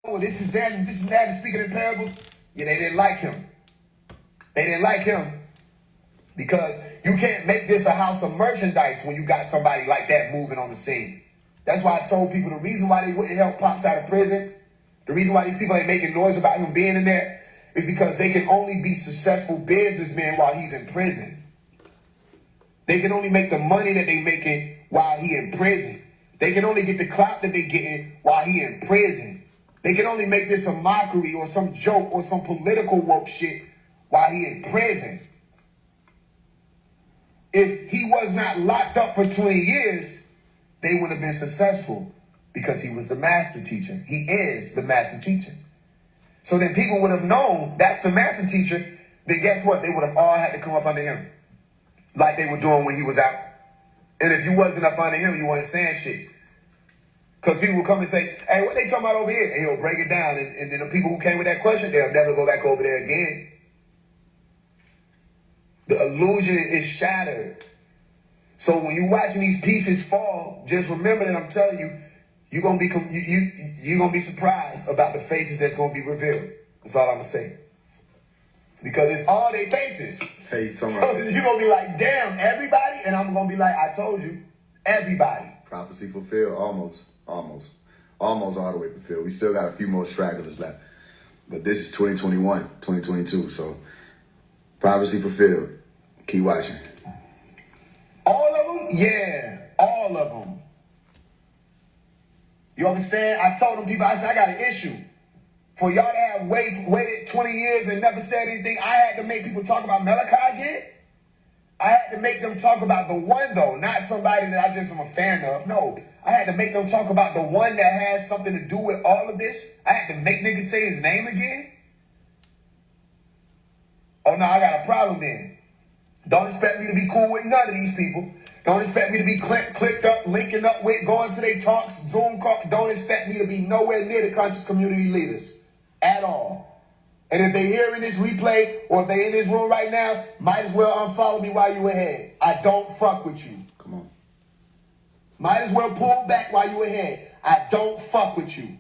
well, this is that and this and that and speaking in parables. Yeah, they didn't like him. They didn't like him because you can't make this a house of merchandise when you got somebody like that moving on the scene. That's why I told people the reason why they wouldn't help Pops out of prison, the reason why these people ain't making noise about him being in there is because they can only be successful businessmen while he's in prison. They can only make the money that they making while he in prison. They can only get the clout that they getting while he in prison. They can only make this a mockery or some joke or some political woke shit while he in prison. If he was not locked up for 20 years, they would have been successful because he was the master teacher. He is the master teacher. So then people would have known that's the master teacher. Then guess what? They would have all had to come up under him like they were doing when he was out. And if you wasn't up under him, you wasn't saying shit. Because people would come and say, hey, what they talking about over here? And he'll break it down. And then the people who came with that question, they'll never go back over there again. The illusion is shattered. So when you're watching these pieces fall, just remember that I'm telling you, you're gonna be surprised about the faces that's gonna be revealed. That's all I'm gonna say. Because it's all their faces. Hey, so you're gonna be like, damn, everybody, and I'm gonna be like, I told you, everybody. Prophecy fulfilled, almost all the way fulfilled. We still got a few more stragglers left, but this is 2021, 2022. So prophecy fulfilled. Keep watching. All of them, yeah, all of them. You understand? I told them people, I said, I got an issue. For y'all to have waited 20 years and never said anything, I had to make people talk about Malachi again. I had to make them talk about the one, though, not somebody that I just am a fan of. No, I had to make them talk about the one that has something to do with all of this. I had to make niggas say his name again. Oh, no, I got a problem then. Don't expect me to be cool with none of these people. Don't expect me to be clicked up, linking up with, going to their talks, Zoom call. Don't expect me to be nowhere near the conscious community leaders at all. And if they hearing this replay or if they in this room right now, might as well unfollow me while you ahead. I don't fuck with you. Come on. Might as well pull back while you ahead. I don't fuck with you.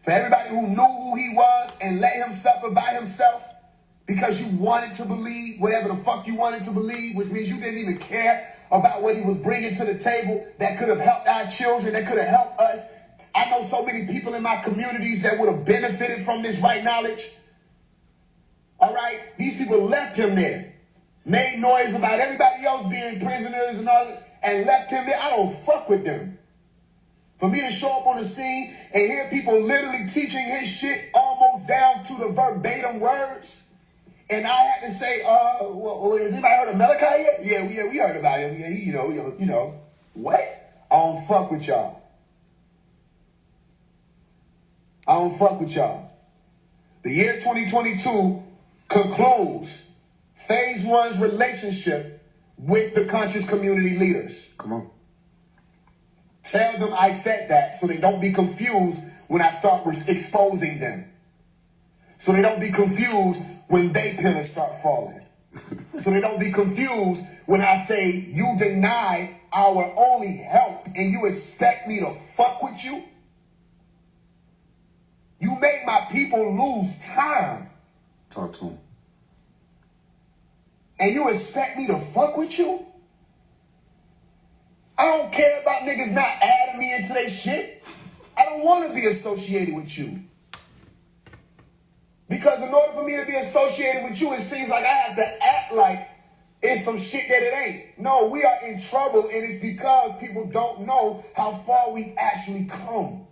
For everybody who knew who he was and let him suffer by himself because you wanted to believe whatever the fuck you wanted to believe, which means you didn't even care about what he was bringing to the table that could have helped our children, that could have helped us. I know so many people in my communities that would have benefited from this right knowledge. All right? These people left him there. Made noise about everybody else being prisoners and all that, and left him there. I don't fuck with them. For me to show up on the scene and hear people literally teaching his shit almost down to the verbatim words, and I had to say, well, has anybody heard of Malachi yet? Yeah, we heard about him. Yeah, you know. What? I don't fuck with y'all. I don't fuck with y'all. The year 2022 concludes phase one's relationship with the conscious community leaders. Come on. Tell them I said that so they don't be confused when I start exposing them. So they don't be confused when they pillars start falling. So they don't be confused when I say you denied our only help and you expect me to fuck with you? You made my people lose time. Talk to him. And you expect me to fuck with you? I don't care about niggas not adding me into their shit. I don't want to be associated with you. Because in order for me to be associated with you, it seems like I have to act like it's some shit that it ain't. No, we are in trouble, and it's because people don't know how far we've actually come.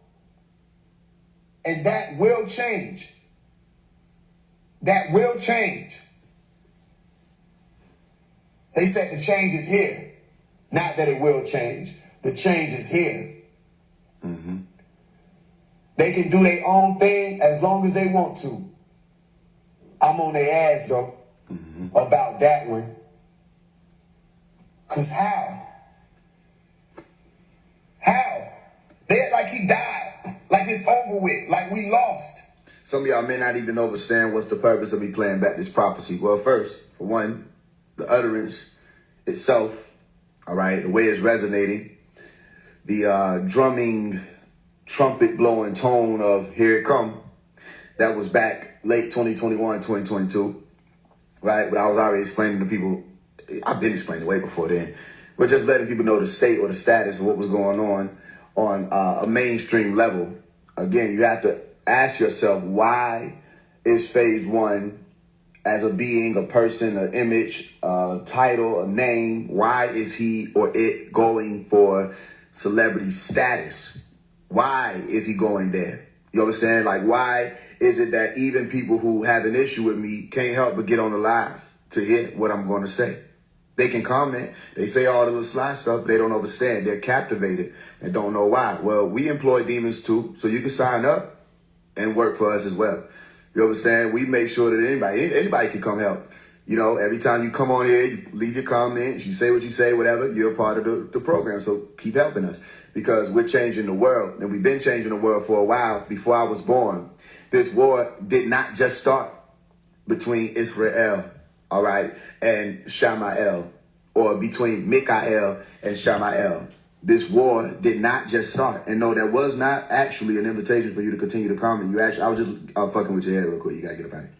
And that will change. That will change. They said the change is here. Not that it will change. The change is here. Mm-hmm. They can do their own thing as long as they want to. I'm on their ass, though, about that one. Because how? How? They act like he died. Like it's over with. Like we lost. Some of y'all may not even understand what's the purpose of me playing back this prophecy. Well, first, for one, the utterance itself, all right, the way it's resonating, the drumming trumpet blowing tone of here it come. That was back late 2021, 2022, right? But I was already explaining to people, I've been explaining way before then, but just letting people know the state or the status of what was going on a mainstream level. Again, you have to ask yourself, why is Phase One, as a being, a person, an image, a title, a name, why is he or it going for celebrity status? Why is he going there? You understand? Like, why is it that even people who have an issue with me can't help but get on the live to hear what I'm going to say? They can comment. They say all the little sly stuff, but they don't understand. They're captivated and don't know why. Well, we employ demons too, so you can sign up and work for us as well. You understand? We make sure that anybody can come help. You know, every time you come on here, you leave your comments, you say what you say, whatever, you're a part of the program. So keep helping us, because we're changing the world, and we've been changing the world for a while. Before I was born, this war did not just start between Israel, all right, and Shamael, or between Mikael and Shamael. This war did not just start. And no, that was not actually an invitation for you to continue to comment. I was just fucking with your head real quick. You gotta get up out of here.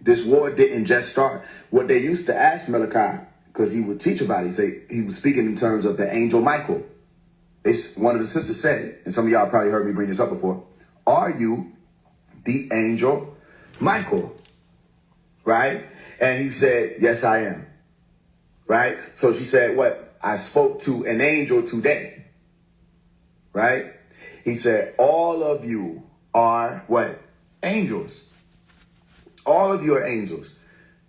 This war didn't just start. What they used to ask Malachi, because he would teach about it, he was speaking in terms of the angel Michael. One of the sisters said, and some of y'all probably heard me bring this up before, are you the angel Michael? Right? And he said, yes, I am. Right? So she said, what? I spoke to an angel today. Right? He said, all of you are what? Angels. All of you are angels.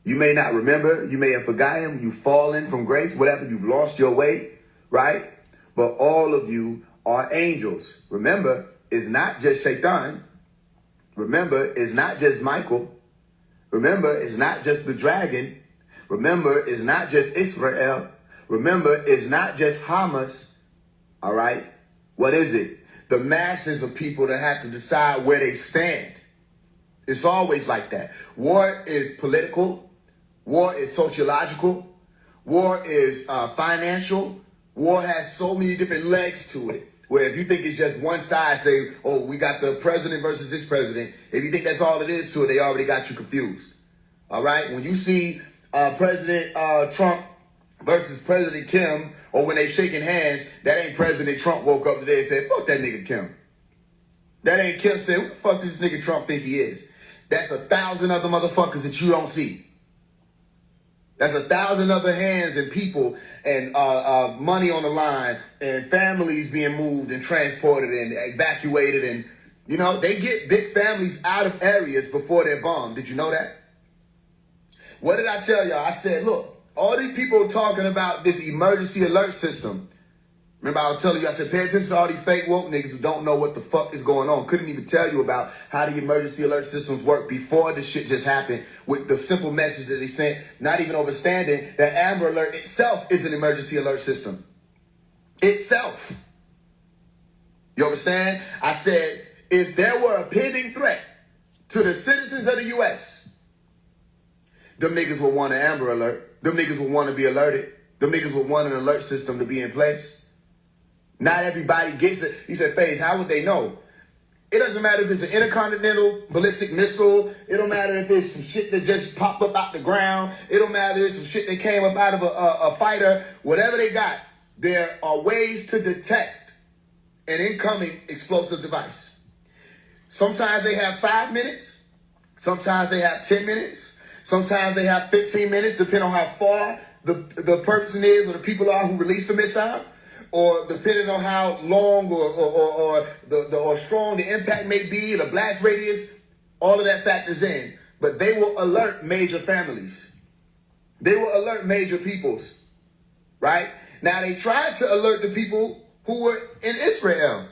You may not remember. You may have forgotten. You've fallen from grace. Whatever. You've lost your way. Right? But all of you are angels. Remember, it's not just Shaitan. Remember, it's not just Michael. Remember, it's not just the dragon. Remember, it's not just Israel. Remember, it's not just Hamas. All right? What is it? The masses of people that have to decide where they stand. It's always like that. War is political. War is sociological. War is financial. War has so many different legs to it. Where if you think it's just one side, say, oh, we got the president versus this president. If you think that's all it is to it, they already got you confused. All right? When you see President Trump versus President Kim, or when they shaking hands, that ain't President Trump woke up today and said, fuck that nigga Kim. That ain't Kim said, what the fuck does this nigga Trump think he is? That's 1,000 other motherfuckers that you don't see. That's 1,000 other hands and people and money on the line and families being moved and transported and evacuated. And, you know, they get big families out of areas before they're bombed. Did you know that? What did I tell y'all? I said, look, all these people talking about this emergency alert system. Remember, I was telling you, I said, pay attention to all these fake woke niggas who don't know what the fuck is going on. Couldn't even tell you about how the emergency alert systems work before the shit just happened with the simple message that they sent, not even understanding that Amber Alert itself is an emergency alert system. Itself. You understand? I said, if there were a pending threat to the citizens of the U.S., them niggas would want an Amber Alert. Them niggas would want to be alerted. Them niggas would want an alert system to be in place. Not everybody gets it. He said, Faise, how would they know? It doesn't matter if it's an intercontinental ballistic missile. It don't matter if it's some shit that just popped up out the ground. It don't matter if it's some shit that came up out of a fighter. Whatever they got, there are ways to detect an incoming explosive device. Sometimes they have 5 minutes. Sometimes they have 10 minutes. Sometimes they have 15 minutes, depending on how far the person is or the people are who released the missile. Or depending on how long or strong the impact may be, the blast radius, all of that factors in. But they will alert major families. They will alert major peoples, right? Now, they tried to alert the people who were in Israel.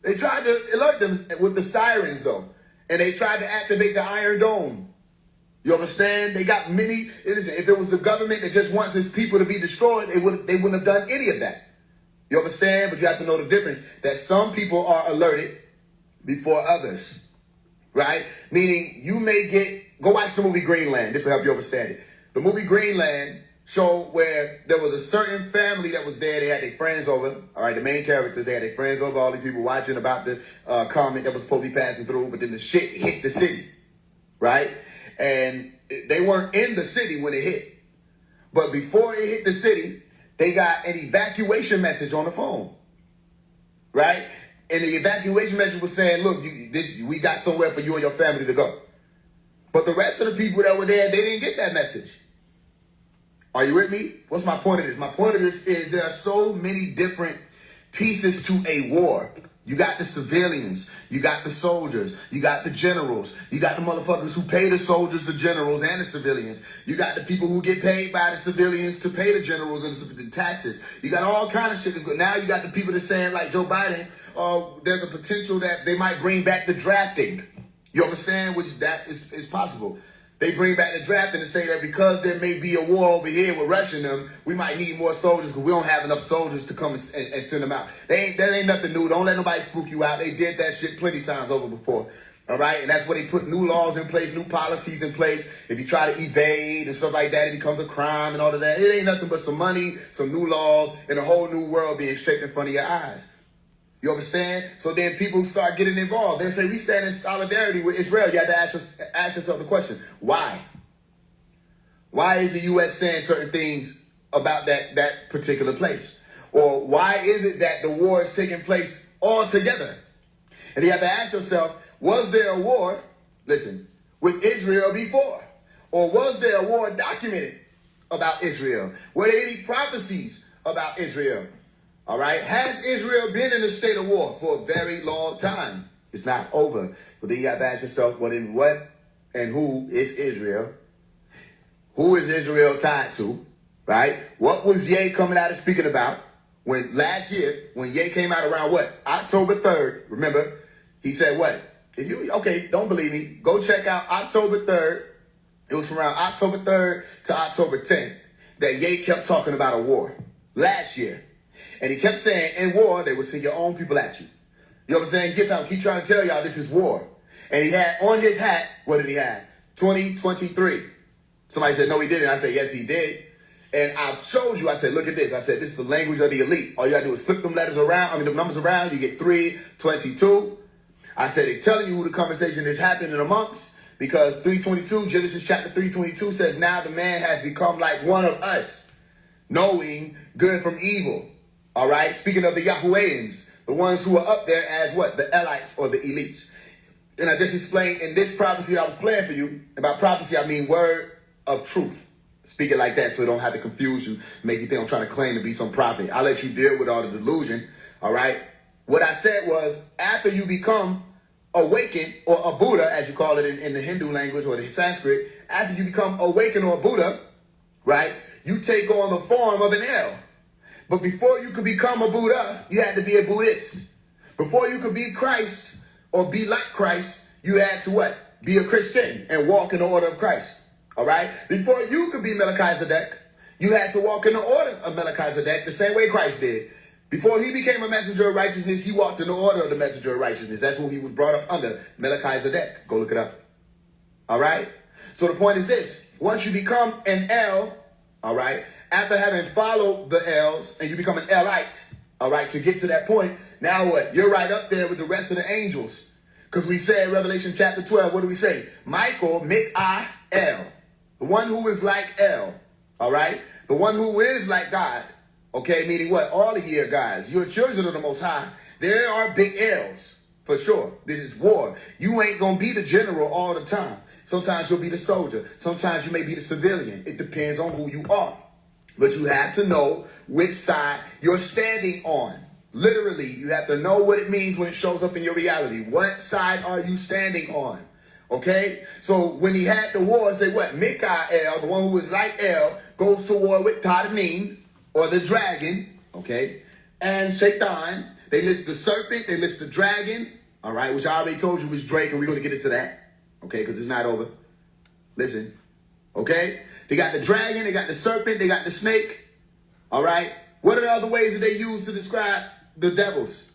They tried to alert them with the sirens, though. And they tried to activate the Iron Dome. You understand? They got many. Listen, if it was the government that just wants its people to be destroyed, they wouldn't have done any of that. You understand? But you have to know the difference, that some people are alerted before others, right? Meaning you may go watch the movie Greenland. This will help you understand it. The movie Greenland, show where there was a certain family that was there. They had their friends over. All right, the main characters, they had their friends over. All these people watching about the comment that was supposed to be passing through. But then the shit hit the city, right? And they weren't in the city when it hit. But before it hit the city, they got an evacuation message on the phone, right? And the evacuation message was saying, look, we got somewhere for you and your family to go. But the rest of the people that were there, they didn't get that message. Are you with me? What's my point of this? My point of this is there are so many different pieces to a war. You got the civilians, you got the soldiers, you got the generals, you got the motherfuckers who pay the soldiers, the generals, and the civilians. You got the people who get paid by the civilians to pay the generals and the taxes. You got all kind of shit. Now you got the people that's saying, like Joe Biden, there's a potential that they might bring back the drafting. You understand? Which that is possible. They bring back the drafting and say that because there may be a war over here with Russia and them, we might need more soldiers because we don't have enough soldiers to come and send them out. That ain't nothing new. Don't let nobody spook you out. They did that shit plenty times over before. All right? And that's where they put new laws in place, new policies in place. If you try to evade and stuff like that, it becomes a crime and all of that. It ain't nothing but some money, some new laws, and a whole new world being shaped in front of your eyes. You understand? So then people start getting involved. They say, we stand in solidarity with Israel. You have to ask yourself the question, why? Why is the U.S. saying certain things about that particular place? Or why is it that the war is taking place all together? And you have to ask yourself, was there a war, listen, with Israel before? Or was there a war documented about Israel? Were there any prophecies about Israel? All right. Has Israel been in a state of war for a very long time? It's not over. But then you have to ask yourself, what and who is Israel? Who is Israel tied to? Right? What was Ye coming out and speaking about when last year, when Ye came out around what? October 3rd. Remember, he said what? If you, okay, don't believe me, go check out October 3rd. It was from around October 3rd to October 10th that Ye kept talking about a war last year. And he kept saying, in war, they would send your own people at you. You know what I'm saying? He keep trying to tell y'all this is war. And he had on his hat, what did he have? 2023. Somebody said, no, he didn't. I said, yes, he did. And I showed you, I said, look at this. I said, this is the language of the elite. All you got to do is flip them letters around, the numbers around. You get 322. I said, they're telling you who the conversation is happening amongst. Because 322, Genesis chapter 322 says, now the man has become like one of us, knowing good from evil. All right, speaking of the Yahuwahans, the ones who are up there as what? The Elites or the elites. And I just explained in this prophecy I was playing for you, about prophecy, I mean word of truth. Speak it like that so it don't have to confuse you, make you think I'm trying to claim to be some prophet. I'll let you deal with all the delusion, all right? What I said was, after you become awakened, or a Buddha, as you call it in the Hindu language or the Sanskrit, after you become awakened or a Buddha, right, you take on the form of an El. But before you could become a Buddha, you had to be a Buddhist. Before you could be Christ or be like Christ, you had to what? Be a Christian and walk in the order of Christ. All right? Before you could be Melchizedek, you had to walk in the order of Melchizedek the same way Christ did. Before he became a messenger of righteousness, he walked in the order of the messenger of righteousness. That's who he was brought up under, Melchizedek. Go look it up. All right? So the point is this. Once you become an El, all right, after having followed the L's and you become an Elite, all right, to get to that point, now what? You're right up there with the rest of the angels. Because we say in Revelation chapter 12, what do we say? Michael, Mik-a-el, the one who is like El, all right? The one who is like God, okay? Meaning what? All of you guys, you're children of the Most High. There are big L's, for sure. This is war. You ain't going to be the general all the time. Sometimes you'll be the soldier. Sometimes you may be the civilian. It depends on who you are. But you have to know which side you're standing on. Literally, you have to know what it means when it shows up in your reality. What side are you standing on? Okay? So when he had the war, say what? Mikael, the one who is like El, goes to war with Tadamin, or the dragon, okay? And Shaitan. They list the serpent, they list the dragon, all right? Which I already told you was Drake, and we're going to get into that, okay? Because it's not over. Listen, okay? They got the dragon, they got the serpent, they got the snake. All right? What are the other ways that they use to describe the devils?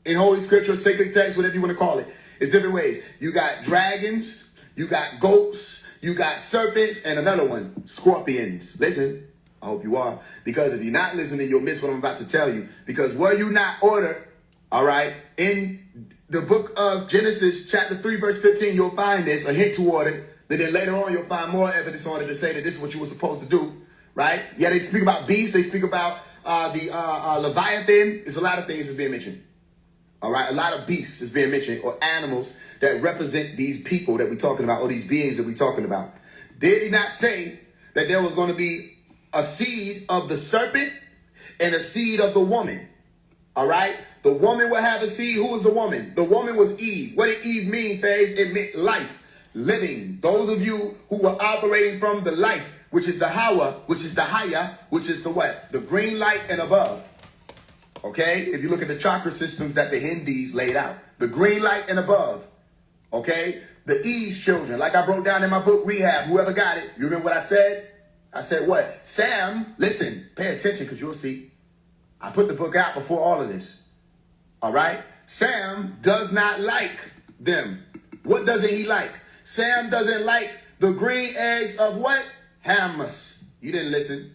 In Holy Scripture, sacred text, whatever you want to call it. It's different ways. You got dragons, you got goats, you got serpents, and another one, scorpions. Listen, I hope you are. Because if you're not listening, you'll miss what I'm about to tell you. Because were you not ordered, all right, in the book of Genesis, chapter 3, verse 15, you'll find this, a hint toward it. Then later on, you'll find more evidence on it to say that this is what you were supposed to do, right? Yeah, they speak about beasts. They speak about the Leviathan. There's a lot of things that's being mentioned. All right, a lot of beasts is being mentioned, or animals that represent these people that we're talking about, or these beings that we're talking about. Did he not say that there was going to be a seed of the serpent and a seed of the woman? All right, the woman will have a seed. Who was the woman? The woman was Eve. What did Eve mean, Faise? It meant life, living. Those of you who were operating from the life, which is the Hawa, which is the Haya, which is the what? The green light and above. Okay, if you look at the chakra systems that the Hindus laid out, the green light and above, okay, the Eve's children, like I broke down in my book, Rehab, whoever got it, you remember what I said? I said what? Sam, listen, pay attention because you'll see. I put the book out before all of this, all right? Sam does not like them. What doesn't he like? Sam doesn't like the green eggs of what? Hamas. You didn't listen.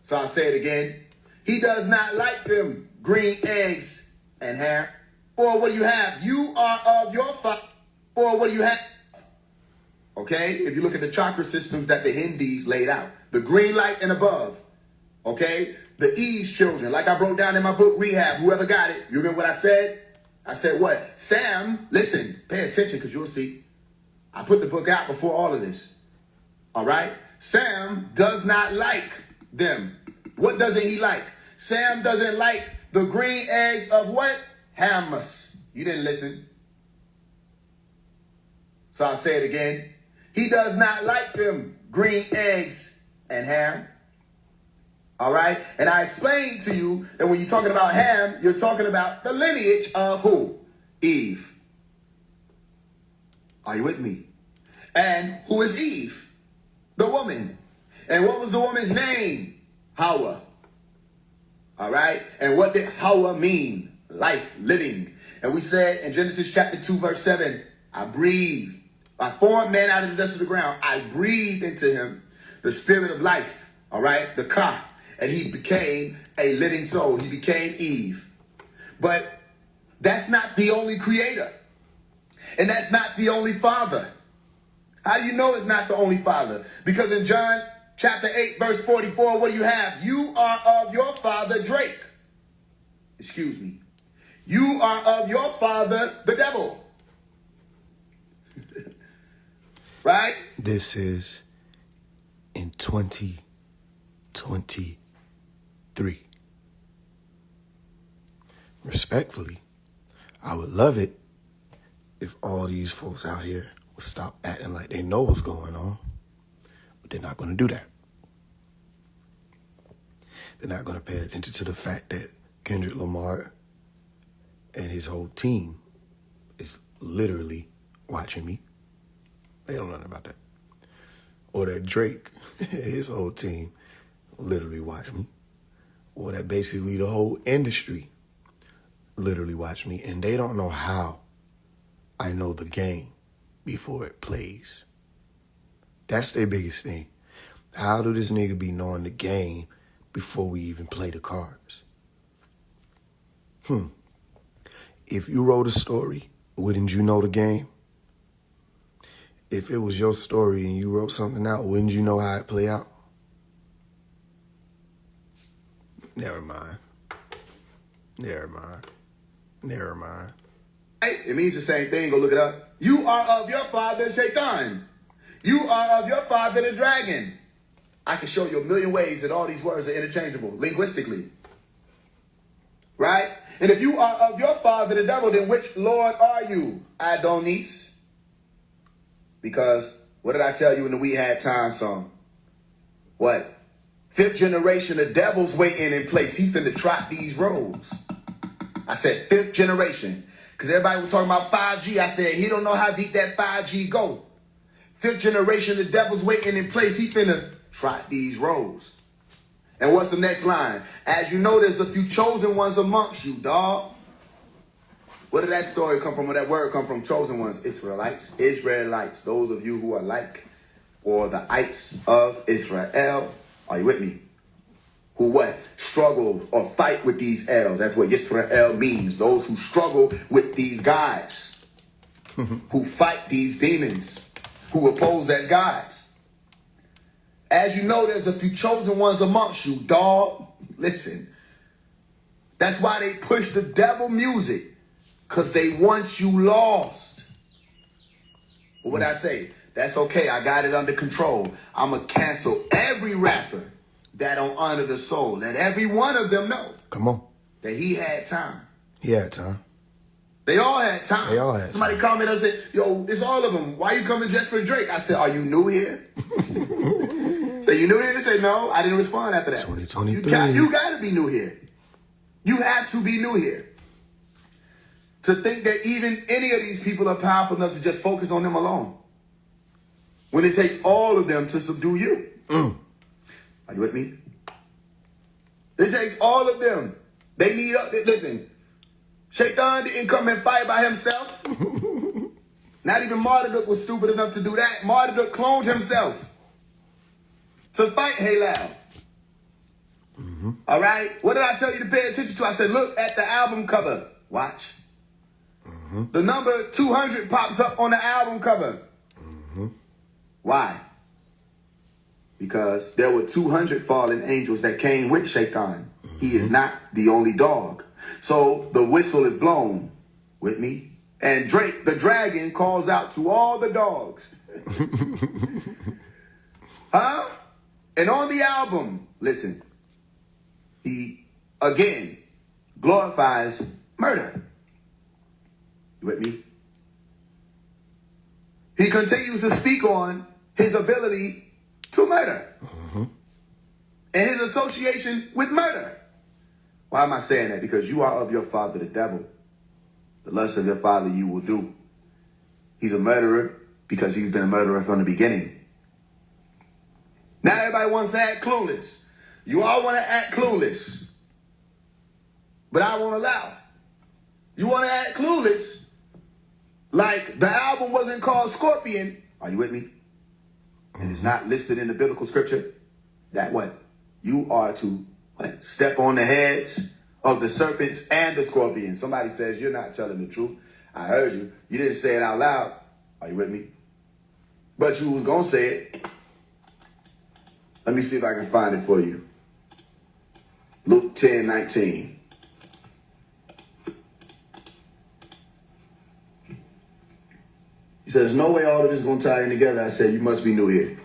So I'll say it again. He does not like them green eggs and ham. Or what do you have? You are of your father. Or what do you have? Okay, if you look at the chakra systems that the Hindus laid out, the green light and above, okay, the Eve's children, like I broke down in my book, Rehab, whoever got it, you remember what I said? I said what? Sam, listen, pay attention because you'll see. I put the book out before all of this, all right? Sam does not like them. What doesn't he like? Sam doesn't like the green eggs of what? Hamas. You didn't listen. So I'll say it again. He does not like them green eggs and ham. All right? And I explained to you that when you're talking about ham, you're talking about the lineage of who? Eve. Are you with me? And who is Eve? The woman. And what was the woman's name? Hawa. All right? And what did Hawa mean? Life, living. And we said in Genesis chapter 2, verse 7, I breathed. I formed man out of the dust of the ground. I breathed into him the spirit of life. All right? The Ka. And he became a living soul. He became Eve. But that's not the only creator. And that's not the only father. How do you know it's not the only father? Because in John chapter 8, verse 44, what do you have? You are of your father, Drake. Excuse me. You are of your father, the devil. Right? This is in 2023. Respectfully, I would love it if all these folks out here would stop acting like they know what's going on. But they're not going to do that. They're not going to pay attention to the fact that Kendrick Lamar and his whole team is literally watching me. They don't know nothing about that. Or that Drake, his whole team, literally watch me. Or that basically the whole industry literally watch me. And they don't know how I know the game before it plays. That's their biggest thing. How do this nigga be knowing the game before we even play the cards? If you wrote a story, wouldn't you know the game? If it was your story and you wrote something out, wouldn't you know how it play out? Never mind. It means the same thing. Go look it up. You are of your father, Shaitan. You are of your father, the dragon. I can show you a million ways that all these words are interchangeable, linguistically. Right? And if you are of your father, the devil, then which Lord are you? Adonis. Because what did I tell you in the We Had Time song? What? Fifth generation, the devil's waiting in place. He finna trot these roads. I said fifth generation. Because everybody was talking about 5G. I said he don't know how deep that 5G go. Fifth generation, the devil's waiting in place. He finna trot these roads. And what's the next line? As you know, there's a few chosen ones amongst you, dog. Where did that story come from? Where that word come from? Chosen ones, Israelites. Israelites. Those of you who are like or the ites of Israel. Are you with me? Who what? Struggle or fight with these L's. That's what Yisrael means. Those who struggle with these gods. Who fight these demons. Who oppose as gods. As you know, there's a few chosen ones amongst you, dog. Listen. That's why they push the devil music. Because they want you lost. But what I say? That's okay. I got it under control. I'm going to cancel every rapper that don't honor the soul. Let every one of them know. Come on. That he had time. He had time. They all had time. They all had Somebody time. commented and said, yo, it's all of them. Why you coming just for Drake? I said, are you new here? Say, you new here? They said, no. I didn't respond after that. 2023. You got to be new here. You have to be new here. To think that even any of these people are powerful enough to just focus on them alone. When it takes all of them to subdue you. Are you with me? It takes all of them. They need, listen, Shaitan didn't come and fight by himself. Not even Marduk was stupid enough to do that. Marduk cloned himself to fight Halal. All right? What did I tell you to pay attention to? I said, look at the album cover. Watch. The number 200 pops up on the album cover. Why? Because there were 200 fallen angels that came with Shaitan. He is not the only dog. So the whistle is blown. With me? And Drake, the dragon, calls out to all the dogs. Huh? And on the album, listen, he, again, glorifies murder. You with me? He continues to speak on his ability to murder. And his association with murder. Why am I saying that? Because you are of your father, the devil. The lust of your father you will do. He's a murderer because he's been a murderer from the beginning. Now everybody wants to act clueless. You all want to act clueless. But I won't allow. You want to act clueless like the album wasn't called Scorpion. Are you with me? And it's not listed in the biblical scripture. That what? You are to what? Step on the heads of the serpents and the scorpions. Somebody says you're not telling the truth. I heard you. You didn't say it out loud. Are you with me? But you was going to say it. Let me see if I can find it for you. Luke 10:19. He says, no way all of this is going to tie in together. I said, you must be new here.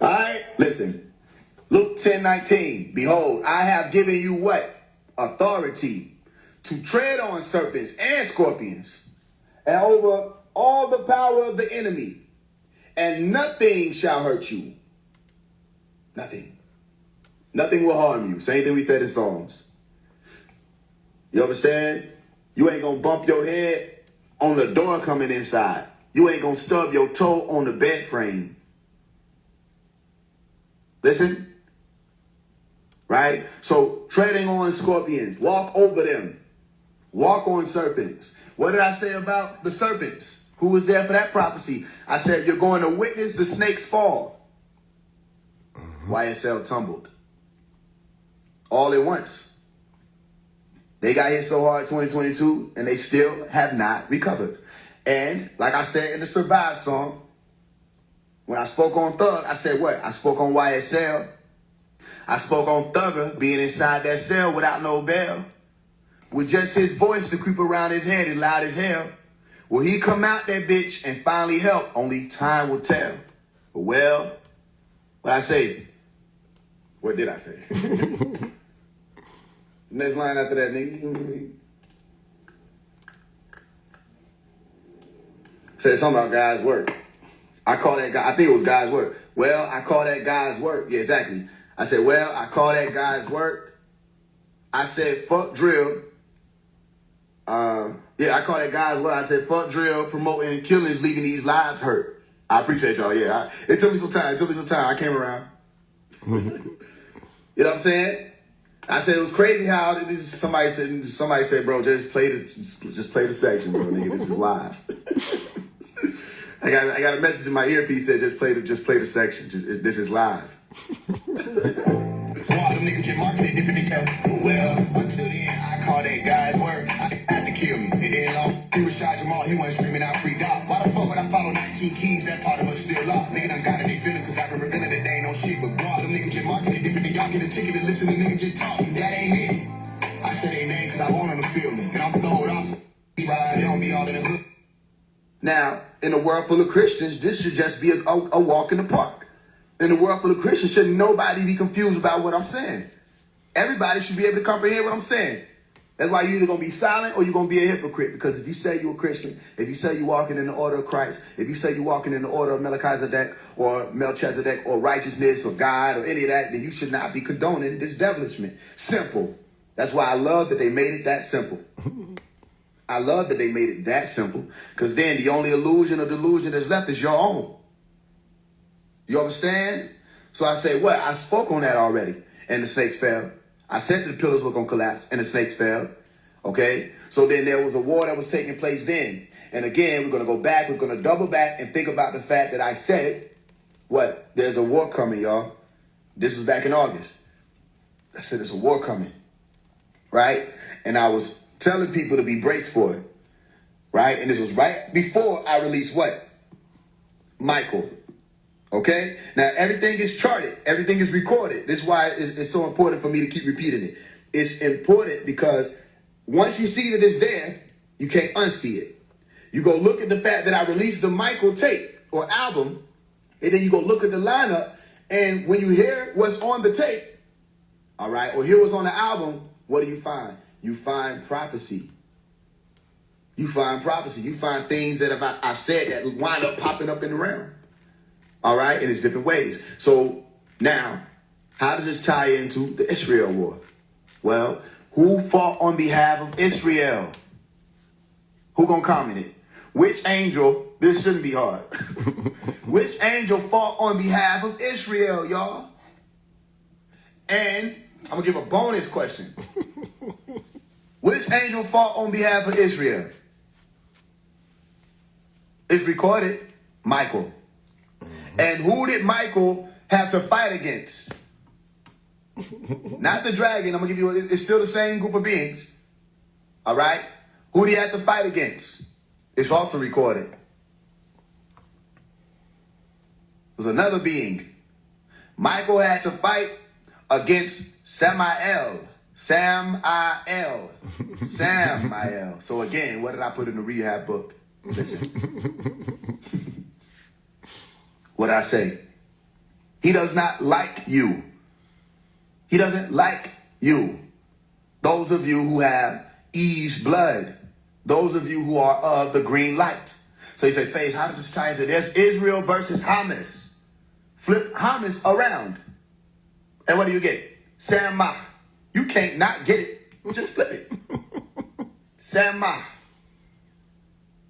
All right, listen. Luke 10:19. Behold, I have given you what? Authority to tread on serpents and scorpions and over all the power of the enemy. And nothing shall hurt you. Nothing. Nothing will harm you. Same thing we said in Psalms. You understand? You ain't going to bump your head on the door coming inside. You ain't going to stub your toe on the bed frame. Listen. Right? So treading on scorpions. Walk over them. Walk on serpents. What did I say about the serpents? Who was there for that prophecy? I said, you're going to witness the snakes fall. YSL tumbled. All at once. They got hit so hard 2022, and they still have not recovered. And like I said in the Survive song, when I spoke on Thug, I said what? I spoke on YSL. I spoke on Thugger being inside that cell without no bell. With just his voice to creep around his head and loud as hell. Will he come out that bitch and finally help? Only time will tell. But well, what I say? What did I say? Next line after that, nigga. Said something about God's work. I call that guy, I think it was God's work. Well, I call that God's work. Yeah, exactly. I said, well, I call that God's work. I said, fuck drill. Yeah, I call that God's work. I said, fuck drill, promoting killings, leaving these lives hurt. I appreciate y'all. Yeah, it took me some time. I came around. You know what I'm saying? I said it was crazy how somebody said, bro, just play the section, bro, nigga. This is live. I got a message in my earpiece that just play the section. This is live. All them niggas just marketing different well, until then, I call that guy's word. I had to kill me. And then he Rashad Jamal, he wasn't screaming out free dog. Why the fuck would I follow 19 keys? That part of us still off. Nigga done got it, they feeling cause I've been revealing that they ain't no shit. But all them niggas just marketing different. Y'all get a ticket to listen to niggas just talk. That ain't it. I said they name cause I want them to feel me. And I'm throwed off. Right, they don't be all in the hood. Now, in a world full of Christians, this should just be a walk in the park. In a world full of Christians, shouldn't nobody be confused about what I'm saying? Everybody should be able to comprehend what I'm saying. That's why you're either going to be silent or you're going to be a hypocrite. Because if you say you're a Christian, if you say you're walking in the order of Christ, if you say you're walking in the order of Melchizedek or Melchizedek or righteousness or God or any of that, then you should not be condoning this devilishment. Simple. That's why I love that they made it that simple. I love that they made it that simple. Because then the only illusion or delusion that's left is your own. You understand? So I say, what? I spoke on that already. And the snakes fell. I said that the pillars were going to collapse and the snakes fell. Okay? So then there was a war that was taking place then. And again, we're going to go back. We're going to double back and think about the fact that I said it. What? There's a war coming, y'all. This was back in August. I said there's a war coming. Right? And I was telling people to be braced for it. Right? And this was right before I released what? Michael. Okay? Now, everything is charted. Everything is recorded. This is why it's so important for me to keep repeating it. It's important because once you see that it's there, you can't unsee it. You go look at the fact that I released the Michael tape or album, and then you go look at the lineup, and when you hear what's on the tape, all right, or hear what's on the album, what do you find? You find prophecy. You find prophecy. You find things that I've said that wind up popping up in the realm. All right, and it's different ways. So now, how does this tie into the Israel war? Well, who fought on behalf of Israel? Who gonna comment it? Which angel? This shouldn't be hard. Which angel fought on behalf of Israel, y'all? And I'm gonna give a bonus question. Which angel fought on behalf of Israel? It's recorded. Michael. And who did Michael have to fight against? Not the dragon. I'm going to give you, it's still the same group of beings. All right? Who did he have to fight against? It's also recorded. It was another being. Michael had to fight against Samael. Samael. So again, what did I put in the rehab book? Listen. What I say? He does not like you. He doesn't like you. Those of you who have Eve's blood. Those of you who are of the green light. So you say, Faise, how does this tie into this? Israel versus Hamas. Flip Hamas around. And what do you get? Sama. You can't not get it. Just flip it. Sama.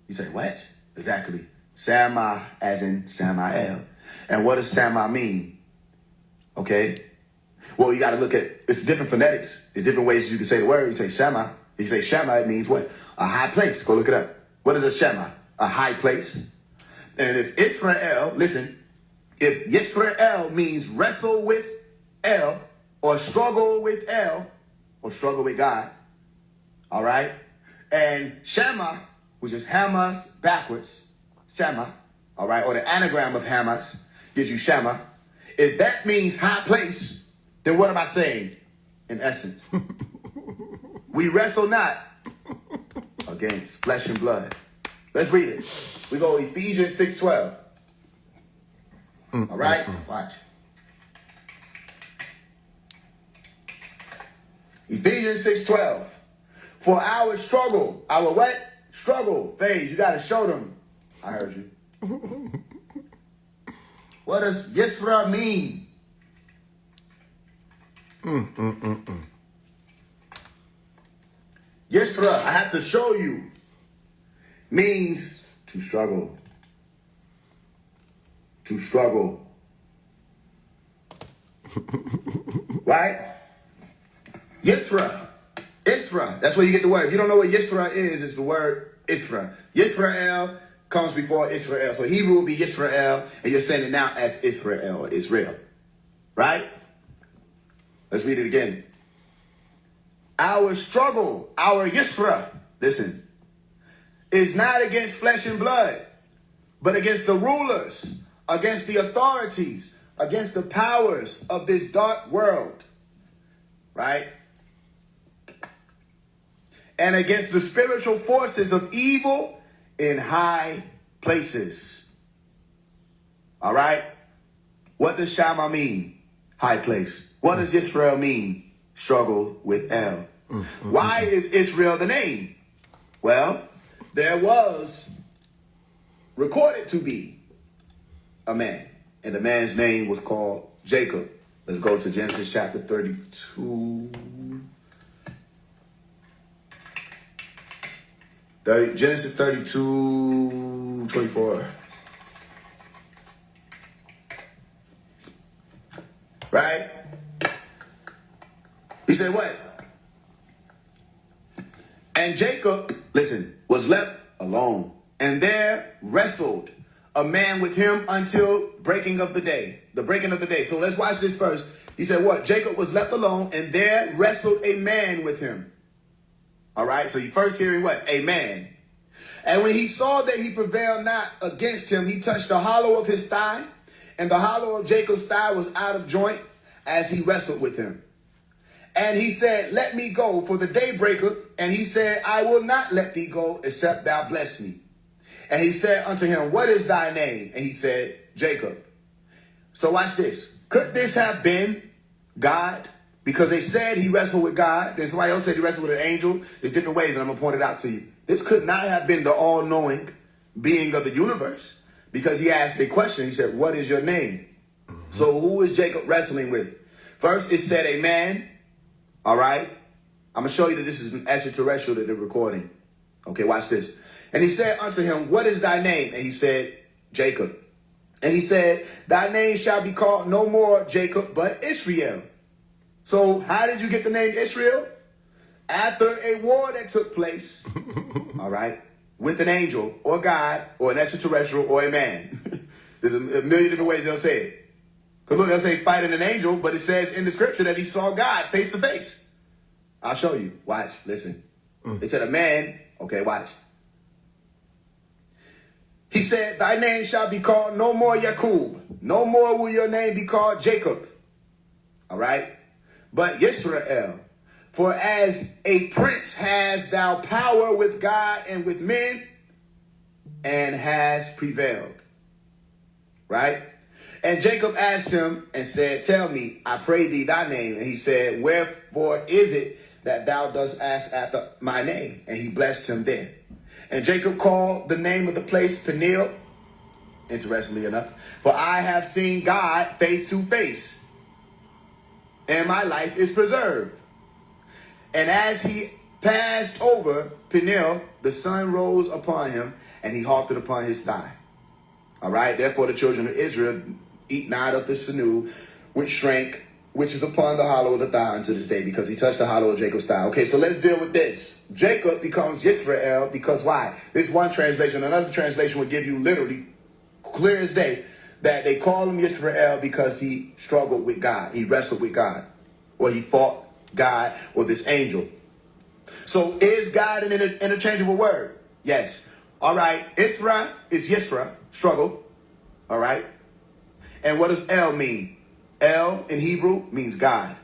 You say, what? Exactly. Sama as in Samael. And what does Sama mean? Okay. Well, you got to look at, it's different phonetics. There's different ways you can say the word. You say Shama. You say Shama, it means what? A high place. Go look it up. What is a Shama? A high place. And if Israel, listen, if Yisrael means wrestle with El or struggle with El or struggle with God, all right? And Shema, which is Hamas backwards, Shema, all right, or the anagram of Hamas gives you Shema. If that means high place, then what am I saying? In essence, we wrestle not against flesh and blood. Let's read it. We go Ephesians 6:12. All right, watch. Ephesians 6:12. For our struggle, our what? Struggle. Faise, you got to show them. I heard you. What does Yisra mean? Yisra, I have to show you, means to struggle. To struggle. Right? Yisra. Isra. That's where you get the word. If you don't know what Yisra is, it's the word Isra. Yisrael comes before Israel. So Hebrew will be Israel, and you're saying it now as Israel, Israel. Right? Let's read it again. Our struggle, our Yisra, listen, is not against flesh and blood, but against the rulers, against the authorities, against the powers of this dark world. Right? And against the spiritual forces of evil in high places. All right? What does Shammah mean? High place. What does Israel mean? Struggle with El. Why is Israel the name? Well, there was recorded to be a man, and the man's name was called Jacob. Let's go to Genesis chapter 32. Genesis 32, 24. Right? He said what? And Jacob, listen, was left alone, and there wrestled a man with him until breaking of the day. The breaking of the day. So let's watch this first. He said what? Jacob was left alone, and there wrestled a man with him. All right, so you first hearing what? A man. And when he saw that he prevailed not against him, he touched the hollow of his thigh, and the hollow of Jacob's thigh was out of joint as he wrestled with him. And he said, let me go, for the day breaketh. And he said, I will not let thee go, except thou bless me. And he said unto him, what is thy name? And he said, Jacob. So watch this. Could this have been God? Because they said he wrestled with God. Then somebody else said he wrestled with an angel. There's different ways, and I'm going to point it out to you. This could not have been the all-knowing being of the universe, because he asked a question. He said, what is your name? So who is Jacob wrestling with? First, it said a man. All right. I'm going to show you that this is an extraterrestrial that they're recording. Okay, watch this. And he said unto him, what is thy name? And he said, Jacob. And he said, thy name shall be called no more Jacob, but Israel. So how did you get the name Israel? After a war that took place, all right, with an angel or God or an extraterrestrial or a man. There's a million different ways they'll say it. Because look, they'll say fighting an angel, but it says in the scripture that he saw God face to face. I'll show you. Watch. Listen. It said a man. Okay, watch. He said, thy name shall be called no more Jacob. No more will your name be called Jacob. All right. But Yisrael. For as a prince has thou power with God and with men, and has prevailed. Right? And Jacob asked him and said, tell me, I pray thee thy name. And he said, wherefore is it that thou dost ask after my name? And he blessed him then. And Jacob called the name of the place Peniel, interestingly enough, for I have seen God face to face, and my life is preserved. And as he passed over Peniel, the sun rose upon him, and he halted upon his thigh. All right, therefore the children of Israel eat not of the sinew which shrank, which is upon the hollow of the thigh unto this day, because he touched the hollow of Jacob's thigh. Okay, so let's deal with this. Jacob becomes Yisrael because why? This one translation. Another translation would give you literally clear as day that they call him Yisrael because he struggled with God. He wrestled with God, or he fought God or this angel. So is God an interchangeable word? Yes. All right. Isra is Yisra, struggle. All right. And what does El mean? El in Hebrew means God.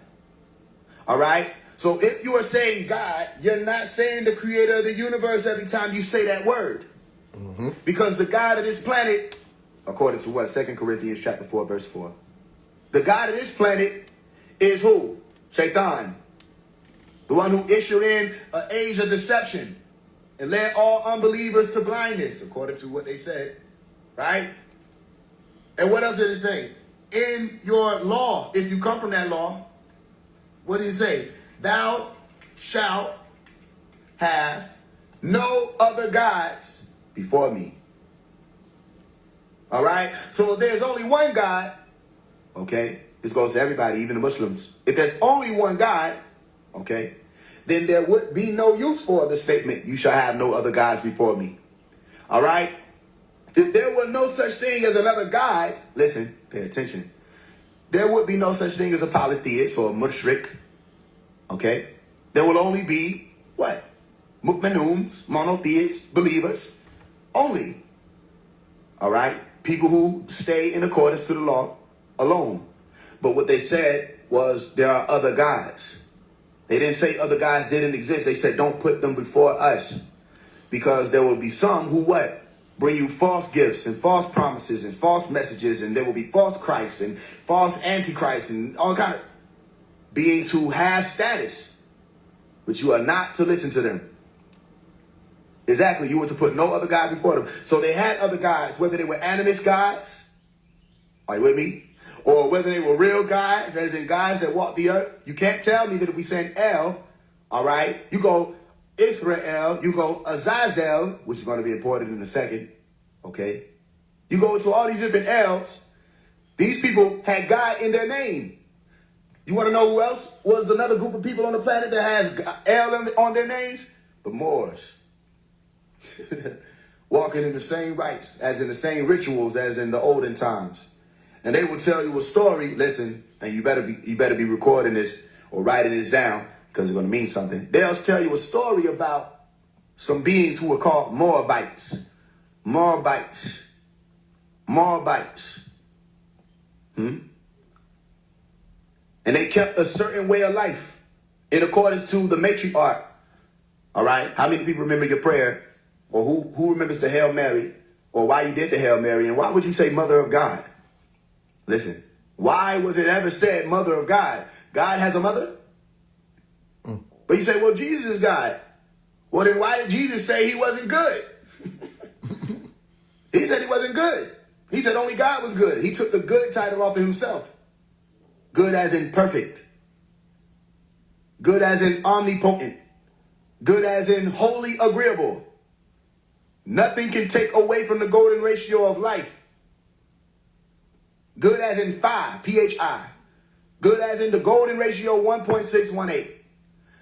All right. So if you are saying God, you're not saying the creator of the universe every time you say that word. Because the God of this planet, according to what? 2 Corinthians chapter 4, verse 4. The God of this planet is who? Shaitan. The one who issued in an age of deception and led all unbelievers to blindness, according to what they said. Right? And what else did it say? In your law, if you come from that law, what did it say? Thou shalt have no other gods before me. All right? So if there's only one God, okay, this goes to everybody, even the Muslims. If there's only one God, okay, then there would be no use for the statement, you shall have no other gods before me. All right? If there were no such thing as another God, listen, pay attention. There would be no such thing as a polytheist or a mushrik. Okay? There will only be what? Mu'minums, monotheists, believers, only. All right? People who stay in accordance to the law alone. But what they said was there are other gods. They didn't say other gods didn't exist. They said don't put them before us. Because there will be some who what? Bring you false gifts and false promises and false messages, and there will be false Christ and false antichrist and all kind of beings who have status. But you are not to listen to them. Exactly. You were to put no other God before them. So they had other gods, whether they were animist gods, are you with me? Or whether they were real gods, as in gods that walk the earth. You can't tell me that if we send El, all right, you go Israel, you go Azazel, which is going to be important in a second, okay? You go to all these different L's. These people had God in their name. You want to know who else was another group of people on the planet that has L on their names? The Moors. Walking in the same rites, as in the same rituals as in the olden times. And they will tell you a story, listen, and you better be recording this or writing this down because it's going to mean something. They'll tell you a story about some beings who were called Moabites. Moabites. And they kept a certain way of life in accordance to the matriarch. All right? How many people remember your prayer? Or who remembers the Hail Mary? Or why you did the Hail Mary? And why would you say Mother of God? Listen, why was it ever said Mother of God? God has a mother? But you say, well, Jesus is God. Well, then why did Jesus say he wasn't good? He said he wasn't good. He said only God was good. He took the good title off of himself. Good as in perfect. Good as in omnipotent. Good as in wholly agreeable. Nothing can take away from the golden ratio of life. Good as in phi, P-H-I. Good as in the golden ratio 1.618.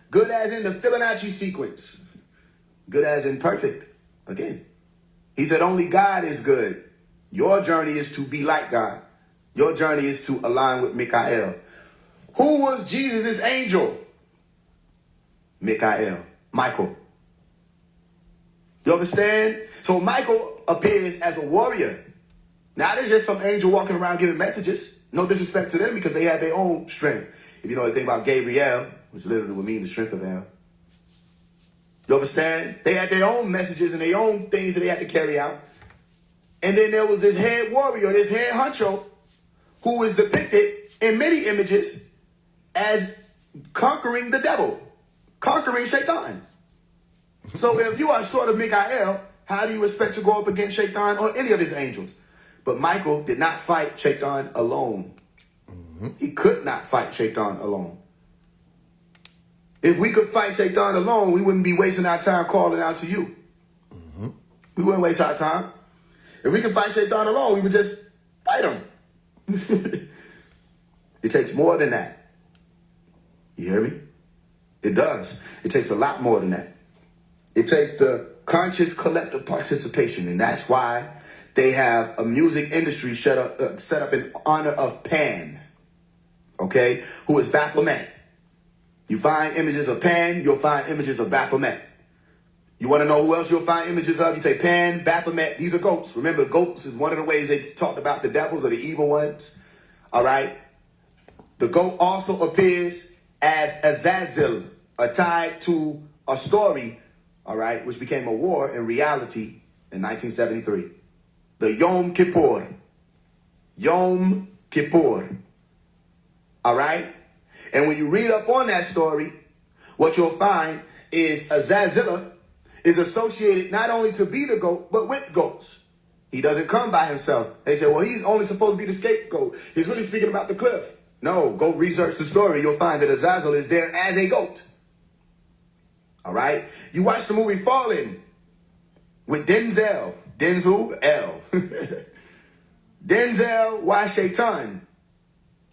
Good as in the Fibonacci sequence. Good as in perfect. Again. He said only God is good. Your journey is to be like God. Your journey is to align with Michael. Who was Jesus' angel? Michael. You understand? So Michael appears as a warrior. Now, there's just some angel walking around giving messages. No disrespect to them because they had their own strength. If you know anything about Gabriel, which literally would mean the strength of El. You understand? They had their own messages and their own things that they had to carry out. And then there was this head warrior, this head honcho, who is depicted in many images as conquering the devil, conquering Shaitan. So if you are short of Michael, how do you expect to go up against Shaitan or any of his angels? But Michael did not fight Shaitan alone. He could not fight Shaitan alone. If we could fight Shaitan alone, we wouldn't be wasting our time calling out to you. We wouldn't waste our time. If we could fight Shaitan alone, we would just fight him. It takes more than that. You hear me? It does. It takes a lot more than that. It takes the conscious collective participation, and that's why they have a music industry set up in honor of Pan, okay, who is Baphomet. You find images of Pan, you'll find images of Baphomet. You want to know who else you'll find images of? You say Pan, Baphomet, these are goats. Remember, goats is one of the ways they talked about the devils or the evil ones, all right? The goat also appears as Azazel, tied to a story, all right, which became a war in reality in 1973. The Yom Kippur. Yom Kippur. All right? And when you read up on that story, what you'll find is Azazel is associated not only to be the goat, but with goats. He doesn't come by himself. They say, well, he's only supposed to be the scapegoat. He's really speaking about the cliff. No, go research the story. You'll find that Azazel is there as a goat. All right? You watch the movie Fallen with Denzel. Denzel L. Denzel Washington.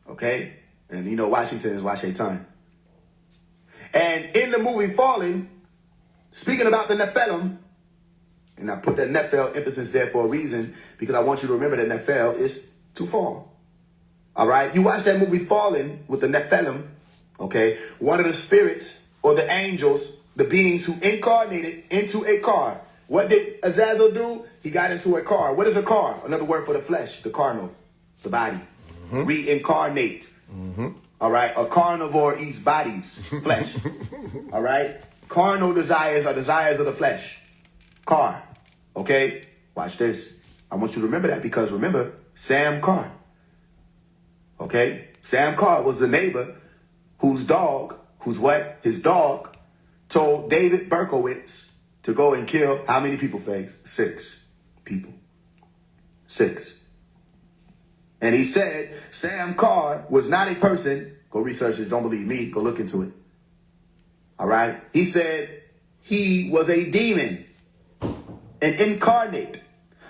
Okay? And you know Washington is Washington. And in the movie Fallen, speaking about the Nephilim, And I put that Nephil emphasis there for a reason, because I want you to remember that Nephil is to fall. All right? You watch that movie Fallen with the Nephilim, okay? One of the spirits or the angels, the beings who incarnated into a car. What did Azazel do? He got into a car. What is a car? Another word for the flesh, the carnal, the body. Reincarnate. All right? A carnivore eats bodies, flesh. All right? Carnal desires are desires of the flesh. Car. Okay? Watch this. I want you to remember that, because remember, Sam Carr. Okay? Sam Carr was the neighbor whose dog, his dog told David Berkowitz to go and kill how many people, Faise? 6 people. 6. And he said Sam Carr was not a person. Go research this. Don't believe me. Go look into it. All right? He said he was a demon, an incarnate.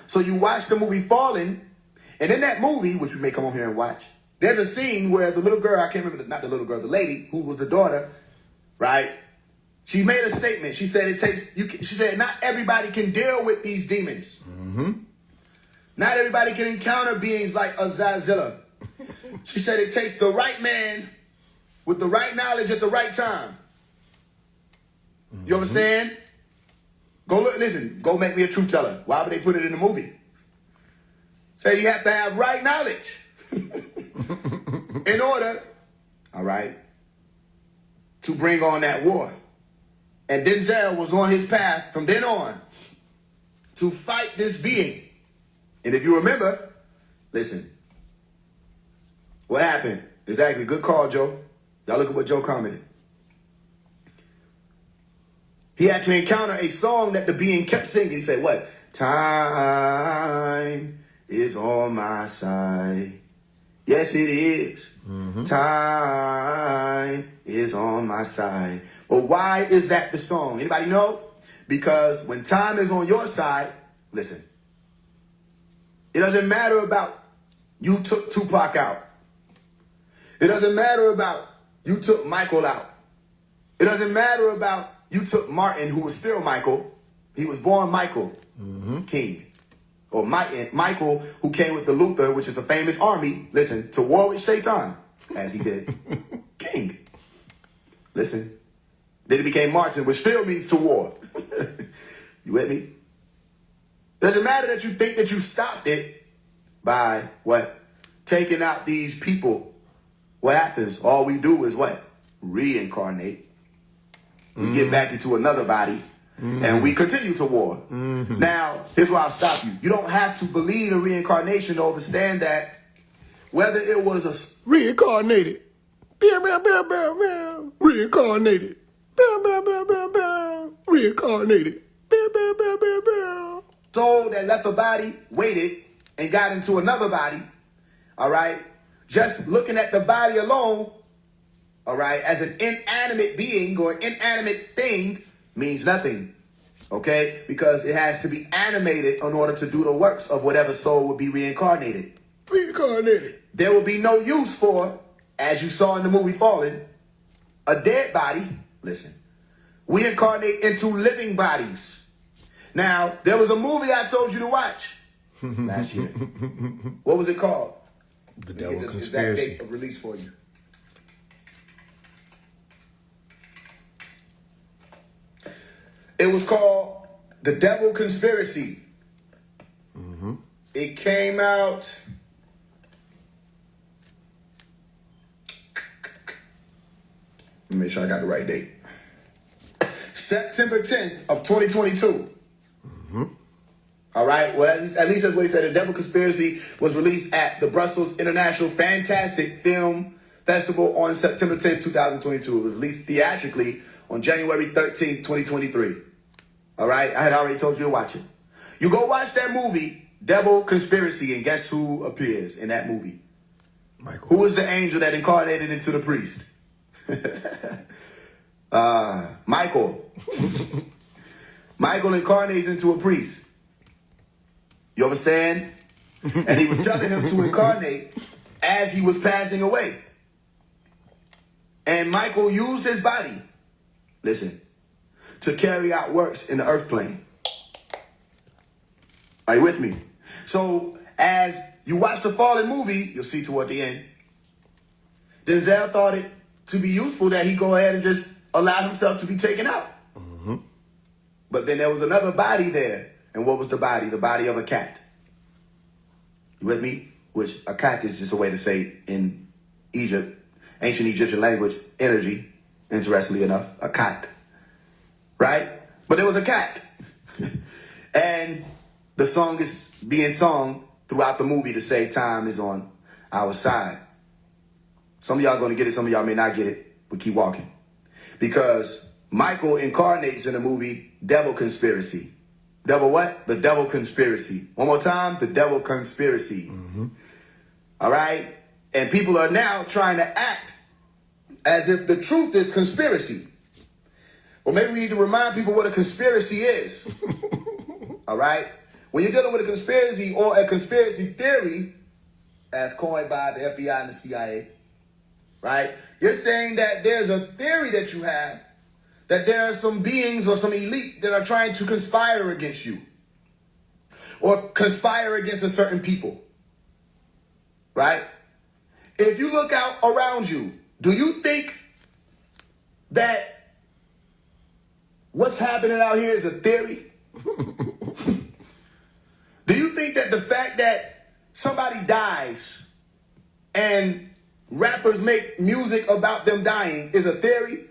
So you watch the movie Fallen, and in that movie, which we may come on here and watch, there's a scene where the little girl, I can't remember, not the little girl, the lady who was the daughter, right? She made a statement. She said she said not everybody can deal with these demons. Not everybody can encounter beings like Azazel. She said it takes the right man with the right knowledge at the right time. You understand? Go look, listen, go make me a truth teller. Why would they put it in the movie? Say you have to have right knowledge in order, all right, to bring on that war. And Denzel was on his path from then on to fight this being. And if you remember, listen, what happened? Exactly. Good call, Joe. Y'all look at what Joe commented. He had to encounter a song that the being kept singing. He said, what? Time is on my side. Yes, it is. Time is on my side. But why is that the song? Anybody know? Because when time is on your side, listen, it doesn't matter about you took Tupac out. It doesn't matter about you took Michael out. It doesn't matter about you took Martin, who was still Michael. He was born Michael King. Or Michael, who came with the Luther, which is a famous army, listen, to war with Shaitan, as he did. King. Listen. Then it became Martin, which still means to war. You with me? Doesn't matter that you think that you stopped it by what? Taking out these people. What happens? All we do is what? Reincarnate. We get back into another body. And we continue to war. Now, here's where I'll stop you. You don't have to believe in reincarnation to understand that whether it was a Reincarnated. Reincarnated. Reincarnated. soul that left the body, waited, and got into another body, all right? Just looking at the body alone, all right, as an inanimate being or inanimate thing means nothing, okay? Because it has to be animated in order to do the works of whatever soul would be reincarnated. Reincarnated. There will be no use for, as you saw in the movie Fallen, a dead body. Listen, we incarnate into living bodies. Now, there was a movie I told you to watch last year. What was it called? The Devil Get the Conspiracy. exact date of release for you. It was called The Devil Conspiracy. It came out. Let me make sure I got the right date. September 10th of 2022. All right. Well, at least that's what he said. The Devil Conspiracy was released at the Brussels International Fantastic Film Festival on September 10th, 2022. It was released theatrically on January 13th, 2023. All right. I had already told you to watch it. You go watch that movie, Devil Conspiracy, and guess who appears in that movie? Michael. Who was the angel that incarnated into the priest? Michael. Michael incarnates into a priest. You understand? And he was telling him to incarnate as he was passing away. And Michael used his body, listen, to carry out works in the earth plane. Are you with me? So as you watch the Fallen movie, you'll see toward the end, Denzel thought it to be useful that he go ahead and just allow himself to be taken out. Mm-hmm. But then there was another body there. And what was the body? The body of a cat. You with me? Which a cat is just a way to say in Egypt, ancient Egyptian language, energy, interestingly enough, a cat. Right? But there was a cat. And the song is being sung throughout the movie to say time is on our side. Some of y'all going to get it, some of y'all may not get it, but keep walking. Because Michael incarnates in the movie Devil Conspiracy. Devil what? The Devil Conspiracy. One more time, the Devil Conspiracy. Mm-hmm. All right? And people are now trying to act as if the truth is conspiracy. Well, maybe we need to remind people what a conspiracy is. All right? When you're dealing with a conspiracy or a conspiracy theory, as coined by the FBI and the CIA, right? You're saying that there's a theory that you have that there are some beings or some elite that are trying to conspire against you or conspire against a certain people, right? If you look out around you, do you think that what's happening out here is a theory? Do you think that the fact that somebody dies and rappers make music about them dying is a theory?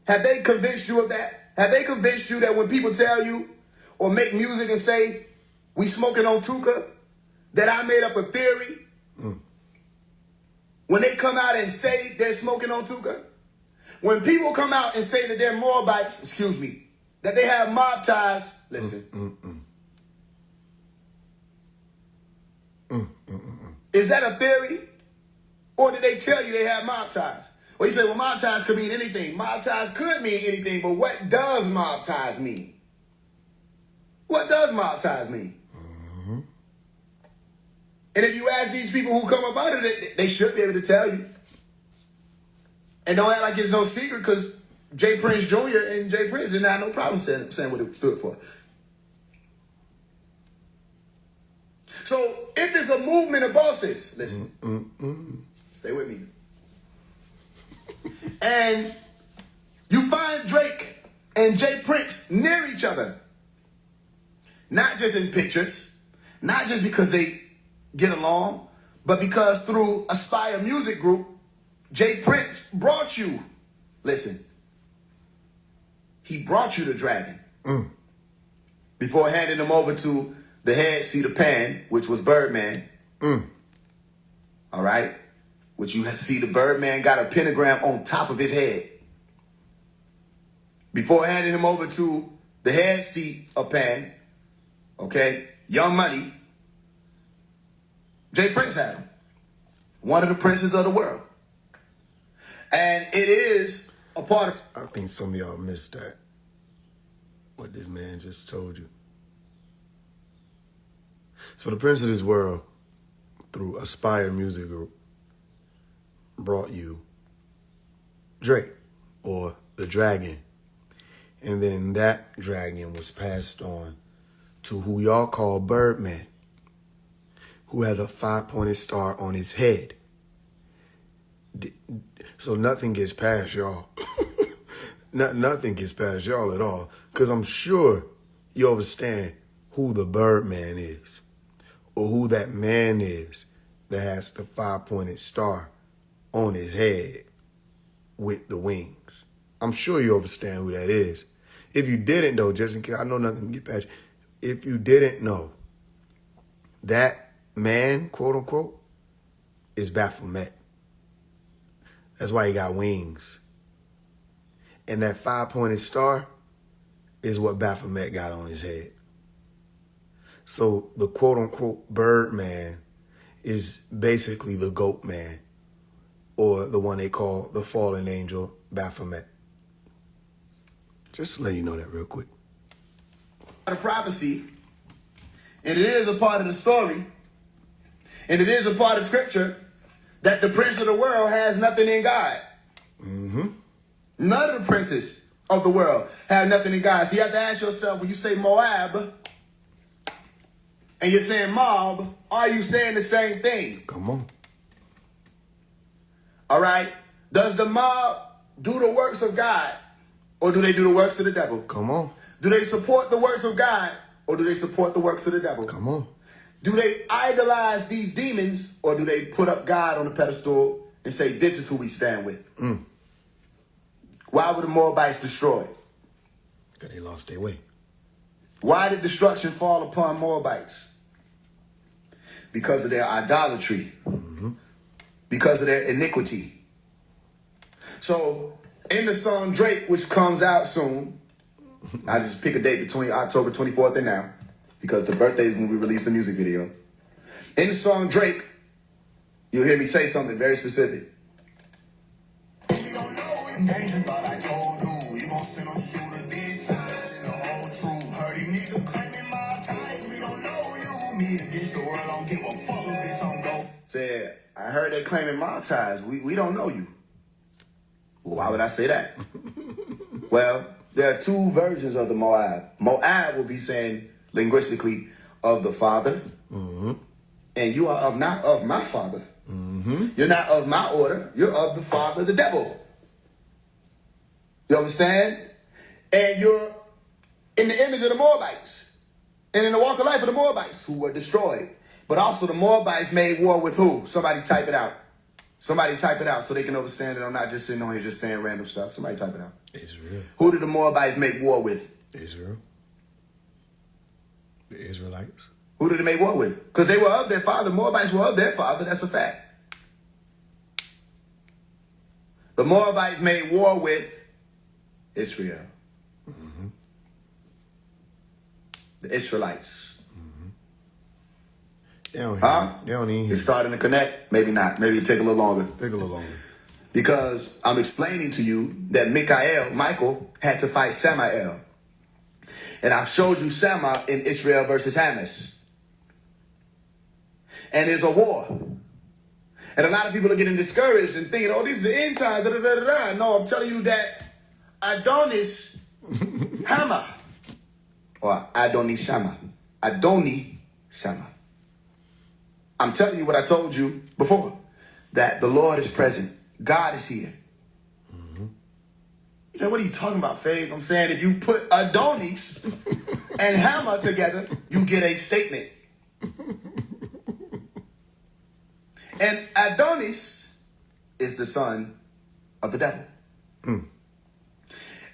Have they convinced you of that? Have they convinced you that when people tell you or make music and say, we smoking on Tuka, that I made up a theory? When they come out and say they're smoking on Tuka? When people come out and say that they're Moabites, excuse me, that they have mob ties, listen. Is that a theory? Or did they tell you they have mob ties? Well, you say, well, mob ties could mean anything. Mob ties could mean anything, but what does mob ties mean? What does mob ties mean? Mm-hmm. And if you ask these people who come up under it, they should be able to tell you. And don't act like it's no secret, because Jay Prince Jr. and Jay Prince didn't have no problem saying what it stood for. So if there's a movement of bosses, listen, stay with me. And you find Drake and Jay Prince near each other. Not just in pictures, not just because they get along, but because through Aspire Music Group, Jay Prince brought you, listen, he brought you the Dragon. Before handing him over to the head Cedar Pan, which was Birdman. All right? Which you see the Birdman got a pentagram on top of his head. Before handing him over to the head seat of Pan, okay, Young Money, Jay Prince had him. One of the princes of the world. And it is a part of... I think some of y'all missed that. What this man just told you. So the Prince of this world, through Aspire Music Group, brought you Drake, or the Dragon. And then that dragon was passed on to who y'all call Birdman, who has a 5-pointed star on his head. So nothing gets past y'all. Nothing gets past y'all at all. Because I'm sure you understand who the Birdman is, or who that man is that has the 5-pointed star on his head with the wings. I'm sure you understand who that is. If you didn't know, just in case, I know nothing can get past you. If you didn't know, that man, quote unquote, is Baphomet. That's why he got wings. And that 5-pointed star is what Baphomet got on his head. So the quote unquote Birdman is basically the Goat Man, or the one they call the fallen angel Baphomet. Just to let you know that real quick. The prophecy, and it is a part of the story, and it is a part of scripture, that the prince of the world has nothing in God. None of the princes of the world have nothing in God. So you have to ask yourself, when you say Moab, and you're saying mob, are you saying the same thing? Come on. All right? Does the mob do the works of God, or do they do the works of the devil? Come on. Do they support the works of God, or do they support the works of the devil? Come on. Do they idolize these demons, or do they put up God on a pedestal and say, this is who we stand with? Why were the Moabites destroyed? Because they lost their way. Why did destruction fall upon Moabites? Because of their idolatry. Because of their iniquity. So, in the song Drake, which comes out soon, I just pick a date between October 24th and now, because the birthday is when we release the music video. In the song Drake, you'll hear me say something very specific. You don't know it's dangerous, but I told you. You gon' send them shooter this time, send the whole truth. Heard these niggas claiming my time, we don't know you. Me against the world, don't give a fuck, bitch, don't go. Said, I heard they claiming my ties, we don't know you. Well, why would I say that? Well, there are two versions of the Moab. Moab will be saying, linguistically, of the father. And you are not of my father. You're not of my order. You're of the father, the devil. You understand? And you're in the image of the Moabites. And in the walk of life of the Moabites, who were destroyed. But also the Moabites made war with who? Somebody type it out. Somebody type it out so they can understand that I'm not just sitting on here just saying random stuff. Somebody type it out. Israel. Who did the Moabites make war with? Israel. The Israelites. Who did they make war with? Because they were of their father. Moabites were of their father. That's a fact. The Moabites made war with Israel. The Israelites. They don't hear. Huh? They don't even hear. It's starting to connect? Maybe not. Maybe it'll take a little longer. Take a little longer. Because I'm explaining to you that Michael, had to fight Samael. And I've showed you Sama in Israel versus Hamas. And there's a war. And a lot of people are getting discouraged and thinking, oh, these are end times, da, da, da, da. No, I'm telling you that Adonis Hama, or Adonis Shama, Adoni Shama. I'm telling you what I told you before, that the Lord is present. God is here. You said, what are you talking about, Faise? I'm saying if you put Adonis and Hama together, you get a statement. And Adonis is the son of the devil.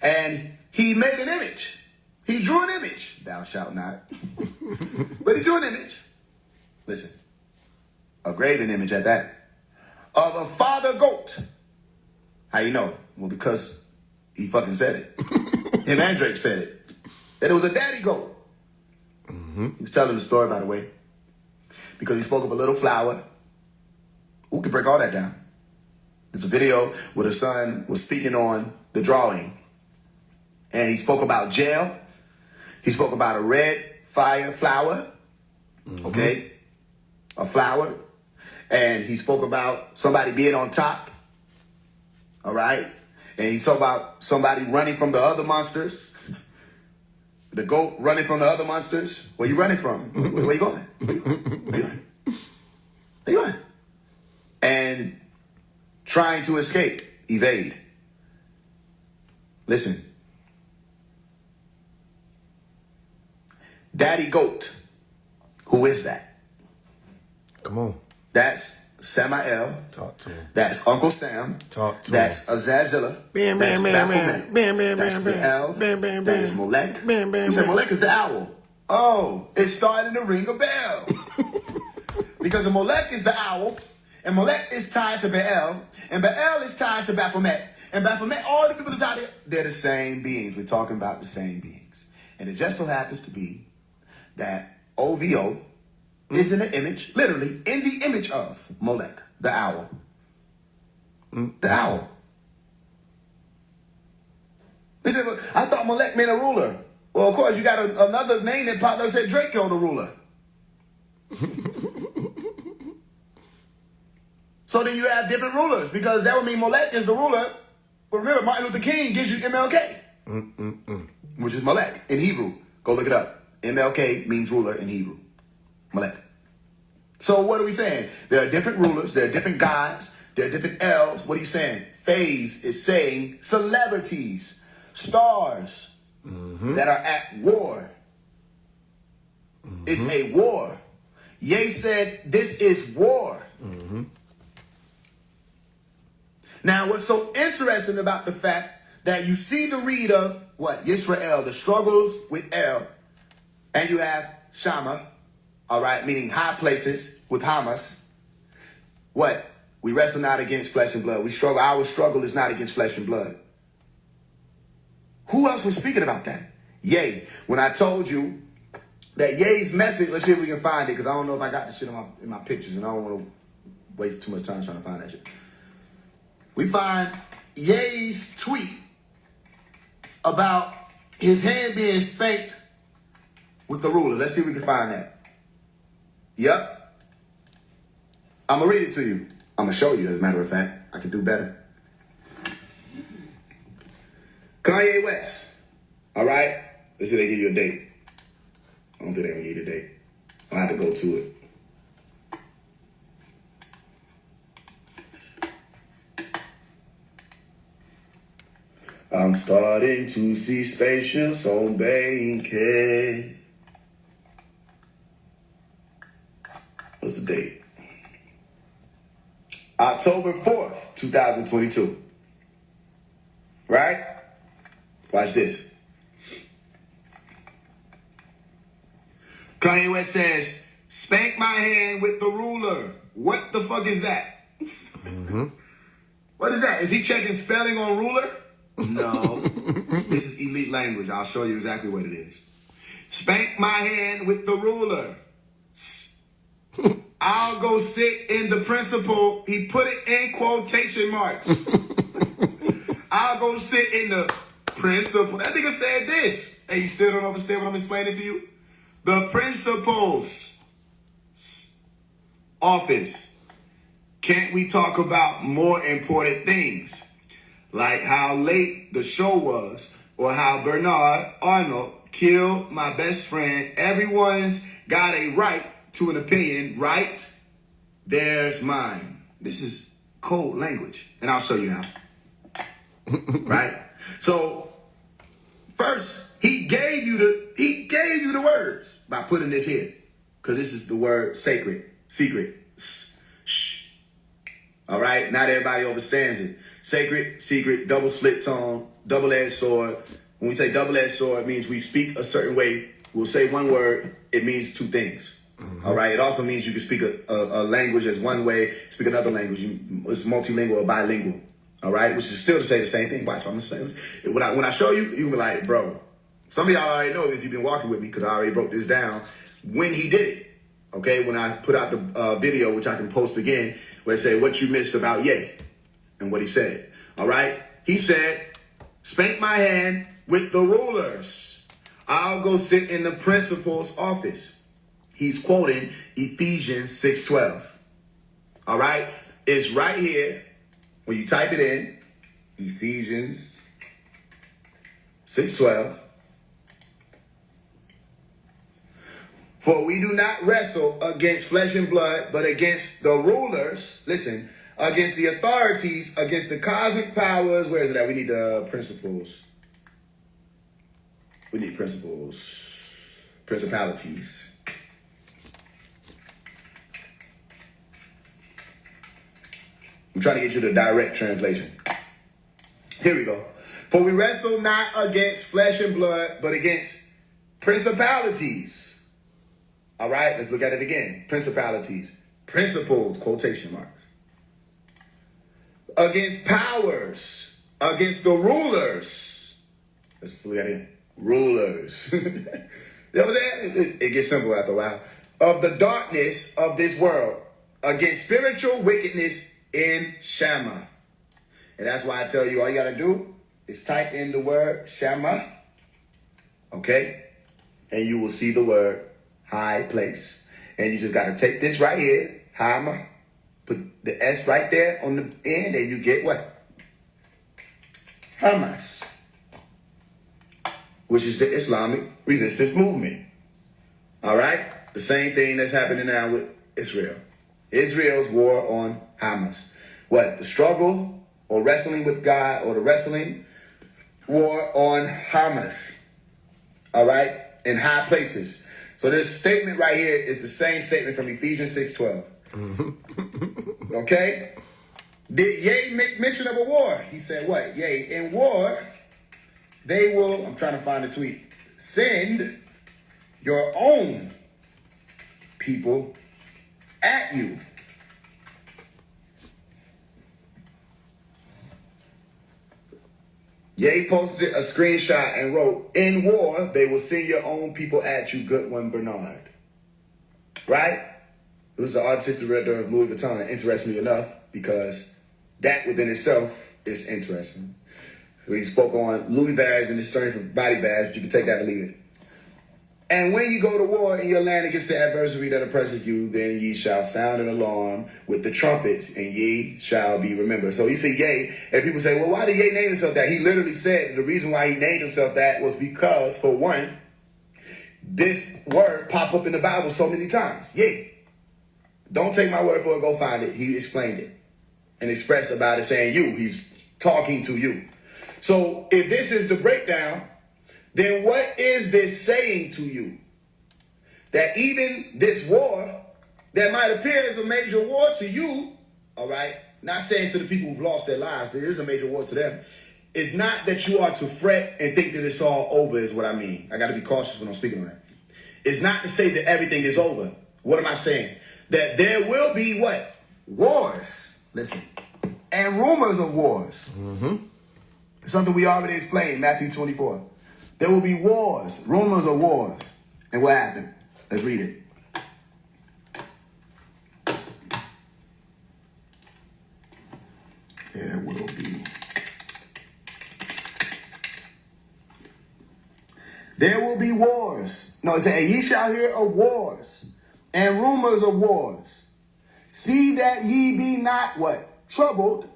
And he made an image. He drew an image. Thou shalt not. But he drew an image. Listen. A graven image at that. Of a father goat. How you know? Well, because he fucking said it. Him and Drake said it. That it was a daddy goat. He was telling the story, by the way. Because he spoke of a little flower. Who could break all that down? There's a video where the son was speaking on the drawing. And he spoke about jail. He spoke about a red fire flower. Okay? A flower. And he spoke about somebody being on top. All right? And he talked about somebody running from the other monsters. The goat running from the other monsters. Where you running from? Where you going? Where you going? Where you going? And trying to escape, evade. Listen. Daddy Goat. Who is that? Come on. That's Samael. Talk to him. That's Uncle Sam. Talk to That's him. Azazilla. Bam, That's bam, bam, Baphomet. bam, bam, That's bam, the bam, L. bam, bam, That is bam. Molech. Bam, bam, You said bam. Molech is the owl. Oh, it's starting to ring a bell. Because the Molech is the owl, and Molech is tied to Baal, and Baal is tied to Baphomet. And Baphomet, all the people that's out there, they're the same beings. We're talking about the same beings. And it just so happens to be that OVO is in the image, literally, in the image of Molech, the owl. The owl. He said, well, I thought Molech meant a ruler. Well, of course, you got another name that popped up that said Draco the ruler. So then you have different rulers, because that would mean Molech is the ruler. But remember, Martin Luther King gives you MLK, which is Molech in Hebrew. Go look it up. MLK means ruler in Hebrew. Malek. So what are we saying? There are different rulers, there are different gods, there are different elves. What are you saying? Faise is saying celebrities, stars that are at war. It's a war. Ye said this is war. Now, what's so interesting about the fact that you see the read of what? Yisrael, the struggles with El, and you have Shama, all right, meaning high places with Hamas. What? We wrestle not against flesh and blood. We struggle. Our struggle is not against flesh and blood. Who else was speaking about that? Yea. When I told you that Ye's message, let's see if we can find it, because I don't know if I got the shit in my pictures, and I don't want to waste too much time trying to find that shit. We find Ye's tweet about his hand being spanked with the ruler. Let's see if we can find that. Yep. I'm going to read it to you. I'm going to show you, as a matter of fact. I can do better. Kanye West. All right? Let's see if they give you a date. I don't think they give you a date. I have to go to it. I'm starting to see spaceships on Bankhead. What's the date? October 4th, 2022. Right? Watch this. Kanye West says, spank my hand with the ruler. What the fuck is that? What is that? Is he checking spelling on ruler? No. This is elite language. I'll show you exactly what it is. Spank my hand with the ruler. I'll go sit in the principal. He put it in quotation marks. I'll go sit in the principal. That nigga said this. Hey, you still don't understand what I'm explaining to you? The principal's office. Can't we talk about more important things? Like how late the show was, or how Bernard Arnold killed my best friend. Everyone's got a right to an opinion, right? There's mine. This is cold language, and I'll show you how. Right? So, first, he gave you the words by putting this here, because this is the word sacred, secret. Shh. All right? Not everybody understands it. Sacred, secret, double slit tone, double-edged sword. When we say double-edged sword, it means we speak a certain way. We'll say one word, it means two things. All right? It also means you can speak a language as one way, speak another language. It's multilingual or bilingual. All right? Which is still to say the same thing. Watch, I'm going to say this. When I show you, you'll be like, bro, some of y'all already know if you've been walking with me, because I already broke this down, when he did it. Okay? When I put out the video, which I can post again, where it say what you missed about Ye. And what he said, all right? He said, spank my hand with the rulers. I'll go sit in the principal's office. He's quoting Ephesians 6:12. All right? It's right here. When you type it in, Ephesians 6:12. For we do not wrestle against flesh and blood, but against the rulers. Listen. Against the authorities, against the cosmic powers. Where is it at? We need the principles. We need principles. Principalities. I'm trying to get you the direct translation. Here we go. For we wrestle not against flesh and blood, but against principalities. All right, let's look at it again. Principalities. Principles, quotation marks. Against powers, against the rulers. Let's look at it. Rulers. It gets simple after a while. Of the darkness of this world, against spiritual wickedness in Shammah. And that's why I tell you, all you got to do is type in the word Shammah. Okay? And you will see the word high place. And you just got to take this right here, Hama. Put the S right there on the end, and you get what? Hamas, which is the Islamic resistance movement. All right? The same thing that's happening now with Israel. Israel's war on Hamas. What? The struggle or wrestling with God, or the wrestling war on Hamas. All right? In high places. So this statement right here is the same statement from Ephesians 6:12. Okay? Did Yea make mention of a war? He said what? Yea, in war, they will, I'm trying to find the tweet, send your own people at you. Ye posted a screenshot and wrote, in war, they will send your own people at you, good one, Bernard. Right? It was the artistic director of Louis Vuitton, interestingly enough, because that within itself is interesting. When he spoke on Louis bags and his story for body bags, you can take that or leave it. And when you go to war in your land against the adversary that oppresses you, then ye shall sound an alarm with the trumpets, and ye shall be remembered. So you see Yea, and people say, well, why did Yea name himself that? He literally said the reason why he named himself that was because, for one, this word popped up in the Bible so many times. Yea. Don't take my word for it, go find it. He explained it and expressed about it, saying you. He's talking to you. So if this is the breakdown, then what is this saying to you? That even this war that might appear as a major war to you, all right, not saying to the people who've lost their lives, there is a major war to them. It's not that you are to fret and think that it's all over is what I mean. I got to be cautious when I'm speaking on that. It's not to say that everything is over. What am I saying? That there will be what? Wars. Listen. And rumors of wars. Something we already explained, Matthew 24. There will be wars, rumors of wars. And what happened? Let's read it. There will be. There will be wars. No, it said, and ye shall hear of wars and rumors of wars. See that ye be not what? Troubled.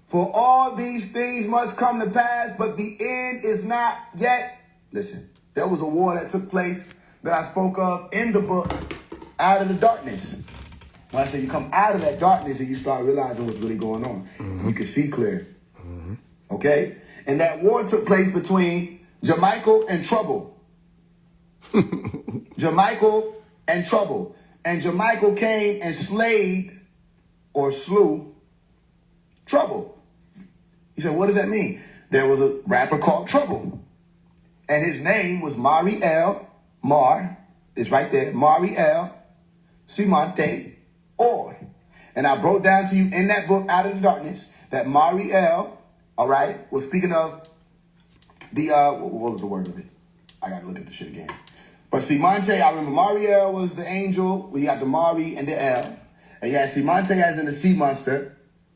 For all these things must come to pass, but the end is not yet. Listen, there was a war that took place that I spoke of in the book, Out of the Darkness. When I say you come out of that darkness and you start realizing what's really going on, you can see clear. Okay? And that war took place between Jermichael and Trouble. Jermichael and Trouble. And Jermichael came and slayed or slew Trouble. He said, what does that mean? There was a rapper called Trouble. And his name was Mar, it's right there, Mariel Simonte Or. And I broke down to you in that book, Out of the Darkness, that Mariel, all right, was speaking of the, what was the word of it? I got to look at the shit again. But Simonte, I remember Mariel was the angel. We got the Mari and the El. And you had Simonte as in the sea monster.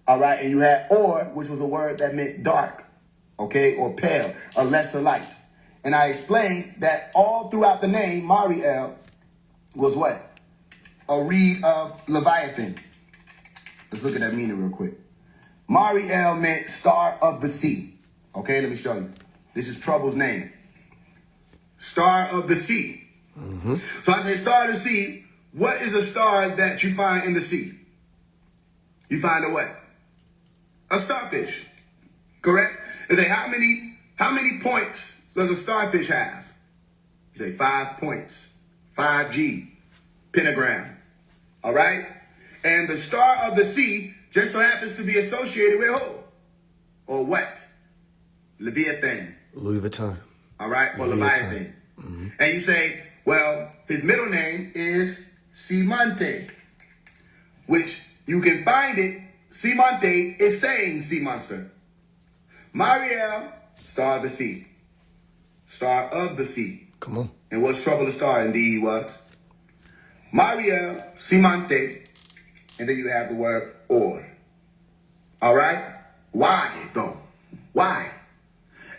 All right, and you had Or, which was a word that meant dark, okay, or pale, a lesser light. And I explained that all throughout the name, Mariel was what? A reed of Leviathan. Let's look at that meaning real quick. Mariel meant star of the sea. Okay, let me show you. This is Trouble's name. Star of the sea. So I say star of the sea. What is a star that you find in the sea? You find a what? A starfish, correct? They say, how many points does a starfish have? You say 5 points, 5G, pentagram, all right? And the star of the sea just so happens to be associated with who? Or what? Leviathan. Louis Vuitton. All right, or Leviathan. And you say, well, his middle name is Simonte, which you can find it. Simonte is saying sea monster. Mariel, star of the sea. Star of the sea. Come on. And what's Trouble the Star? Indeed, what? Mariel, Simonte. And then you have the word Or. All right? Why, though? Why?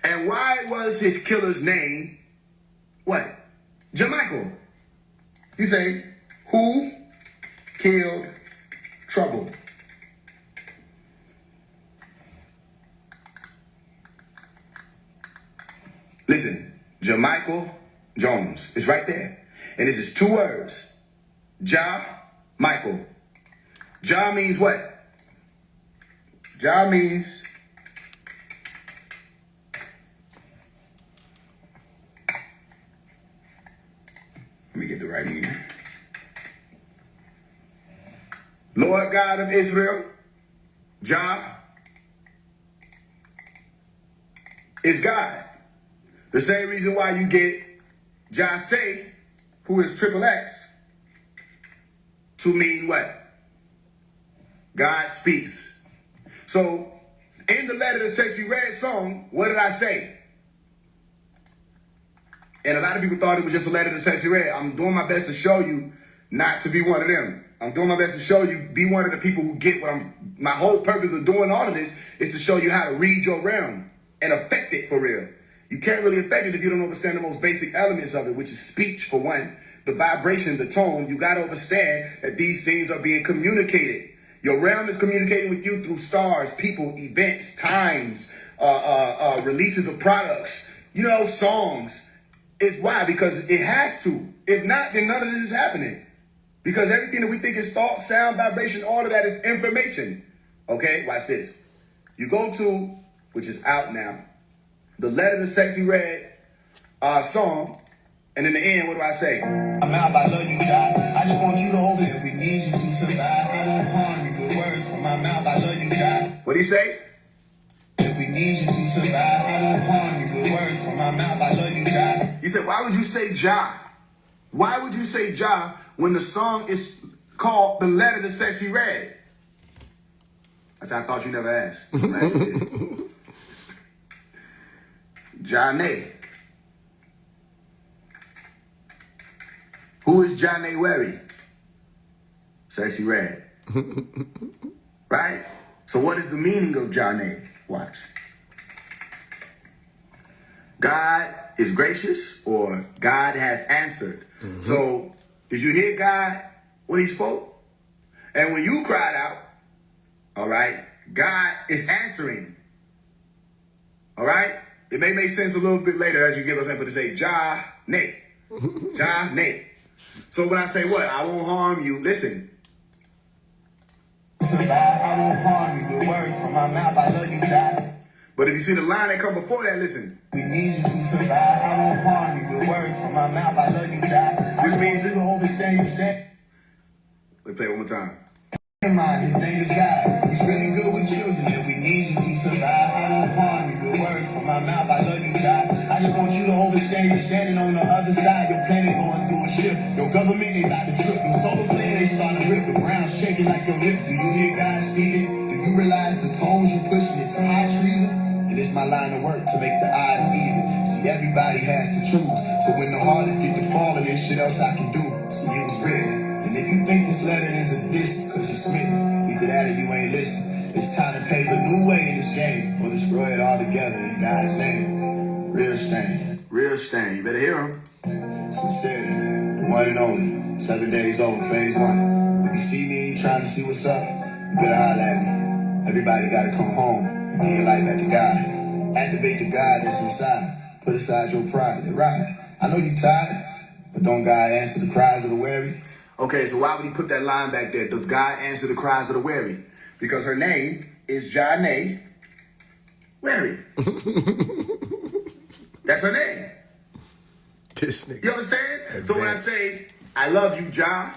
And why was his killer's name what? Jermichael. You say, who killed Trouble? Listen, Jermichael Jones is right there. And this is 2 words. Jah, Michael. Jah means what? Jah means let me get the right meaning. Lord God of Israel, Jah is God. The same reason why you get Jah say, who is triple X, to mean what? God speaks. So, in the Letter to Sexy Red song, what did I say? And a lot of people thought it was just a letter to Sexy Red. I'm doing my best to show you not to be one of them. I'm doing my best to show you, be one of the people who get what my whole purpose of doing all of this is to show you how to read your realm and affect it for real. You can't really affect it if you don't understand the most basic elements of it, which is speech for one, the vibration, the tone. You got to understand that these things are being communicated. Your realm is communicating with you through stars, people, events, times, releases of products, songs. It's why? Because it has to. If not, then none of this is happening. Because everything that we think is thought, sound, vibration, all of that is information. Okay, watch this. You go to, which is out now, the Letter to Sexy Red song, and in the end, what do I say? I'm out, I love you, God. I just want you to hold it. We need you to survive. I won't harm you with words from my mouth. I love you, God. What do you say? If we need you to survive, I won't harm you with words from my mouth. I love you, God. He said, why would you say Jah? Why would you say Jah when the song is called The Letter to Sexy Red? I said, I thought you never asked. I'm glad you did. Janae. Who is Janae Wary? Sexy Red. Right? So what is the meaning of Janae? Watch. God is gracious, or God has answered. Mm-hmm. So did you hear God when he spoke? And when you cried out, all right, God is answering. All right? It may make sense a little bit later as you get what I'm saying, but to say Jah-nay. Jah-nay. So when I say what? I won't harm you. Listen. Survive, I won't harm you with words from my mouth. I love you, God. But if you see the line that come before that, listen. We need you to survive. I won't harm you with words from my mouth. I love you, God. Which means you to understand you stand. Let's play it one more time. His name is God. He's really good with children, and we need you to survive. I won't harm you with words from my mouth. I love you, God. I just want you to understand you're standing on the other side. Your planet going through a shift. Your government, they about to trip. Your solar flare, they starting to rip. The ground shaking like your lips. Do you hear God speaking? Do you realize the tones you pushing is high treason? And it's my line of work to make the odds even. See, everybody has to choose. So when the hardest get to falling, there's shit else I can do. See, it was written. And if you think this letter is a diss, cause you're smitten, either that or you ain't listening. It's time to pave a new way in this game, or destroy it all together in God's name. Real stain. Real stain. You better hear him. Sincerity, the one and only. 7 days over, phase 1. If you see me and you trying to see what's up, you better holler at me. Everybody gotta come home and give your life back to God. Activate the God that's inside. Put aside your pride. They're right. I know you tired, but don't God answer the cries of the weary? Okay, so why would he put that line back there? Does God answer the cries of the weary? Because her name is Janae Wary. That's her name. This nigga. You understand? Advanced. So when I say, I love you, Jah,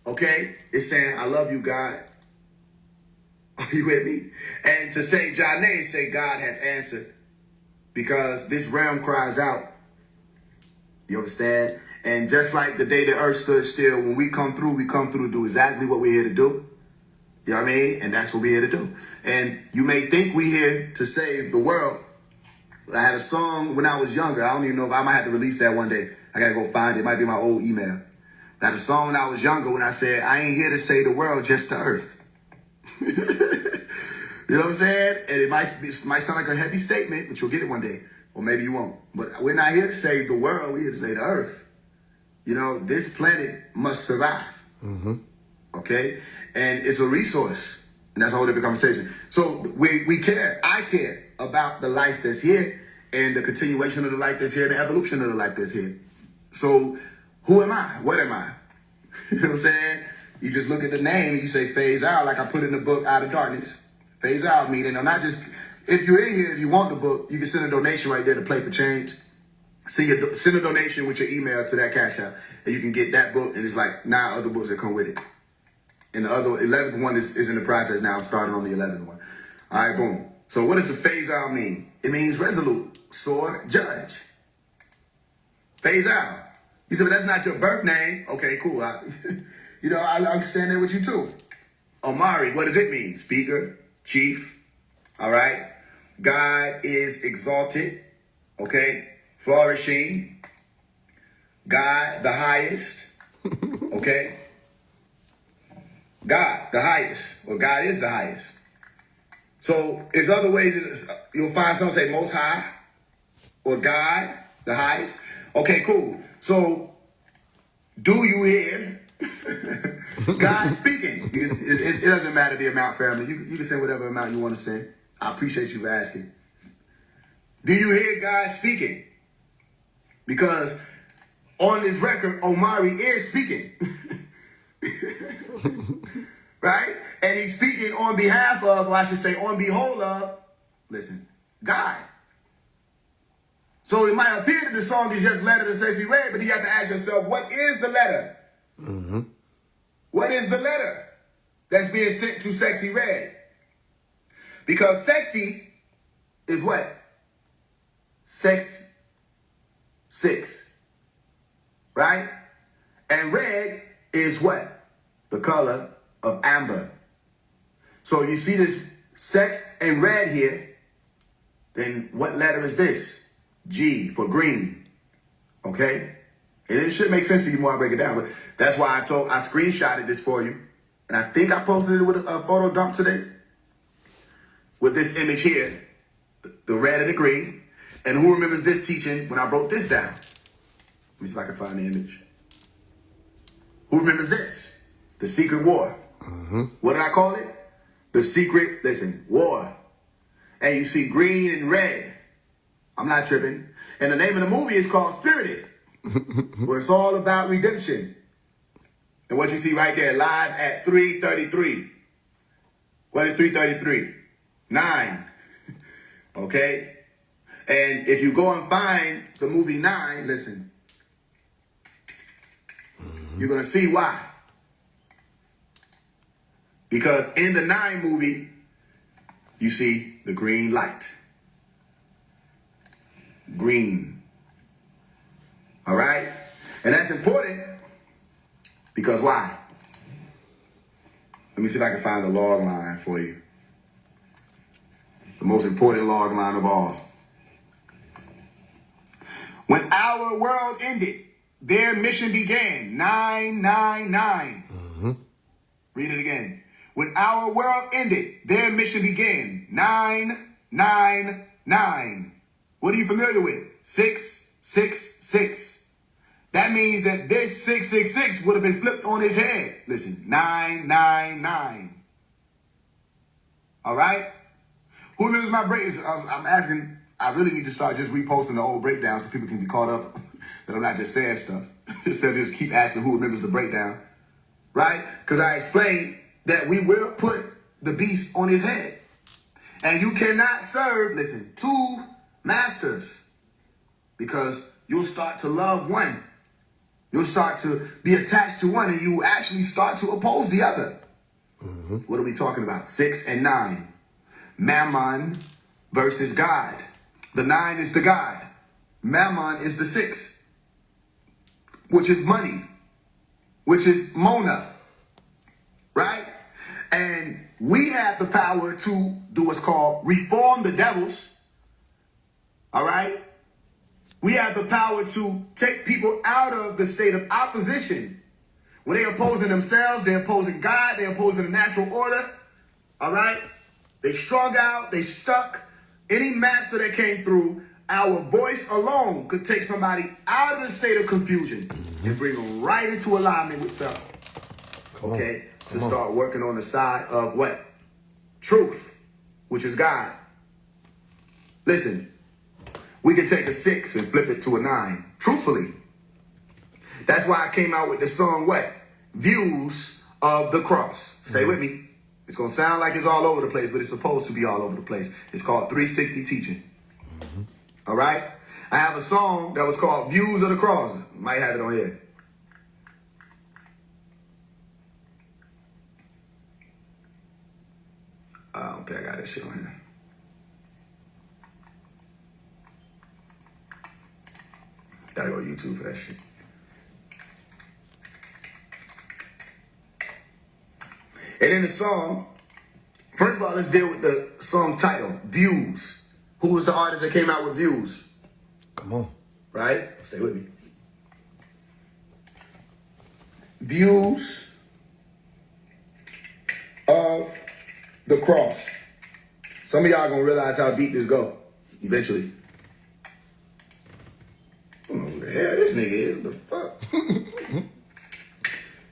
okay, it's saying, I love you, God. Are you with me? And to say Janae, say God has answered. Because this realm cries out. You understand? And just like the day the earth stood still, when we come through to do exactly what we're here to do. You know what I mean? And that's what we're here to do. And you may think we're here to save the world. But I had a song when I was younger. I don't even know if I might have to release that one day. I gotta go find it. It might be my old email. I had a song when I was younger when I said, I ain't here to save the world, just the earth. You know what I'm saying? And it might sound like a heavy statement, but you'll get it one day. Or maybe you won't. But we're not here to save the world. We're here to save the earth. You know, this planet must survive. Mm-hmm. Okay? And it's a resource. And that's a whole different conversation. So we care. I care about the life that's here and the continuation of the life that's here, the evolution of the life that's here. So Who am I? What am I? You know what I'm saying? You just look at the name and you say Faise Out, like I put in the book Out of Darkness. Faise Out meaning, I'm not just, if you're in here, if you want the book, you can send a donation right there to Play for Change. Send a donation with your email to that Cash App, and you can get that book, and it's like 9 other books that come with it. And the other 11th one is in the process now. I'm starting on the 11th one. All right, boom. So what does the Faise Out mean? It means resolute, soar, judge. Faise Out. You said, but that's not your birth name. Okay, cool. I understand that with you too. Omari, what does it mean? Speaker, chief. All right. God is exalted. Okay. Flourishing. God, the highest. Okay. God, the highest. Or God is the highest. So there's other ways. You'll find some say most high. Or God, the highest. Okay, cool. So, do you hear God speaking? It doesn't matter the amount, family. You can say whatever amount you want to say. I appreciate you for asking. Do you hear God speaking? Because on this record, Omari is speaking. Right? And he's speaking on behalf of, or I should say on behold of, listen, God. So it might appear that the song is just letter to sexy red, but you have to ask yourself, what is the letter? Mm-hmm. What is the letter that's being sent to sexy red? Because sexy is what? 6. Right? And red is what? The color of amber. So you see this sex and red here, then what letter is this? G for green, okay? And it should make sense to you more I break it down, but that's why I screenshotted this for you. And I think I posted it with a photo dump today. With this image here, the red and the green. And who remembers this teaching when I broke this down? Let me see if I can find the image. Who remembers this? The secret war. Mm-hmm. What did I call it? The secret, war. And you see green and red. I'm not tripping. And the name of the movie is called Spirited, where it's all about redemption. And what you see right there, live at 3:33. What is 3:33? 9. Okay? And if you go and find the movie 9, listen, you're going to see why. Because in the 9 movie, you see the green light. Green. All right? And that's important because why? Let me see if I can find the log line for you. The most important log line of all. When our world ended, their mission began. 999. Mm-hmm. Read it again. When our world ended, their mission began. 999. What are you familiar with? 666. That means that this 666 would have been flipped on his head. Listen, 999. All right? Who remembers my breakdowns? I'm asking, I really need to start just reposting the old breakdowns so people can be caught up that I'm not just saying stuff. Instead of just keep asking who remembers the breakdown. Right? Because I explained that we will put the beast on his head. And you cannot serve, listen, 2 masters, because you'll start to love one. You'll start to be attached to one, and you actually start to oppose the other. Mm-hmm. What are we talking about? 6 and 9. Mammon versus God. The 9 is the God. Mammon is the 6, which is money, which is Mona. Right? And we have the power to do what's called reform the devils. All right? We have the power to take people out of the state of opposition. When they're opposing themselves, they're opposing God, they're opposing the natural order. All right? They strung out, they stuck. Any master that came through, our voice alone could take somebody out of the state of confusion and bring them right into alignment with self. Okay? To start working on the side of what? Truth, which is God. Listen, we can take a 6 and flip it to a 9. Truthfully, That's why I came out with the song, what? Views of the Cross. Stay with me. It's going to sound like it's all over the place, but it's supposed to be all over the place. It's called 360 Teaching. All right? I have a song that was called Views of the Cross. Might have it on here. I don't think I got that shit on here. Gotta go to YouTube for that shit. And in the song, first of all, let's deal with the song title, Views. Who was the artist that came out with Views? Come on. Right? Stay with me. Views of the Cross. Some of y'all gonna realize how deep this go eventually. I don't know who the hell this nigga is. What the fuck?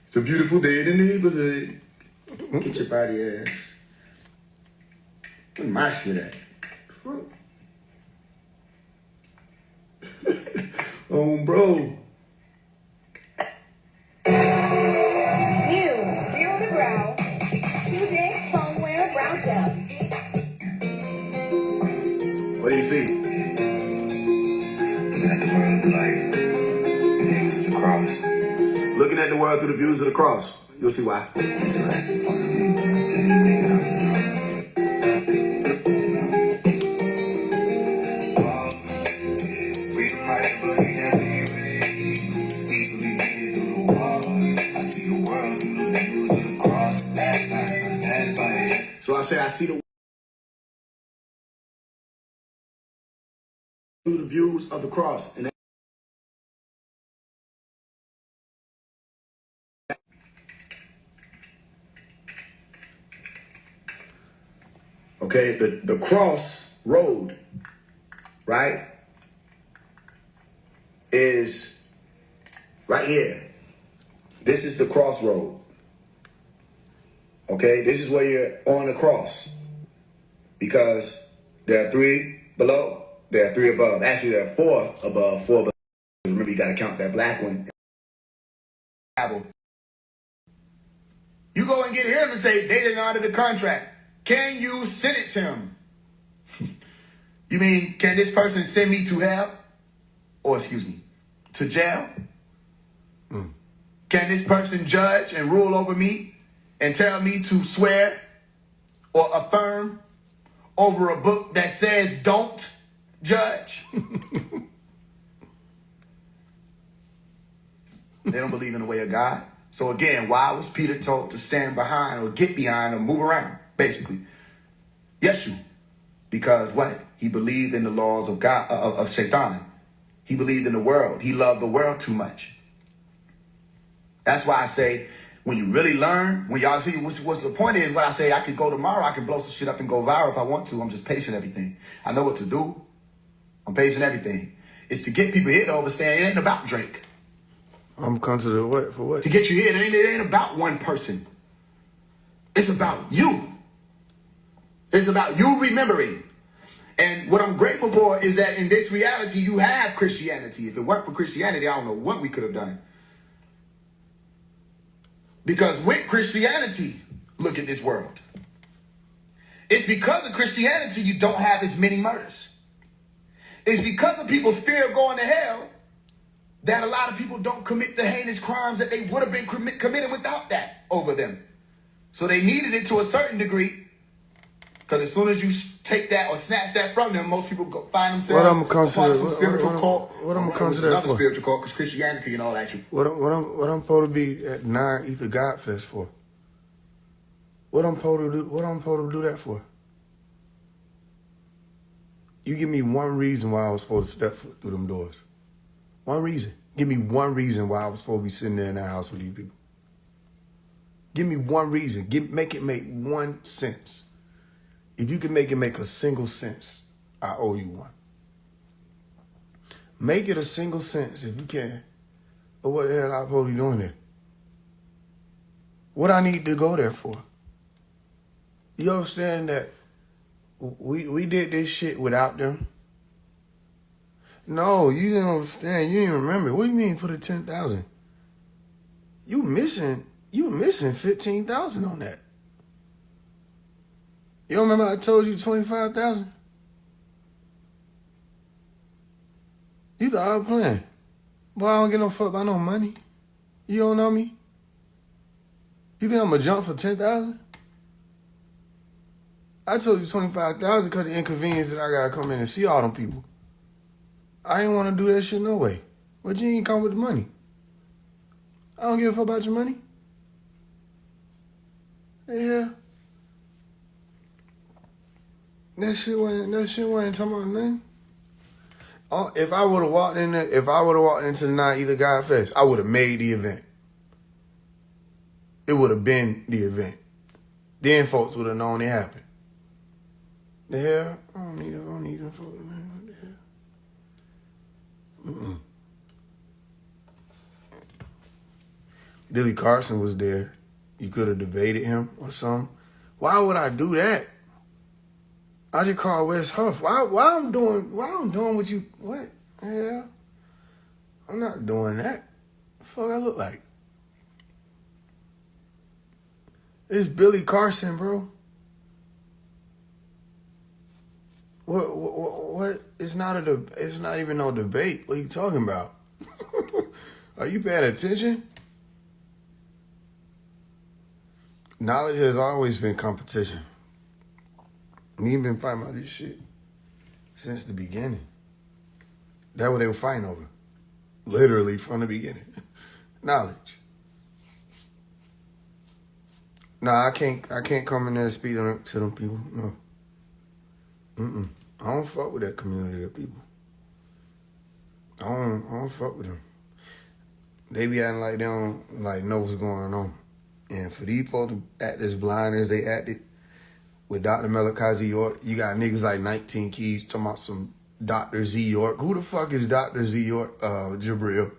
It's a beautiful day in the neighborhood. Get your body ass. Where my shit at? Fuck. Oh, bro. New Zero to Brow 2-day homeware brow gel. What do you see? Looking at the world through like the views of the cross. Looking at the world through the views of the cross. You'll see why. Interesting point of view. And he make it up, you know. Freedom right, but he never hear it. Peacefully made it through the wall. I see the world through the views of the cross. Last night, that's fire. So I say I see the through the views of the cross. And okay, the cross road, right, is right here. This is the crossroad. Okay, this is where you're on the cross. Because there are 3 below, there are 3 above. Actually, there are 4 above, 4 below. Remember, you got to count that black one. You go and get him and say, they didn't honor the contract. Can you sentence him? You mean, can this person send me to hell? Or, excuse me, to jail? Can this person judge and rule over me and tell me to swear or affirm over a book that says don't judge? They don't believe in the way of God. So again, why was Peter told to stand behind or get behind or move around, basically? Yeshu. Because what? He believed in the laws of God, of Satan. He believed in the world. He loved the world too much. That's why I say, when you really learn, when y'all see what's the point is, what I say, I could go tomorrow, I can blow some shit up and go viral if I want to. I'm just patient everything. I know what to do. I'm patient everything. It's to get people here to understand it ain't about Drake. I'm considered what? For what? To get you here, it ain't about one person. It's about you. It's about you remembering. And what I'm grateful for is that in this reality, you have Christianity. If it weren't for Christianity, I don't know what we could have done. Because with Christianity, look at this world. It's because of Christianity you don't have as many murders. It's because of people still going to hell that a lot of people don't commit the heinous crimes that they would have been committed without that over them. So they needed it to a certain degree. Because as soon as you take that or snatch that from them, most people go find themselves What I'm considered some spiritual cult. What I'm considered another for? spiritual cult, because Christianity and all that. What I'm supposed to be at 9 Ether God Fest for? What I'm supposed to do? What I'm supposed to do that for? You give me one reason why I was supposed to step foot through them doors. One reason. Give me one reason why I was supposed to be sitting there in that house with you people. Give me one reason. Make it make 1 sense. If you can make it make a single sense, I owe you one. Make it a single sense if you can. But what the hell am I supposed to be doing there? What I need to go there for? You understand that we did this shit without them? No, you didn't understand. You didn't remember. What do you mean for the 10,000? You missing 15,000 on that. You don't remember I told you 25,000? You thought I was playing. Boy, I don't get no fuck about no money. You don't know me? You think I'm gonna jump for 10,000? I told you 25,000 because of the inconvenience that I gotta come in and see all them people. I ain't wanna do that shit no way. But you ain't come with the money. I don't give a fuck about your money. Yeah. That shit wasn't talking about nothing. Oh, if I would have walked into the Not Either God Fest, I would have made the event. It would have been the event. Then folks would have known it happened. The hell? I don't need them folks, man. What the hell? Billy Carson was there. You could have debated him or something. Why would I do that? I just called West Huff. Why I'm doing what you what? Yeah. I'm not doing that. What the fuck I look like? It's Billy Carson, bro. What? It's not even no debate. What are you talking about? Are you paying attention? Knowledge has always been competition. We've been fighting about this shit since the beginning. That's what they were fighting over. Literally from the beginning. Knowledge. Nah, I can't come in there and speak to them people. No. I don't fuck with that community of people. I don't fuck with them. They be acting like they don't know what's going on. And for these folks to act as blind as they acted with Dr. Melakazi York, you got niggas like 19 Keys talking about some Dr. Z York. Who the fuck is Dr. Z York, Jabril?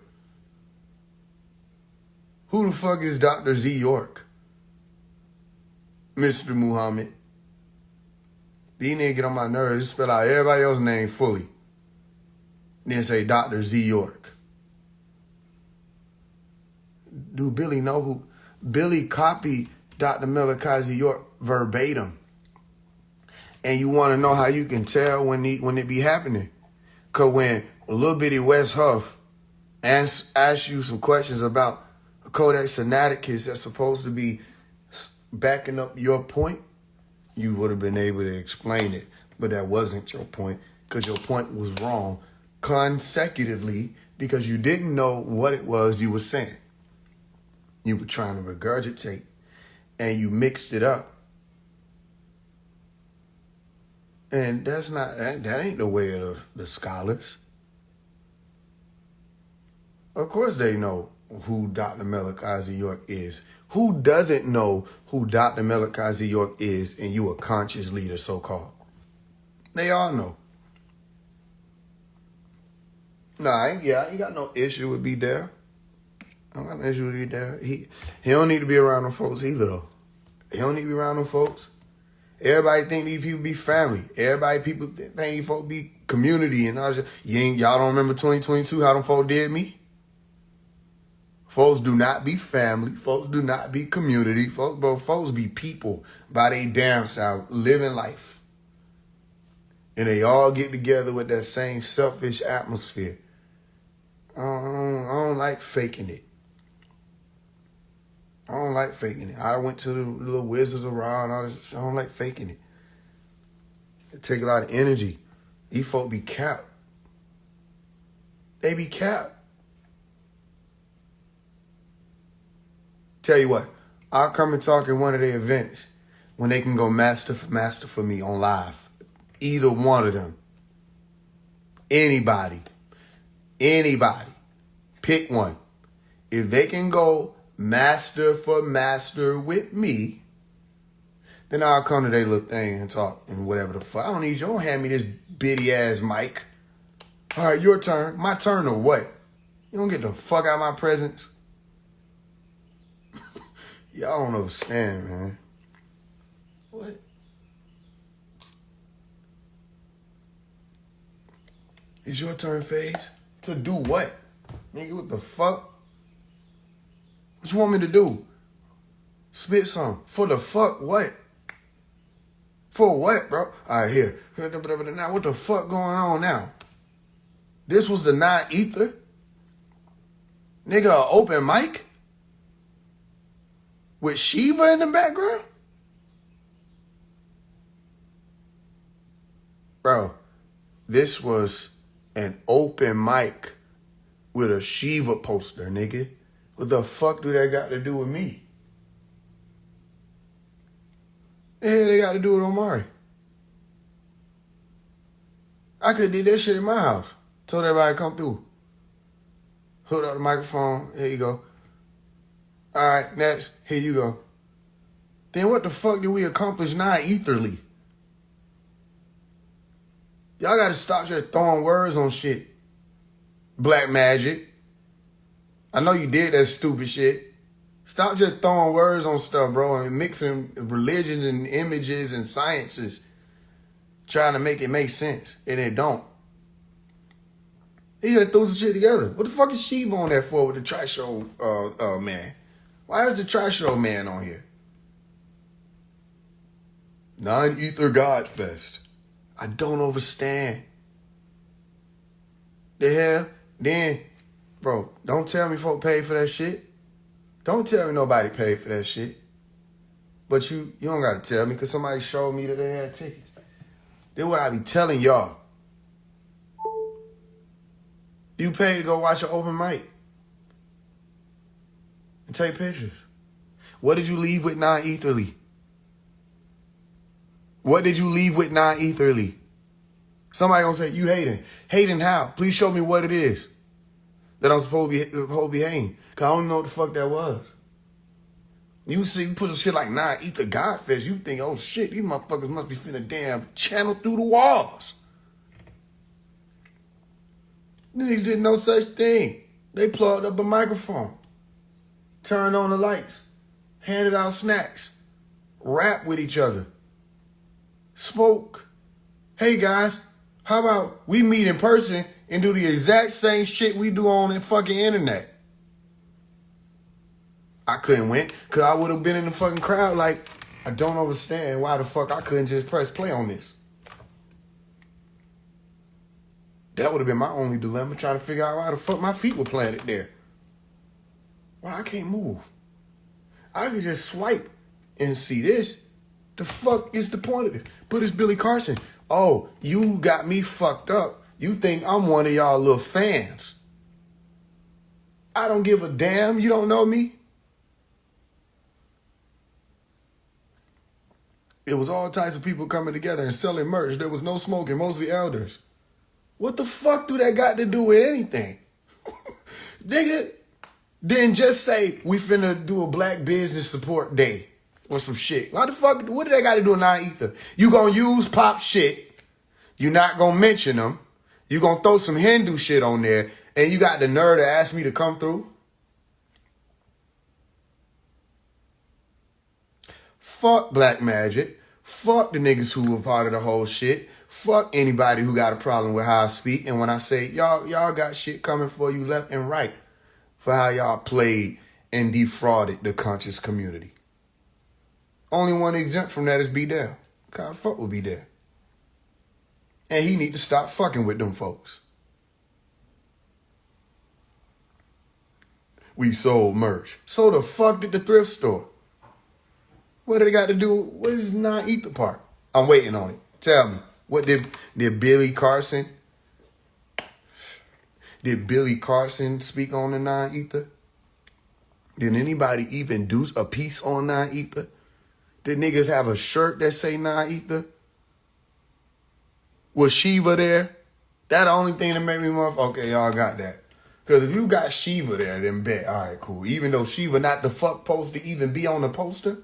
Who the fuck is Dr. Z York? Mr. Muhammad. These niggas get on my nerves. Just spell out everybody else's name fully. Then say Dr. Z York. Do Billy know who? Billy copied Dr. Melakazi York verbatim. And you want to know how you can tell when it be happening. Because when a little bitty West Huff asks you some questions about a Codex Sinaiticus that's supposed to be backing up your point, you would have been able to explain it. But that wasn't your point because your point was wrong consecutively because you didn't know what it was you were saying. You were trying to regurgitate and you mixed it up. And that ain't the way of the scholars. Of course they know who Dr. Melakazi York is. Who doesn't know who Dr. Melakazi York is and you a conscious leader, so-called? They all know. Nah, I ain't got no issue with be there. I don't got no issue with be there. He don't need to be around them folks either, though. He don't need to be around them folks. Everybody think these people be family. People think these folks be community and all that. Y'all don't remember 2022 how them folks did me? Folks do not be family. Folks do not be community. Folks be people by they damn self living life. And they all get together with that same selfish atmosphere. I don't like faking it. I don't like faking it. I went to the little Wizards of Raw and all this. I don't like faking it. It take a lot of energy. These folk be capped. They be capped. Tell you what, I'll come and talk at one of their events when they can go master for me on live. Either one of them. Anybody. Pick one. If they can go master for master with me, then I'll come to their little thing and talk and whatever the fuck. I don't need you. Don't hand me this bitty ass mic. All right, your turn. My turn or what? You don't get the fuck out of my presence. Y'all don't understand, man. What? It's your turn, Faise. To do what? Nigga, what the fuck? What you want me to do? Spit some. For the fuck what? For what, bro? All right, here. Now, what the fuck going on now? This was the non-ether? Nigga, open mic? With Shiva in the background? Bro, this was an open mic with a Shiva poster, nigga. What the fuck do that got to do with me? The hell they got to do with Omari? I could have did that shit in my house. Told everybody to come through. Hooked up the microphone. Here you go. All right, next. Here you go. Then what the fuck did we accomplish non-etherly? Y'all got to stop just throwing words on shit. Black magic. I know you did that stupid shit. Stop just throwing words on stuff, bro, and mixing religions and images and sciences, trying to make it make sense, and it don't. He just threw some shit together. What the fuck is Shiva on there for with the trash show man? Why is the trash show man on here? Non-ether God Fest. I don't understand. The hell? Then, bro, don't tell me folk paid for that shit. Don't tell me nobody paid for that shit. But you don't got to tell me because somebody showed me that they had tickets. Then what I be telling y'all. You paid to go watch an open mic and take pictures. What did you leave with non-etherly? What did you leave with non-etherly? Somebody gonna say, you hating. Hating how? Please show me what it is that I'm supposed to be hating. Because I don't know what the fuck that was. You see, you put some shit like non-ether Godfest, you think, oh shit, these motherfuckers must be finna damn channel through the walls. Niggas did no such thing. They plugged up a microphone, turned on the lights, handed out snacks, rap with each other, spoke. Hey guys, how about we meet in person and do the exact same shit we do on the fucking internet? I couldn't win because I would have been in the fucking crowd like, I don't understand why the fuck I couldn't just press play on this. That would have been my only dilemma, trying to figure out why the fuck my feet were planted there. Why I can't move? I could just swipe and see this. The fuck is the point of this? But it's Billy Carson. Oh, you got me fucked up. You think I'm one of y'all little fans. I don't give a damn. You don't know me. It was all types of people coming together and selling merch. There was no smoking, mostly elders. What the fuck do that got to do with anything? Nigga, then just say we finna do a black business support day or some shit. What the fuck, what do they got to do with non-ether? You gonna use pop shit. You not gonna mention them. You gonna throw some Hindu shit on there and you got the nerve to ask me to come through? Fuck black magic. Fuck the niggas who were part of the whole shit. Fuck anybody who got a problem with how I speak. And when I say, y'all got shit coming for you left and right for how y'all played and defrauded the conscious community. Only one exempt from that is B Dell. God, fuck with B Dell. And he need to stop fucking with them folks. We sold merch. So the fuck did the thrift store? What do they got to do? What is non-ether part? I'm waiting on it. Tell me. What did Billy Carson? Did Billy Carson speak on the non-ether? Did anybody even do a piece on non-ether? Did niggas have a shirt that say non-ether? Was Shiva there? That the only thing that made me okay, y'all got that. Because if you got Shiva there, then bet. All right, cool. Even though Shiva not the fuck supposed to even be on the poster.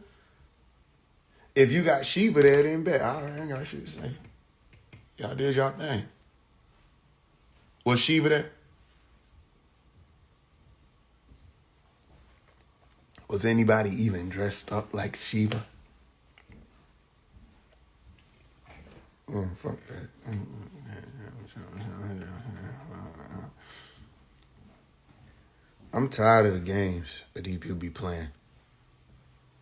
If you got Shiva there, then bet. All right, I ain't got shit to say. Y'all did y'all thing. Was Shiva there? Was anybody even dressed up like Shiva? Fuck that. I'm tired of the games that these people be playing.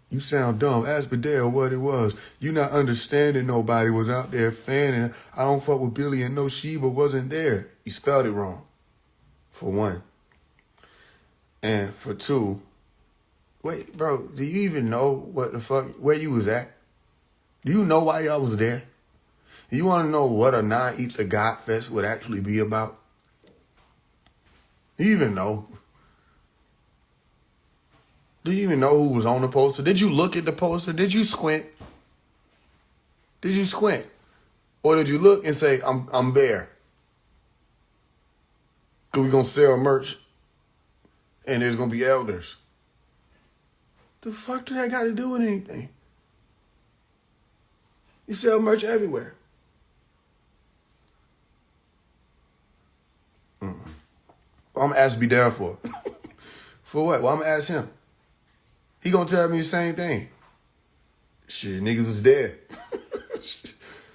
You sound dumb. Ask Badell what it was. You not understanding nobody was out there fanning. I don't fuck with Billy and no Sheba wasn't there. You spelled it wrong, for one. And for two, wait, bro, do you even know what the fuck, where you was at? Do you know why y'all was there? Do you want to know what a non-ether God Fest would actually be about? Do you even know? Do you even know who was on the poster? Did you look at the poster? Did you squint? Did you squint? Or did you look and say, I'm there? Because we're going to sell merch and there's going to be elders. The fuck do that got to do with anything? You sell merch everywhere. Well, I'm going to ask be there for. For what? Well, I'm going to ask him. He gonna tell me the same thing. Shit, niggas was there.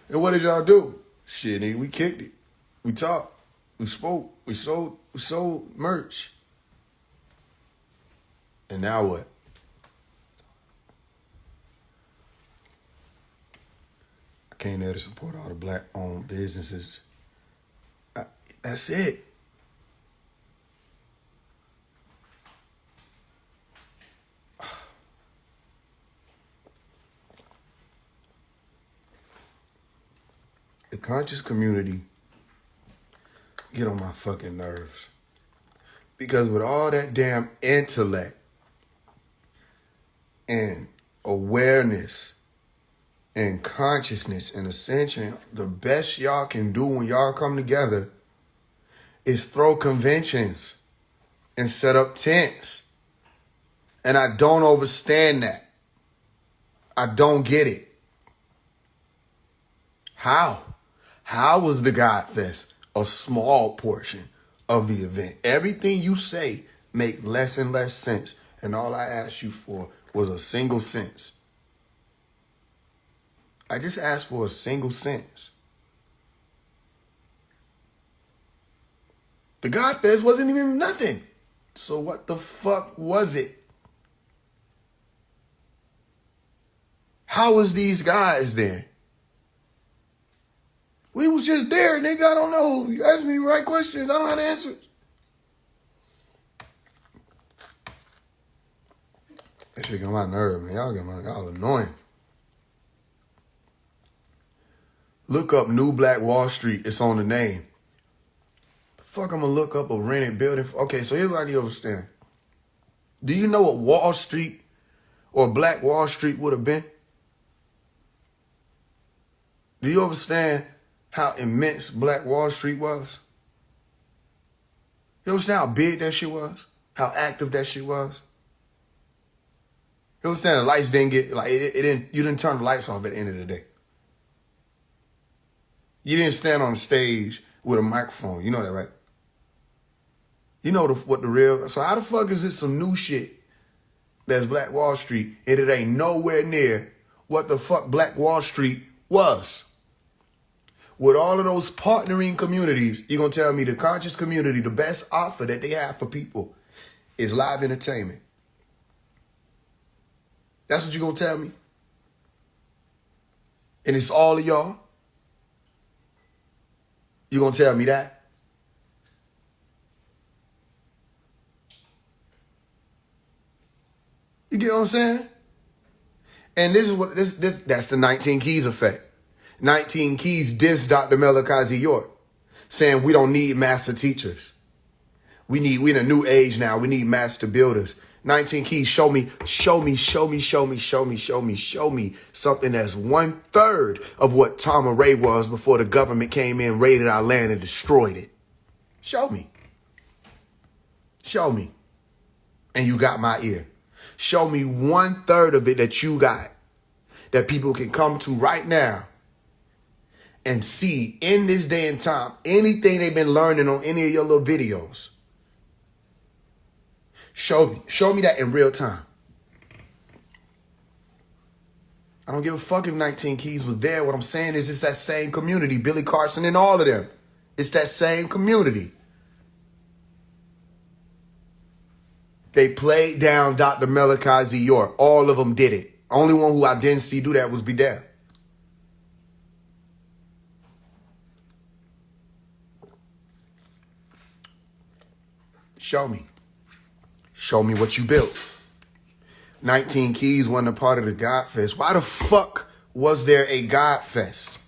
And what did y'all do? Shit, nigga, we kicked it. We talked. We spoke. We sold merch. And now what? I came there to support all the black-owned businesses. That's it. The conscious community get on my fucking nerves. Because with all that damn intellect and awareness and consciousness and ascension, the best y'all can do when y'all come together is throw conventions and set up tents. And I don't understand that. I don't get it. How? How was the God Fest a small portion of the event? Everything you say make less and less sense. And all I asked you for was a single sentence. I just asked for a single sentence. The God Fest wasn't even nothing. So what the fuck was it? How was these guys there? We was just there, nigga. I don't know. You ask me the right questions. I don't know how to answer it. That shit get on my nerve, man. Y'all annoying. Look up New Black Wall Street. It's on the name. The fuck I'm gonna look up a rented building? Okay, so here's what I need to understand. Do you know what Wall Street or Black Wall Street would have been? Do you understand how immense Black Wall Street was? You understand how big that shit was? How active that shit was? You understand the lights didn't get, like, it didn't, you didn't turn the lights off at the end of the day. You didn't stand on the stage with a microphone. You know that, right? You know what the real, so how the fuck is it some new shit that's Black Wall Street and it ain't nowhere near what the fuck Black Wall Street was? With all of those partnering communities, you're going to tell me the conscious community, the best offer that they have for people is live entertainment. That's what you're going to tell me? And it's all of y'all? You're going to tell me that? You get what I'm saying? And this is what, that's the 19 Keys effect. 19 Keys dissed Dr. Melakazi York, saying we don't need master teachers. We in a new age now. We need master builders. 19 Keys, show me something that's 1/3 of what Tama Ray was before the government came in, raided our land and destroyed it. Show me. Show me. And you got my ear. Show me 1/3 of it that you got, that people can come to right now and see in this day and time anything they've been learning on any of your little videos. Show me that in real time. I don't give a fuck if 19 Keys was there. What I'm saying is it's that same community, Billy Carson and all of them. It's that same community. They played down Dr. Malachi Z. York. All of them did it. Only one who I didn't see do that was Bidel. Show me. Show me what you built. 19 Keys wasn't a part of the God Fest. Why the fuck was there a God Fest?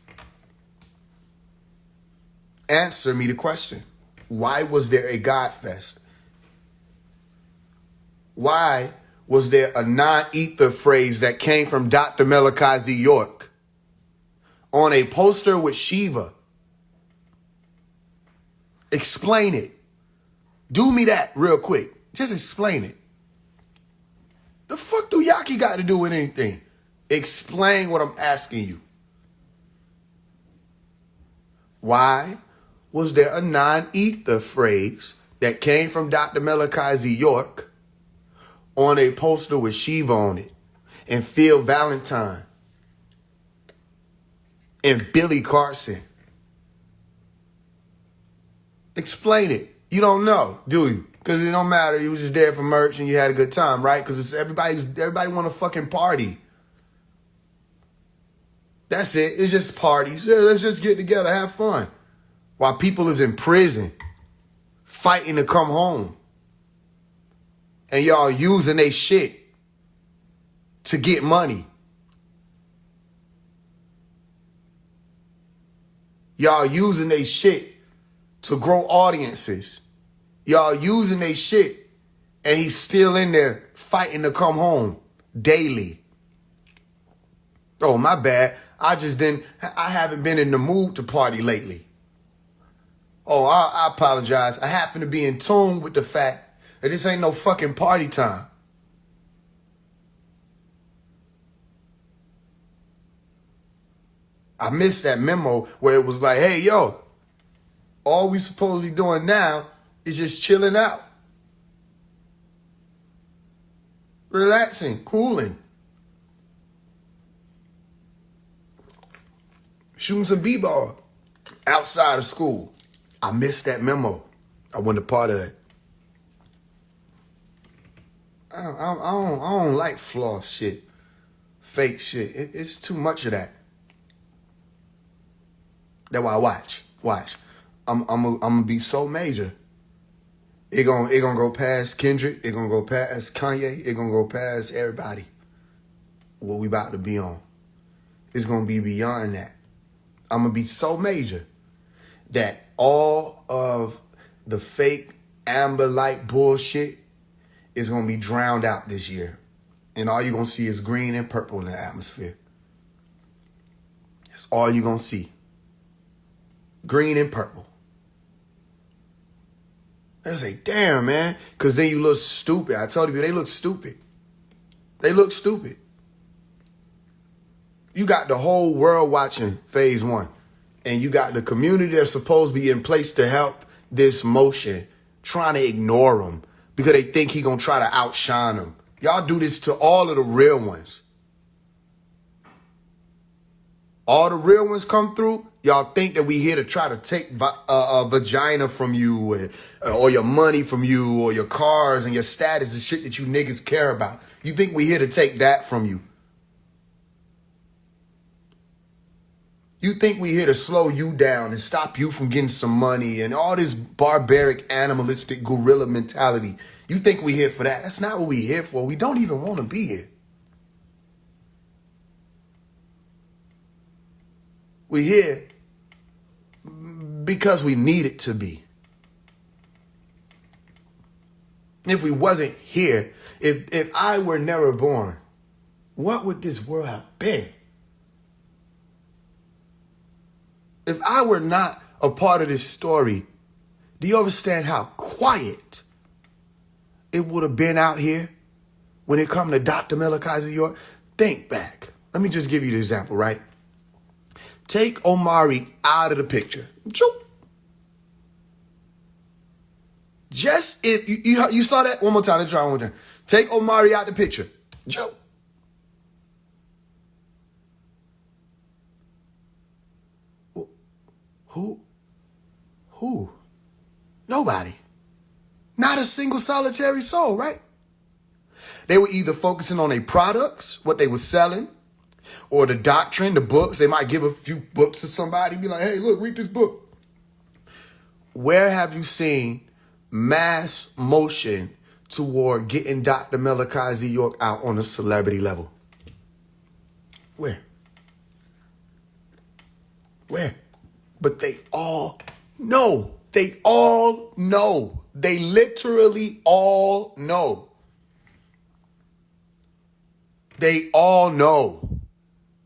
Answer me the question. Why was there a God Fest? Why was there a non-ether phrase that came from Dr. Malachi Z. York on a poster with Shiva? Explain it. Do me that real quick. Just explain it. The fuck do Yaki got to do with anything? Explain what I'm asking you. Why was there a non-ether phrase that came from Dr. Malachi Z. York on a poster with Shiva on it, and Phil Valentine, and Billy Carson? Explain it. You don't know, do you? Because it don't matter. You was just there for merch and you had a good time, right? Because everybody want to fucking party. That's it. It's just parties. Yeah, let's just get together, have fun. While people is in prison, fighting to come home. And y'all using they shit to get money. Y'all using they shit to grow audiences. Y'all using they shit, and he's still in there fighting to come home daily. Oh, my bad. I haven't been in the mood to party lately. Oh, I apologize. I happen to be in tune with the fact that this ain't no fucking party time. I missed that memo where it was like, hey, yo, all we supposed to be doing now is just chilling out. Relaxing, cooling. Shooting some b-ball outside of school. I missed that memo. I wasn't a part of it. I don't like flaw shit. Fake shit. It's too much of that. That's why I watch. I'm gonna be so major. It gonna go past Kendrick. It gonna go past Kanye. It gonna go past everybody. What we about to be on. It's gonna be beyond that. I'm gonna be so major that all of the fake Amber Light bullshit is gonna be drowned out this year. And all you're gonna see is green and purple in the atmosphere. That's all you're gonna see. Green and purple. I say, damn, man. Because then you look stupid. I told you, they look stupid. They look stupid. You got the whole world watching Phase 1. And you got the community that's supposed to be in place to help this motion trying to ignore them because they think he going to try to outshine them. Y'all do this to all of the real ones. All the real ones come through, y'all think that we here to try to take a vagina from you or your money from you or your cars and your status and shit that you niggas care about. You think we here to take that from you. You think we here to slow you down and stop you from getting some money and all this barbaric, animalistic gorilla mentality. You think we here for that. That's not what we here for. We don't even want to be here. We here because we need it to be. If we wasn't here, if I were never born, what would this world have been? If I were not a part of this story, do you understand how quiet it would have been out here when it come to Dr. Malachi Z. York? Think back. Let me just give you the example, right? Take Omari out of the picture. Just if you saw that one more time, let's try one more time. Take Omari out the picture. Joe. Who? Nobody. Not a single solitary soul, right? They were either focusing on their products, what they were selling, or the doctrine, the books. They might give a few books to somebody, be like, hey, look, read this book. Where have you seen mass motion toward getting Dr. Malachi Z. York out on a celebrity level? Where? But they all know. They all know. They literally all know. They all know.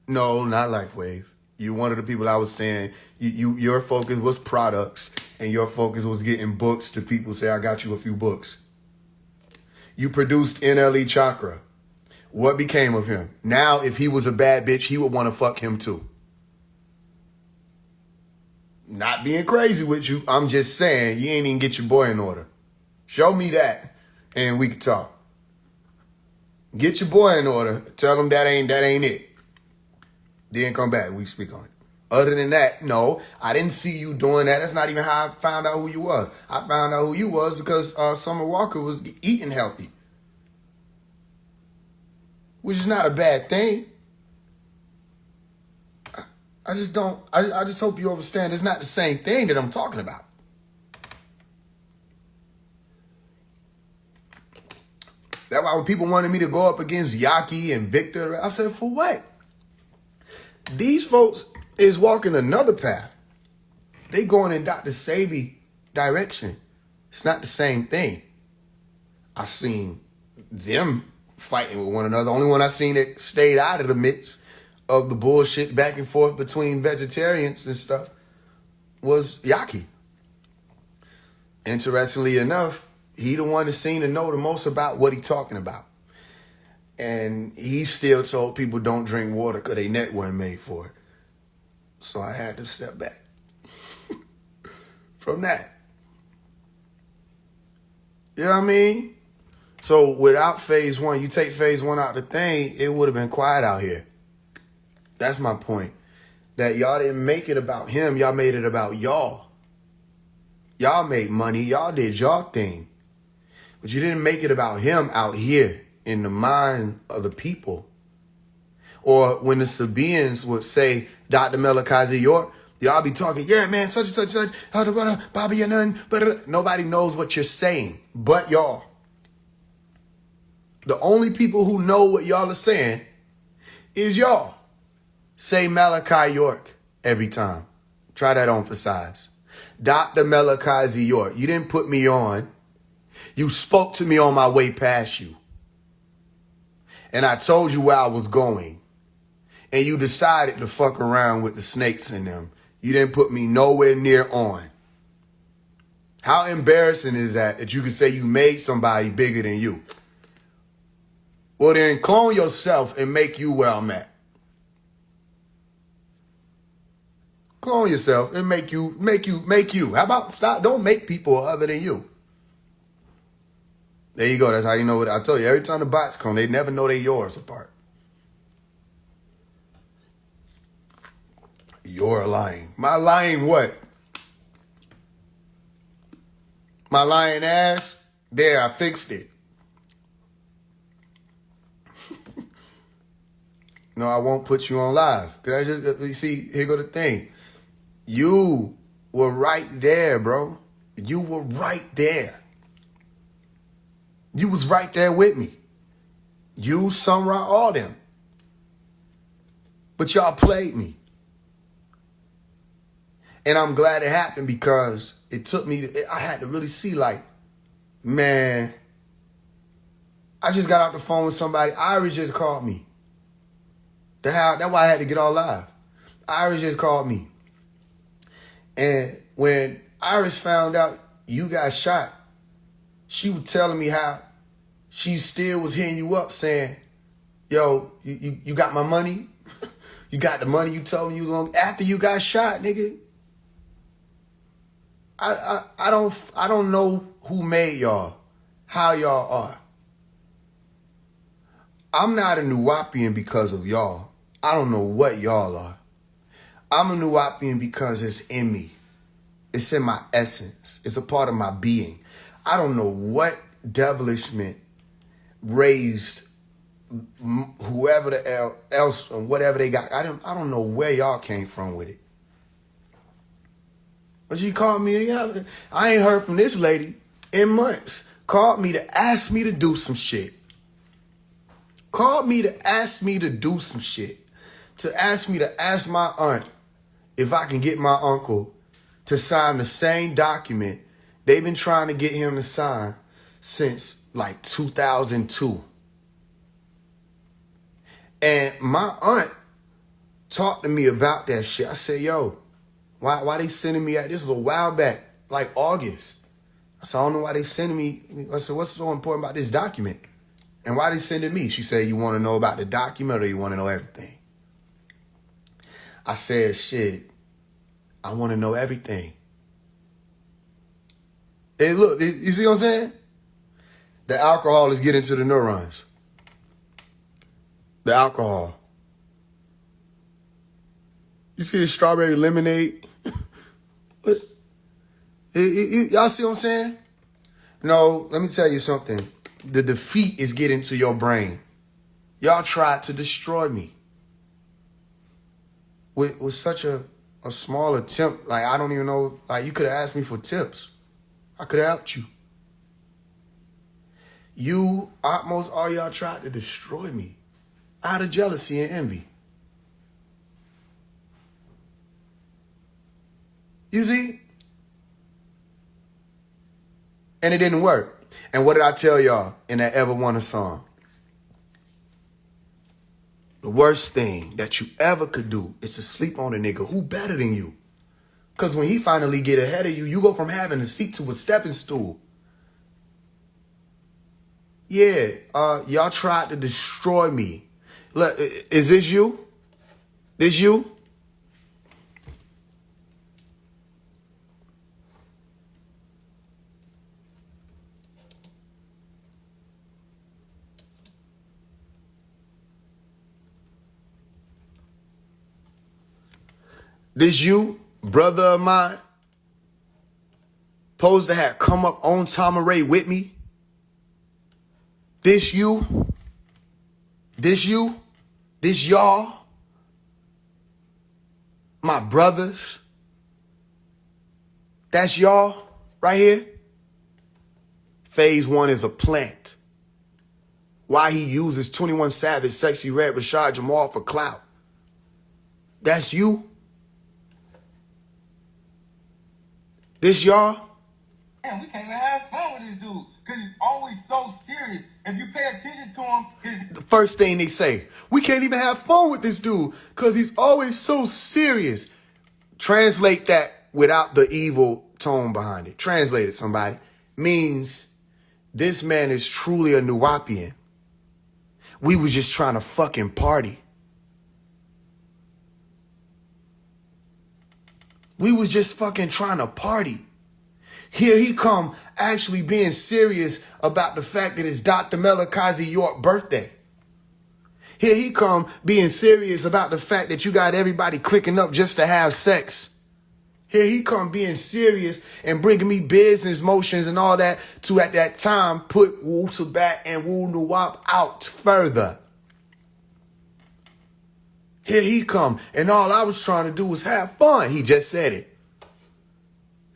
No, not LifeWave. You're one of the people I was saying, your focus was products and your focus was getting books to people. Say, I got you a few books. You produced NLE Chakra. What became of him? Now, if he was a bad bitch, he would want to fuck him too. Not being crazy with you. I'm just saying, you ain't even get your boy in order. Show me that and we can talk. Get your boy in order. Tell him that ain't it. Then come back. We can speak on it. Other than that, no, I didn't see you doing that. That's not even how I found out who you was. I found out who you was because Summer Walker was eating healthy. Which is not a bad thing. I just hope you understand it's not the same thing that I'm talking about. That's why when people wanted me to go up against Yaki and Victor, I said, for what? These folks is walking another path. They going in Dr. Sebi direction. It's not the same thing. I seen them fighting with one another. The only one I seen that stayed out of the midst of the bullshit back and forth between vegetarians and stuff was Yaki. Interestingly enough, he the one that seemed to know the most about what he talking about. And he still told people don't drink water because their neck wasn't made for it. So I had to step back from that. You know what I mean? So without phase one, you take phase one out the thing, it would have been quiet out here. That's my point. That y'all didn't make it about him. Y'all made it about y'all. Y'all made money. Y'all did y'all thing. But you didn't make it about him out here in the mind of the people. Or when the Sabians would say, Dr. Malachi Z. York, y'all be talking, yeah, man, such and such, Bobby and none, but nobody knows what you're saying but y'all. The only people who know what y'all are saying is y'all. Say Malachi York every time. Try that on for size. Dr. Malachi Z. York. You didn't put me on. You spoke to me on my way past you. And I told you where I was going. And you decided to fuck around with the snakes in them. You didn't put me nowhere near on. How embarrassing is that you can say you made somebody bigger than you? Well, then clone yourself and make you where I'm at. Clone yourself and make you. How about stop? Don't make people other than you. There you go. That's how you know what I told you. Every time the bots come, they never know they yours apart. You're lying. My lying what? My lying ass? There, I fixed it. No, I won't put you on live. Cause I just see, here go the thing. You were right there, bro. You were right there. You was right there with me. You, Sunra, all them. But y'all played me. And I'm glad it happened because it took me, I had to really see like, man, I just got off the phone with somebody. Iris just called me. That's why I had to get all live. Iris just called me. And when Iris found out you got shot, she was telling me how she still was hitting you up saying, yo, you got my money? You got the money you told me you long after you got shot, nigga. I don't know who made y'all, how y'all are. I'm not a Nuwapian because of y'all. I don't know what y'all are. I'm a Nuwapian because it's in me. It's in my essence. It's a part of my being. I don't know what devilishment raised whoever the else and whatever they got. I don't know where y'all came from with it. But she called me. I ain't heard from this lady in months. Called me to ask me to do some shit. Called me to ask me to do some shit. To ask me to ask my aunt if I can get my uncle to sign the same document they've been trying to get him to sign since like 2002. And my aunt talked to me about that shit. I said, yo, why they sending me out? This was a while back, like August. I said, I don't know why they sending me. I said, what's so important about this document? And why they sending me? She said, you want to know about the document or you want to know everything? I said, shit, I want to know everything. Hey, look, you see what I'm saying? The alcohol is getting to the neurons. The alcohol. You see the strawberry lemonade? What? Y'all see what I'm saying? No, let me tell you something. The defeat is getting to your brain. Y'all tried to destroy me. With such a small attempt, like I don't even know, like you could have asked me for tips. I could have helped you. You, almost all y'all tried to destroy me out of jealousy and envy. You see? And it didn't work. And what did I tell y'all in that Ever Won a Song? The worst thing that you ever could do is to sleep on a nigga who better than you. Because when he finally get ahead of you, you go from having a seat to a stepping stool. Yeah, y'all tried to destroy me. Look, is this you? This you? This you, brother of mine, supposed to have come up on Tom and Ray with me? This you? This you? This y'all? My brothers? That's y'all right here? Phase 1 is a plant. Why he uses 21 Savage, Sexy Red, Rashad Jamal for clout. That's you? This y'all? Man, we can't even have fun with this dude because he's always so serious. If you pay attention to him, The first thing they say, we can't even have fun with this dude because he's always so serious. Translate that without the evil tone behind it. Translate it, somebody. Means this man is truly a Nuwapian. We was just trying to fucking party. We was just fucking trying to party. Here he come actually being serious about the fact that it's Dr. Melakazi York birthday. Here he come being serious about the fact that you got everybody clicking up just to have sex. Here he come being serious and bringing me business motions and all that to at that time put Wu Sabat and Wu Nuwap out further. Here he come, and all I was trying to do was have fun. He just said it.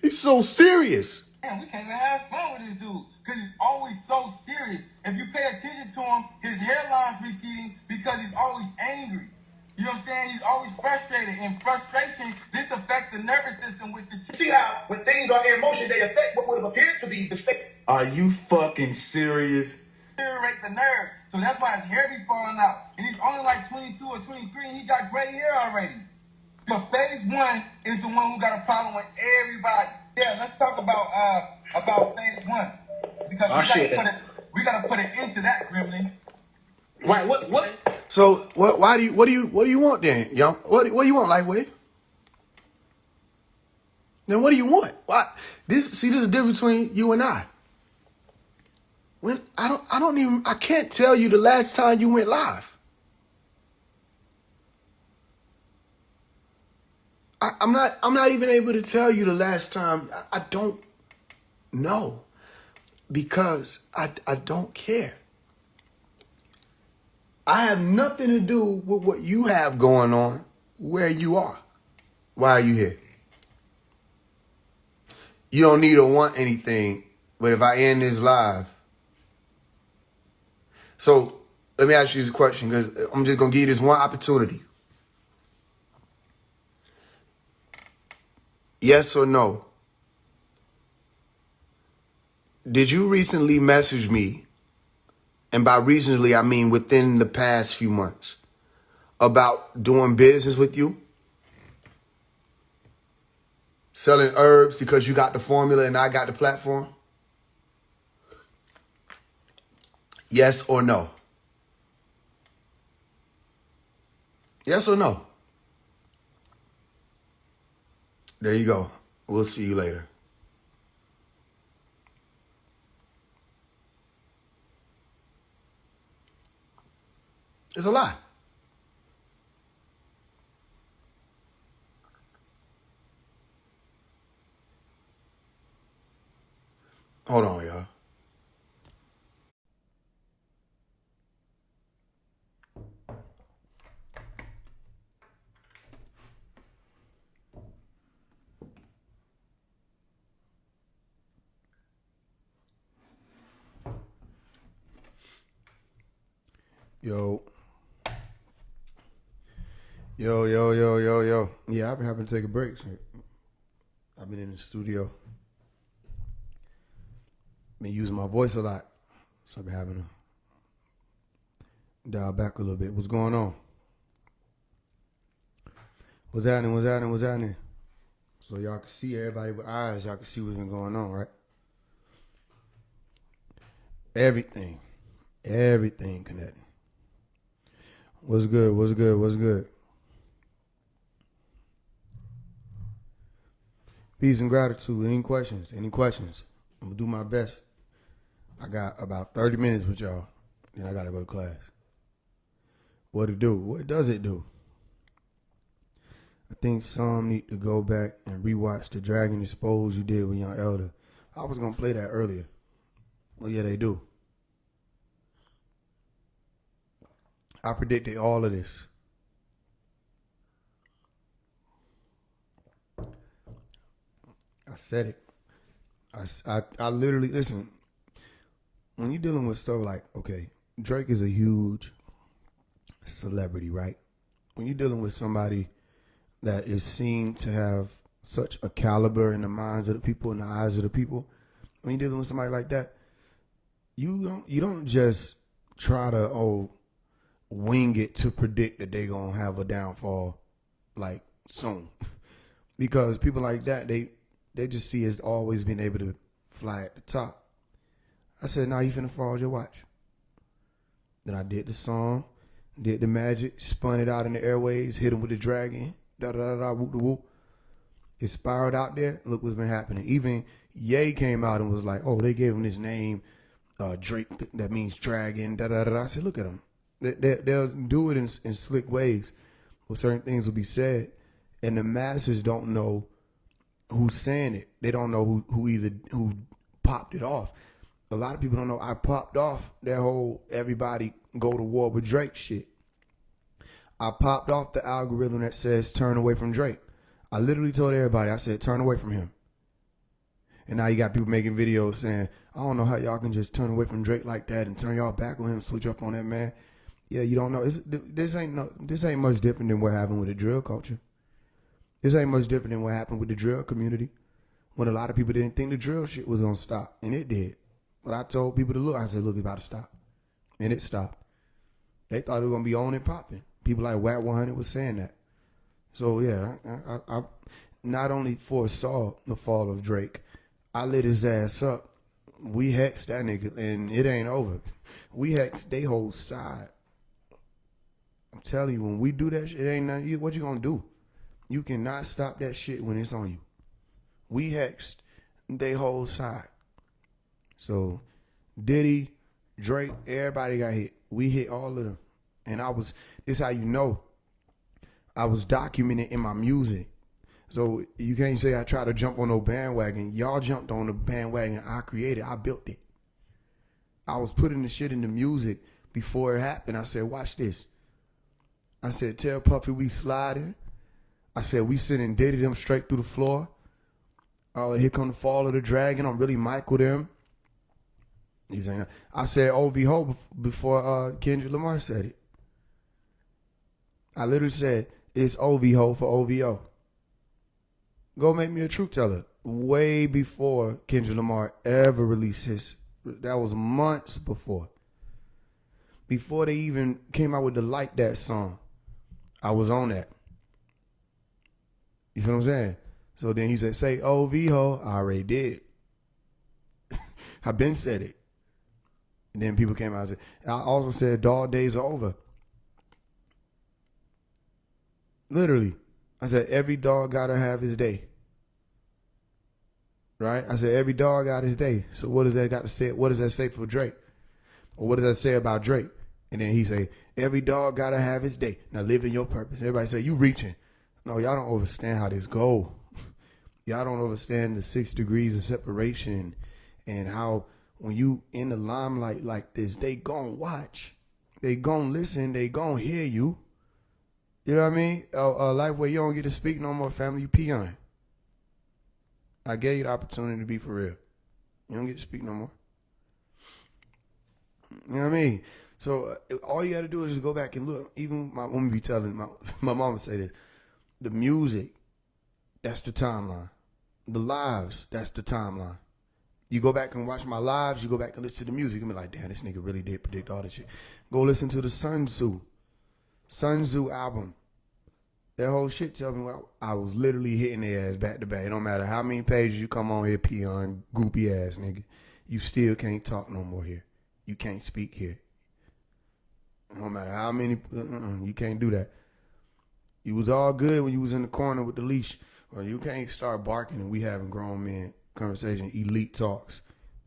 He's so serious. man, we can't even have fun with this dude because he's always so serious. If you pay attention to him, his hairline's receding because he's always angry. You know what I'm saying? He's always frustrated. And frustration, this affects the nervous system, which the See how when things are in motion, they affect what would have appeared to be the state. Are you fucking serious? deteriorate the nerve. So that's why his hair be falling out. And he's only like 22 or 23 and he got gray hair already. But phase 1 is the one who got a problem with everybody. Yeah, let's talk about phase 1. Because we gotta put it into that, Gremlin. Right, what? So what do you want then, young? What do you want, Lightweight? Then what do you want? This is the difference between you and I. When I can't tell you the last time you went live. I'm not even able to tell you the last time. I don't know because I don't care. I have nothing to do with what you have going on where you are. Why are you here? You don't need or want anything, but if I end this live. So let me ask you this question, because I'm just going to give you this one opportunity. Yes or no? Did you recently message me, and by recently I mean within the past few months, about doing business with you? Selling herbs because you got the formula and I got the platform? Yes or no? Yes or no? There you go. We'll see you later. It's a lie. Hold on, y'all. Yo. Yo. Yeah, I've been having to take a break. I've been in the studio. Been using my voice a lot. So I've been having to dial back a little bit. What's going on? What's happening? So y'all can see, everybody with eyes, y'all can see what's been going on, right? Everything connected. What's good? Peace and gratitude. Any questions? I'm gonna do my best. I got about 30 minutes with y'all. Then I gotta go to class. What it do? What does it do? I think some need to go back and rewatch the Dragon Expose you did with Young Elder. I was gonna play that earlier. Well, yeah, they do. I predicted all of this. I said it. I literally, listen, when you're dealing with stuff like, okay, Drake is a huge celebrity, right? When you're dealing with somebody that is seen to have such a caliber in the minds of the people, in the eyes of the people, when you're dealing with somebody like that, you don't just try to wing it to predict that they're gonna have a downfall like soon. Because people like that, they just see as always being able to fly at the top. I said, nah, you finna fall, just watch. Then I did the song, did the magic, spun it out in the airways, hit him with the dragon, whoop the whoop. It spiraled out there. Look what's been happening. Even Ye came out and was like, oh, they gave him this name, Drake, that means dragon, I said, look at them. They'll do it in slick ways where certain things will be said, and the masses don't know who's saying it. They don't know who popped it off. A lot of people don't know I popped off that whole everybody go to war with Drake shit. I popped off the algorithm that says turn away from Drake. I literally told everybody, I said turn away from him. And now you got people making videos saying, I don't know how y'all can just turn away from Drake like that and turn y'all back on him, switch up on that man. Yeah, you don't know. This ain't much different than what happened with the drill culture. This ain't much different than what happened with the drill community. When a lot of people didn't think the drill shit was gonna stop, and it did. But I told people to look. I said, look, it's about to stop, and it stopped. They thought it was gonna be on and popping. People like Watt 100 was saying that. So yeah, I not only foresaw the fall of Drake, I lit his ass up. We hexed that nigga, and it ain't over. We hexed they whole side. I'm telling you, when we do that shit, it ain't nothing. What you gonna do? You cannot stop that shit when it's on you. We hexed they whole side. So Diddy, Drake, everybody got hit. We hit all of them. And this how you know I was documenting in my music. So you can't say I tried to jump on no bandwagon. Y'all jumped on the bandwagon I created. I built it. I was putting the shit in the music before it happened. I said, watch this. I said, tell Puffy we sliding. I said, we sending Diddy them straight through the floor. Here come the fall of the dragon. I'm really Michael them. He's saying, I said OVO before Kendrick Lamar said it. I literally said, it's OVO for OVO. Go make me a truth teller. Way before Kendrick Lamar ever released his. That was months before. Before they even came out with the Like That song. I was on that. You feel what I'm saying? So then he said, say OVO. I already did. I been said it. And then people came out and said, I also said dog days are over. Literally. I said every dog gotta have his day. Right? I said every dog got his day. So what does that got to say? What does that say for Drake? Or what does that say about Drake? And then he say, every dog gotta have his day. Now live in your purpose. Everybody say, you reaching. No, y'all don't understand how this go. Y'all don't understand the 6 degrees of separation and how when you in the limelight like this, they gon' watch. They gon' listen. They gon' hear you. You know what I mean? A life where you don't get to speak no more, family, you peon. I gave you the opportunity to be for real. You don't get to speak no more. You know what I mean? So all you got to do is just go back and look. Even my mom be telling, my mama say that the music, that's the timeline. The lives, that's the timeline. You go back and watch my lives, you go back and listen to the music, and be like, damn, this nigga really did predict all this shit. Go listen to the Sun Tzu album. That whole shit tells me what I was literally hitting their ass back to back. It don't matter how many pages you come on here, peon, groupie ass nigga. You still can't talk no more here. You can't speak here. No matter how many, you can't do that. You was all good when you was in the corner with the leash. Well, you can't start barking and we having grown men conversation, elite talks,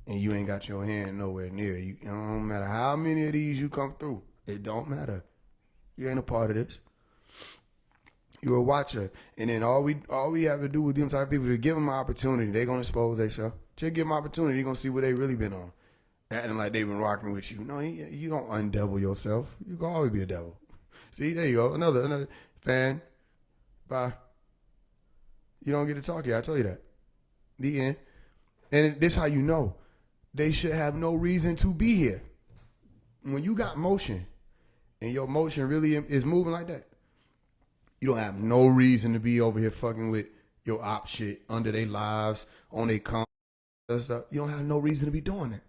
and you ain't got your hand nowhere near. You don't matter how many of these you come through. It don't matter. You ain't a part of this. You're a watcher. And then all we have to do with them type of people is give them an opportunity. They gonna expose themselves. Just give them an opportunity. You're gonna see what they really been on. Acting like they've been rocking with you. No, you don't undevil yourself. You can always be a devil. See, there you go. Another fan. Bye. You don't get to talk here. I tell you that. The end. And this how you know. They should have no reason to be here. When you got motion, and your motion really is moving like that, you don't have no reason to be over here fucking with your op shit under their lives, on their stuff. You don't have no reason to be doing that.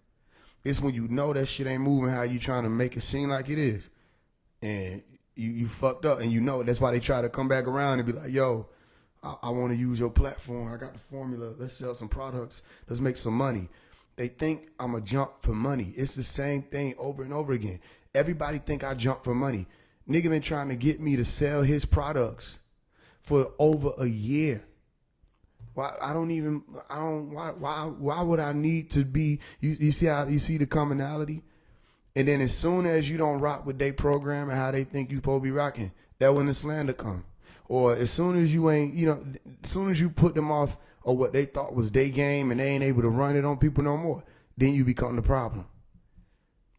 It's when you know that shit ain't moving how you trying to make it seem like it is. And you fucked up, and you know it. That's why they try to come back around and be like, yo, I want to use your platform. I got the formula. Let's sell some products. Let's make some money. They think I'm a jump for money. It's the same thing over and over again. Everybody think I jump for money. Nigga been trying to get me to sell his products for over a year. Why would I need to be, you see the commonality? And then as soon as you don't rock with their program and how they think you supposed to be rocking, that when the slander come. Or as soon as you ain't, as soon as you put them off of what they thought was their game and they ain't able to run it on people no more, then you become the problem.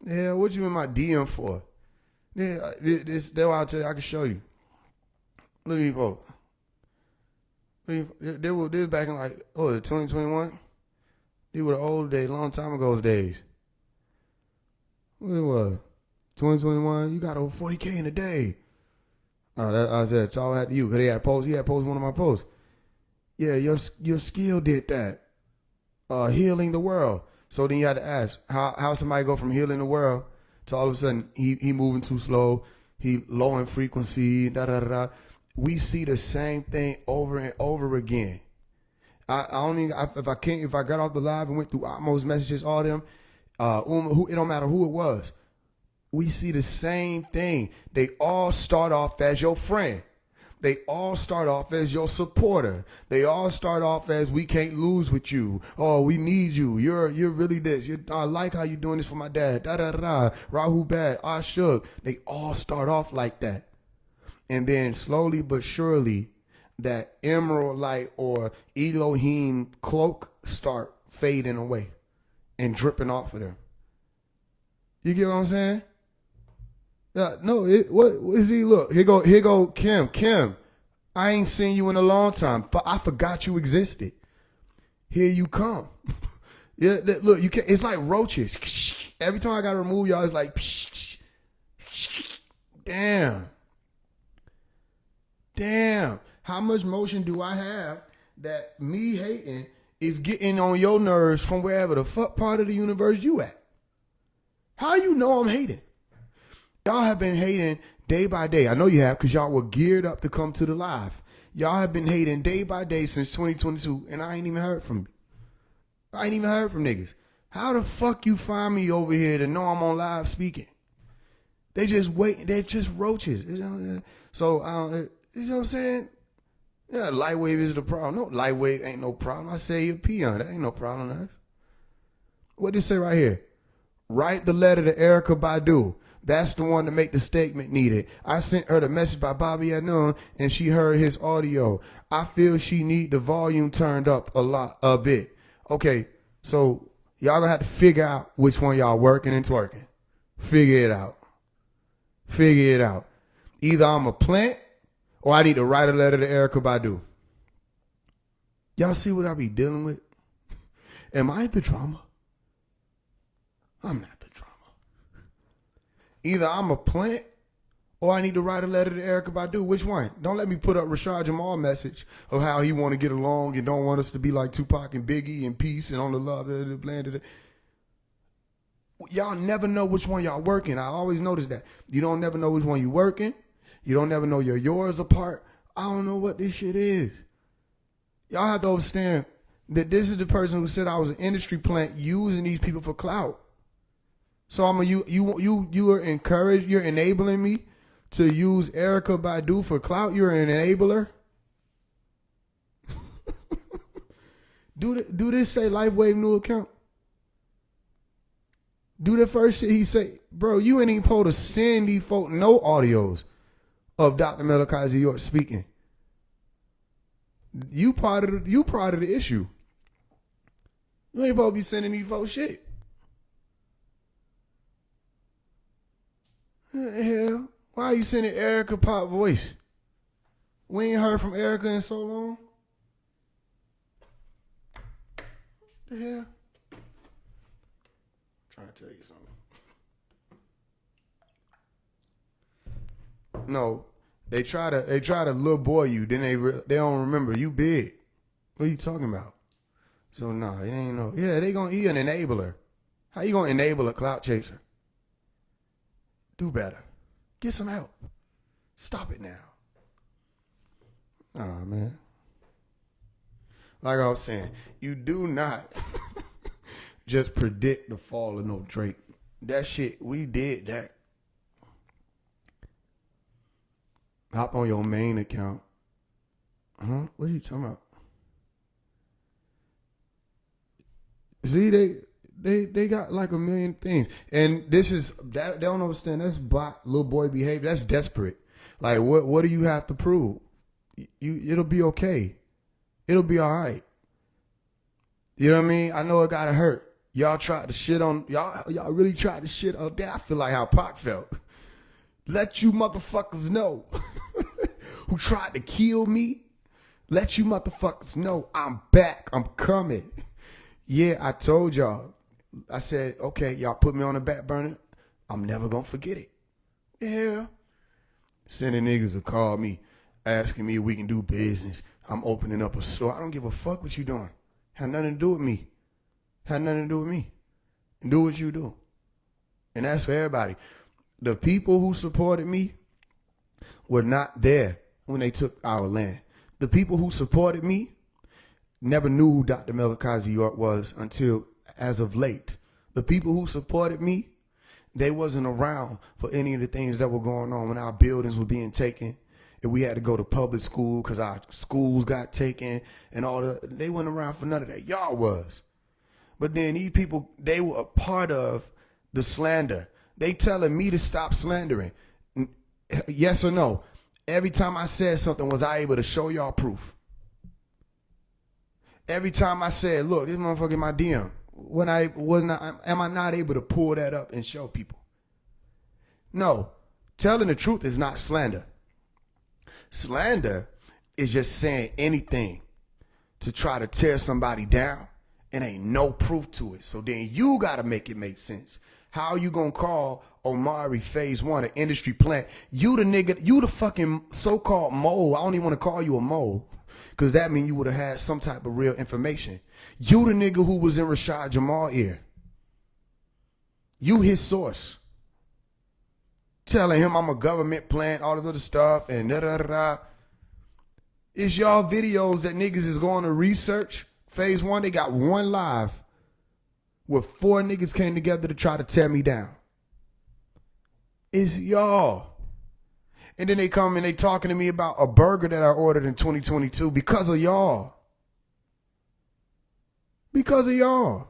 Yeah, what you in my DM for? Yeah, that's why I tell you, I can show you. Look at these folks. They was back in 2021? They were the old days, long time ago's days. What it was? 2021, you got over 40K in a day. I said, it's all after you. Because he had posted one of my posts. Yeah, your skill did that. Healing the world. So then you had to ask, how somebody go from healing the world to all of a sudden he moving too slow, he low in frequency, da. We see the same thing over and over again. If I got off the live and went through Atmo's messages, all them, it don't matter who it was. We see the same thing. They all start off as your friend. They all start off as your supporter. They all start off as we can't lose with you. Oh, we need you. You're really this. I like how you're doing this for my dad. Rahu bad. Shook. They all start off like that. And then slowly but surely, that emerald light or Elohim cloak start fading away and dripping off of them. You get what I'm saying? No, what is he? Look, here go Kim. I ain't seen you in a long time. I forgot you existed. Here you come. Yeah, look, you can't. It's like roaches. Every time I gotta remove y'all, it's like, damn. How much motion do I have that me hating is getting on your nerves from wherever the fuck part of the universe you at? How you know I'm hating? Y'all have been hating day by day. I know you have, because y'all were geared up to come to the live. Y'all have been hating day by day since 2022, and I ain't even heard from you. I ain't even heard from niggas. How the fuck you find me over here to know I'm on live speaking? They just wait. They're just roaches. So, you know what I'm saying? Yeah, lightweight is the problem. No, lightweight ain't no problem. I say you're a peon. That ain't no problem. There. What did it say right here? Write the letter to Erykah Badu. That's the one to make the statement needed. I sent her the message by Bobby Anoon, and she heard his audio. I feel she need the volume turned up a bit. Okay, so y'all gonna have to figure out which one y'all working and twerking. Figure it out. Either I'm a plant or I need to write a letter to Erykah Badu. Y'all see what I be dealing with? Am I the drama? I'm not the drama. Either I'm a plant or I need to write a letter to Erykah Badu. Which one? Don't let me put up Rashad Jamal message of how he want to get along and don't want us to be like Tupac and Biggie and peace and on the love of the blend. Y'all never know which one y'all working. I always notice that. You don't never know which one you working. You don't never know your yours apart. I don't know what this shit is. Y'all have to understand that this is the person who said I was an industry plant using these people for clout. So you are encouraged, you're enabling me to use Erykah Badu for clout. You're an enabler. Do this say LifeWave new account? Do the first shit he say, bro, you ain't even supposed to send these folk no audios of Dr. Malachi York speaking. You part of the issue. You ain't supposed to be sending these folks shit. What the hell? Why are you sending Erykah pop voice? We ain't heard from Erykah in so long. What the hell? Trying to tell you something. No, they try to little boy you. Then they don't remember you big. What are you talking about? So nah, it ain't no. Yeah, he an enabler. How you gonna enable a clout chaser? Do better. Get some help. Stop it now. Oh man. Like I was saying, you do not just predict the fall of no Drake. That shit, we did that. Hop on your main account. What are you talking about? See, they got like a million things. And this is, they don't understand, that's little boy behavior. That's desperate. Like, what do you have to prove? It'll be okay. It'll be all right. You know what I mean? I know it gotta hurt. Y'all tried to shit on, y'all really tried to shit on that. I feel like how Pac felt. Let you motherfuckers know who tried to kill me. Let you motherfuckers know I'm back. I'm coming. Yeah, I told y'all. I said, okay, y'all put me on the back burner. I'm never gonna forget it. Yeah. Sending niggas to call me, asking me if we can do business. I'm opening up a store. I don't give a fuck what you doing. Had nothing to do with me. Had nothing to do with me. Do what you do. And that's for everybody. The people who supported me were not there when they took our land. The people who supported me never knew who Dr. Malachi York was until as of late. The people who supported me, they wasn't around for any of the things that were going on when our buildings were being taken and we had to go to public school because our schools got taken and all that. They weren't around for none of that. Y'all was. But then these people, they were a part of the slander. They telling me to stop slandering. Yes or no? Every time I said something, was I able to show y'all proof? Every time I said, look, this motherfucker in my DM, am I not able to pull that up and show people? No. Telling the truth is not slander. Slander is just saying anything to try to tear somebody down and ain't no proof to it. So then you got to make it make sense. How you going to call Omari Faise 1 an industry plant? You the nigga, you the fucking so-called mole. I don't even want to call you a mole because that means you would have had some type of real information. You the nigga who was in Rashad Jamal's ear. You his source. Telling him I'm a government plant, all this other stuff, and da-da-da-da. It's y'all videos that niggas is going to research. Phase 1, they got one live where 4 niggas came together to try to tear me down. It's y'all. And then they come and they talking to me about a burger that I ordered in 2022 because of y'all. Because of y'all.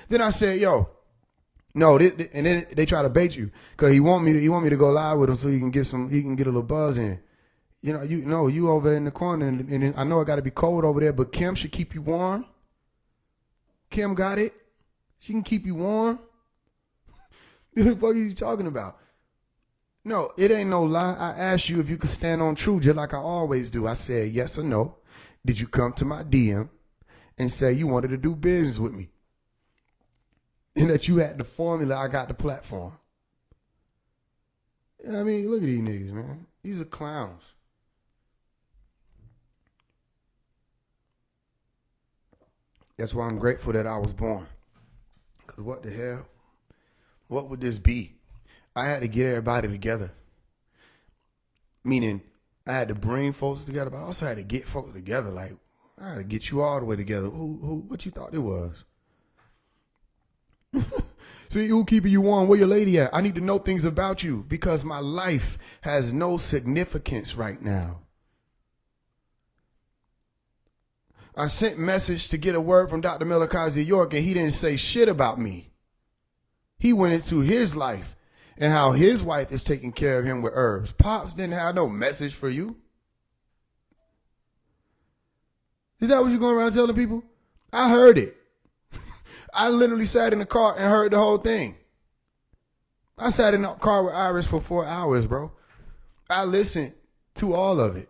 Then I said, yo, no, and then they try to bait you because he want me to go live with him so he can get a little buzz in. You over in the corner, and I know it got to be cold over there, but Kim should keep you warm. Kim got it. She can keep you warm. What the fuck are you talking about? No, it ain't no lie. I asked you if you could stand on truth just like I always do. I said yes or no. Did you come to my DM and say you wanted to do business with me? And that you had the formula, I got the platform. I mean, look at these niggas, man. These are clowns. That's why I'm grateful that I was born. Because what the hell? What would this be? I had to get everybody together. Meaning, I had to bring folks together, but I also had to get folks together. Like, I had to get you all the way together. What you thought it was? See, who keeping you warm? Where your lady at? I need to know things about you because my life has no significance right now. I sent message to get a word from Dr. Melakazi York and he didn't say shit about me. He went into his life and how his wife is taking care of him with herbs. Pops didn't have no message for you. Is that what you're going around telling people? I heard it. I literally sat in the car and heard the whole thing. I sat in the car with Iris for 4 hours, bro. I listened to all of it.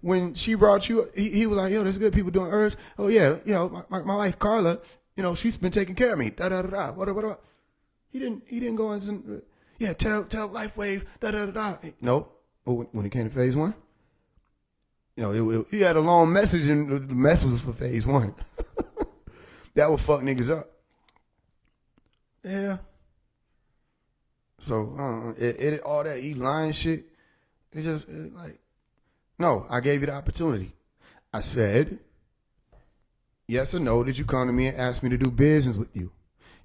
When she brought you, he was like, yo, there's good people doing herbs. Oh, yeah, my wife, Carla, she's been taking care of me. Da-da-da-da, what. He didn't go and, tell LifeWave, da-da-da-da. Nope. When it came to phase 1, he had a long message and the message was for phase 1. That would fuck niggas up. Yeah. So, all that lying shit, it's just like, no, I gave you the opportunity. I said, yes or no, did you come to me and ask me to do business with you?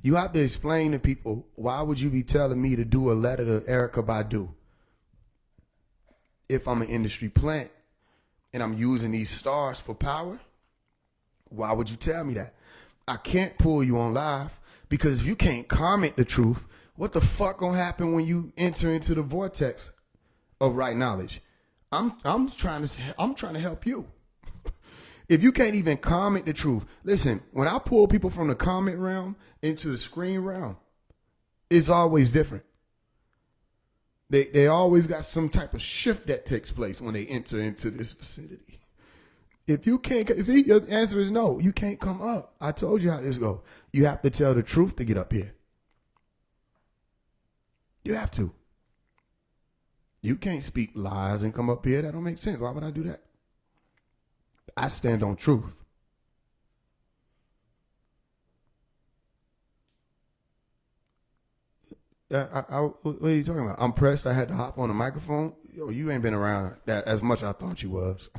You have to explain to people, why would you be telling me to do a letter to Erykah Badu if I'm an industry plant and I'm using these stars for power? Why would you tell me that? I can't pull you on live because if you can't comment the truth, what the fuck gonna happen when you enter into the vortex of right knowledge? I'm trying to help you. If you can't even comment the truth, listen, when I pull people from the comment realm into the screen realm, it's always different. They always got some type of shift that takes place when they enter into this vicinity. If you can't, see, your answer is no. You can't come up. I told you how this go. You have to tell the truth to get up here. You have to. You can't speak lies and come up here. That don't make sense. Why would I do that? I stand on truth. What are you talking about? I'm pressed. I had to hop on the microphone. Yo, you ain't been around that as much as I thought you was.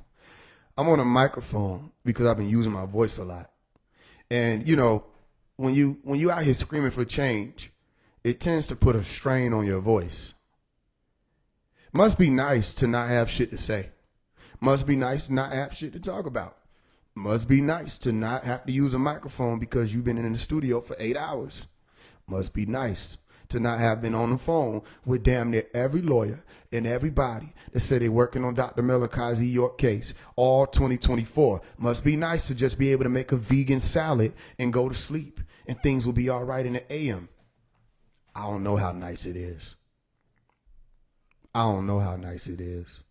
I'm on a microphone because I've been using my voice a lot. And, when you out here screaming for change, it tends to put a strain on your voice. Must be nice to not have shit to say. Must be nice to not have shit to talk about. Must be nice to not have to use a microphone because you've been in the studio for 8 hours. Must be nice to not have been on the phone with damn near every lawyer and everybody that said they're working on Dr. Melakazi York case all 2024. Must be nice to just be able to make a vegan salad and go to sleep and things will be all right in the AM. I don't know how nice it is. I don't know how nice it is.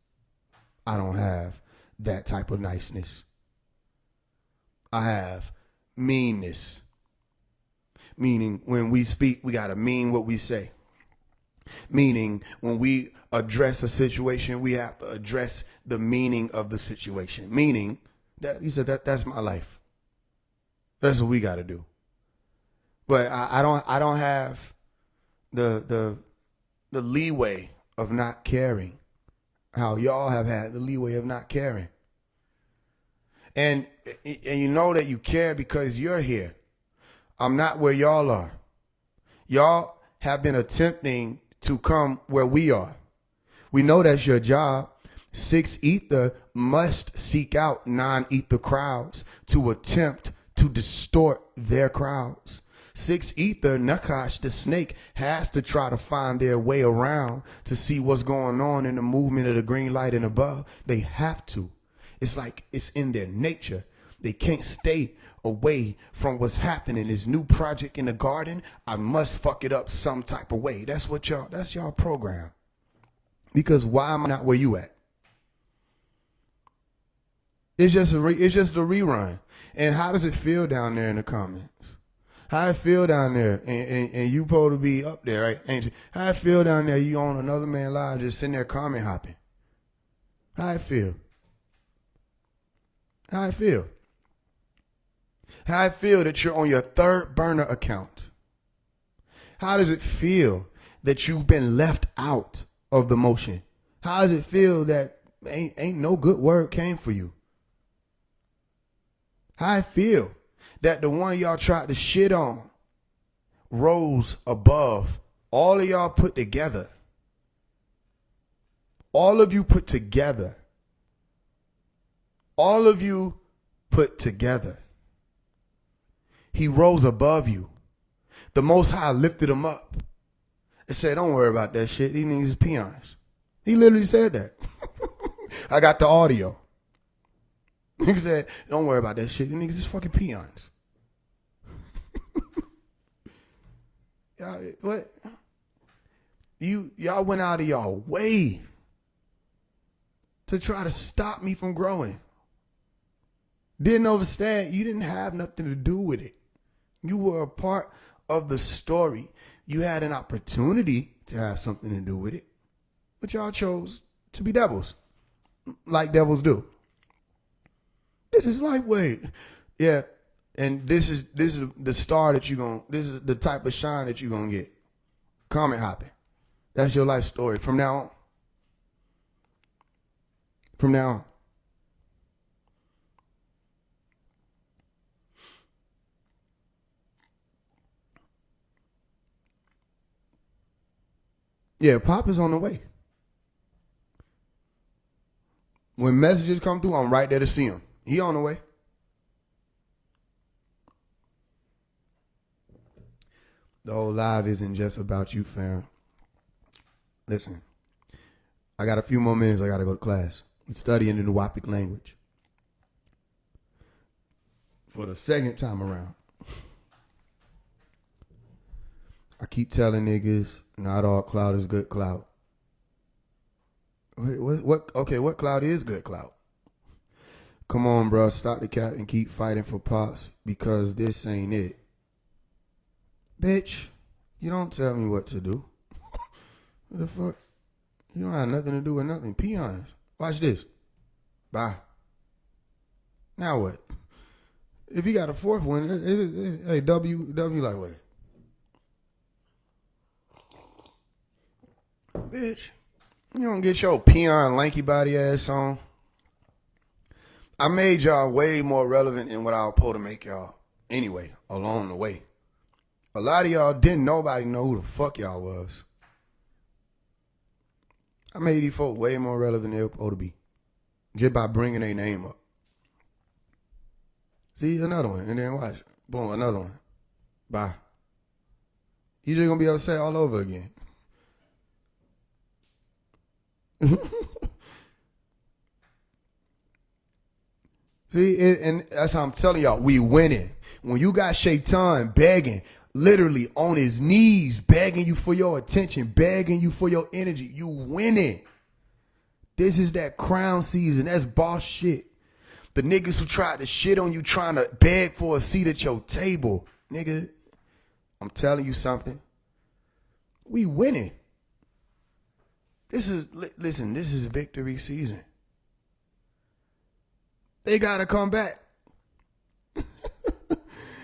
I don't have that type of niceness. I have meanness. Meaning when we speak, we got to mean what we say. Meaning when we address a situation, we have to address the meaning of the situation. Meaning that he said that's my life. That's what we got to do. But I don't have the leeway of not caring. How y'all have had the leeway of not caring. And you know that you care because you're here. I'm not where y'all are. Y'all have been attempting to come where we are. We know that's your job. 6 Ether must seek out non-ether crowds to attempt to distort their crowds. 6 Ether, Nakash, the snake, has to try to find their way around to see what's going on in the movement of the green light and above. They have to. It's like it's in their nature. They can't stay away from what's happening. This new project in the garden, I must fuck it up some type of way. That's y'all program. Because why am I not where you at? It's just a rerun. And how does it feel down there in the comments? How it feel down there, and you supposed to be up there, right? Ain't you? How it feel down there, you on another man's live just sitting there comment hopping? How it feel? How it feel? How it feel that you're on your 3rd burner account? How does it feel that you've been left out of the motion? How does it feel that ain't no good word came for you? How it feel that the one y'all tried to shit on rose above all of y'all put together? All of you put together. All of you put together. He rose above you. The Most High lifted him up and said, don't worry about that shit. These niggas is peons. He literally said that. I got the audio. He said, don't worry about that shit. These niggas is fucking peons. Y'all, what? Y'all went out of y'all way to try to stop me from growing. Didn't understand. You didn't have nothing to do with it. You were a part of the story. You had an opportunity to have something to do with it, but y'all chose to be devils, like devils do. This is lightweight. Yeah. And this is the star that this is the type of shine that you're gonna get. Comment hopping. That's your life story from now on. From now on. Yeah, Pop is on the way. When messages come through, I'm right there to see him. He on the way. The whole live isn't just about you, fam. Listen, I got a few more minutes. I got to go to class. I'm studying the Nuwapic language for the 2nd time around. I keep telling niggas, not all clout is good clout. What? Okay, what clout is good clout? Come on, bro. Stop the cap and keep fighting for Pops because this ain't it. Bitch, you don't tell me what to do. What the fuck? You don't have nothing to do with nothing. Peons. Watch this. Bye. Now what? If you got a 4th one, hey, W like what? Bitch, you don't get your peon lanky body ass on. I made y'all way more relevant than what I was supposed to make y'all. Anyway, along the way. A lot of y'all didn't nobody know who the fuck y'all was. I made these folks way more relevant than they were supposed to be. Just by bringing their name up. See, another one. And then watch. Boom, another one. Bye. You just gonna be upset all over again. See, and that's how I'm telling y'all, we winning. When you got Shaitan begging, literally on his knees, begging you for your attention, begging you for your energy. You winning. This is that crown season. That's boss shit. The niggas who tried to shit on you trying to beg for a seat at your table. Nigga, I'm telling you something. We winning. Listen, this is victory season. They gotta come back.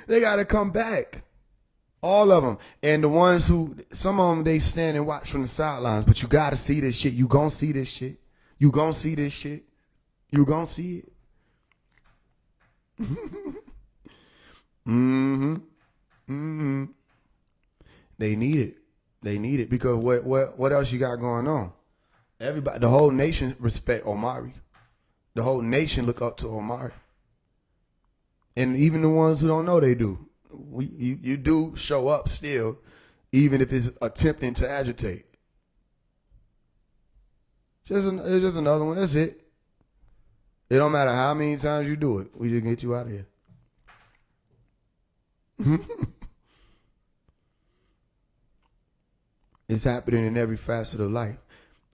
They gotta come back. All of them. And the ones who, some of them, they stand and watch from the sidelines. But you gotta see this shit. You gonna see this shit. You gonna see this shit. You gonna see it. They need it. They need it because what else you got going on? Everybody, the whole nation respect Omari. The whole nation look up to Omari. And even the ones who don't know, they do. You do show up still, even if it's attempting to agitate. It's just another one. That's it. It don't matter how many times you do it. We just get you out of here. It's happening in every facet of life.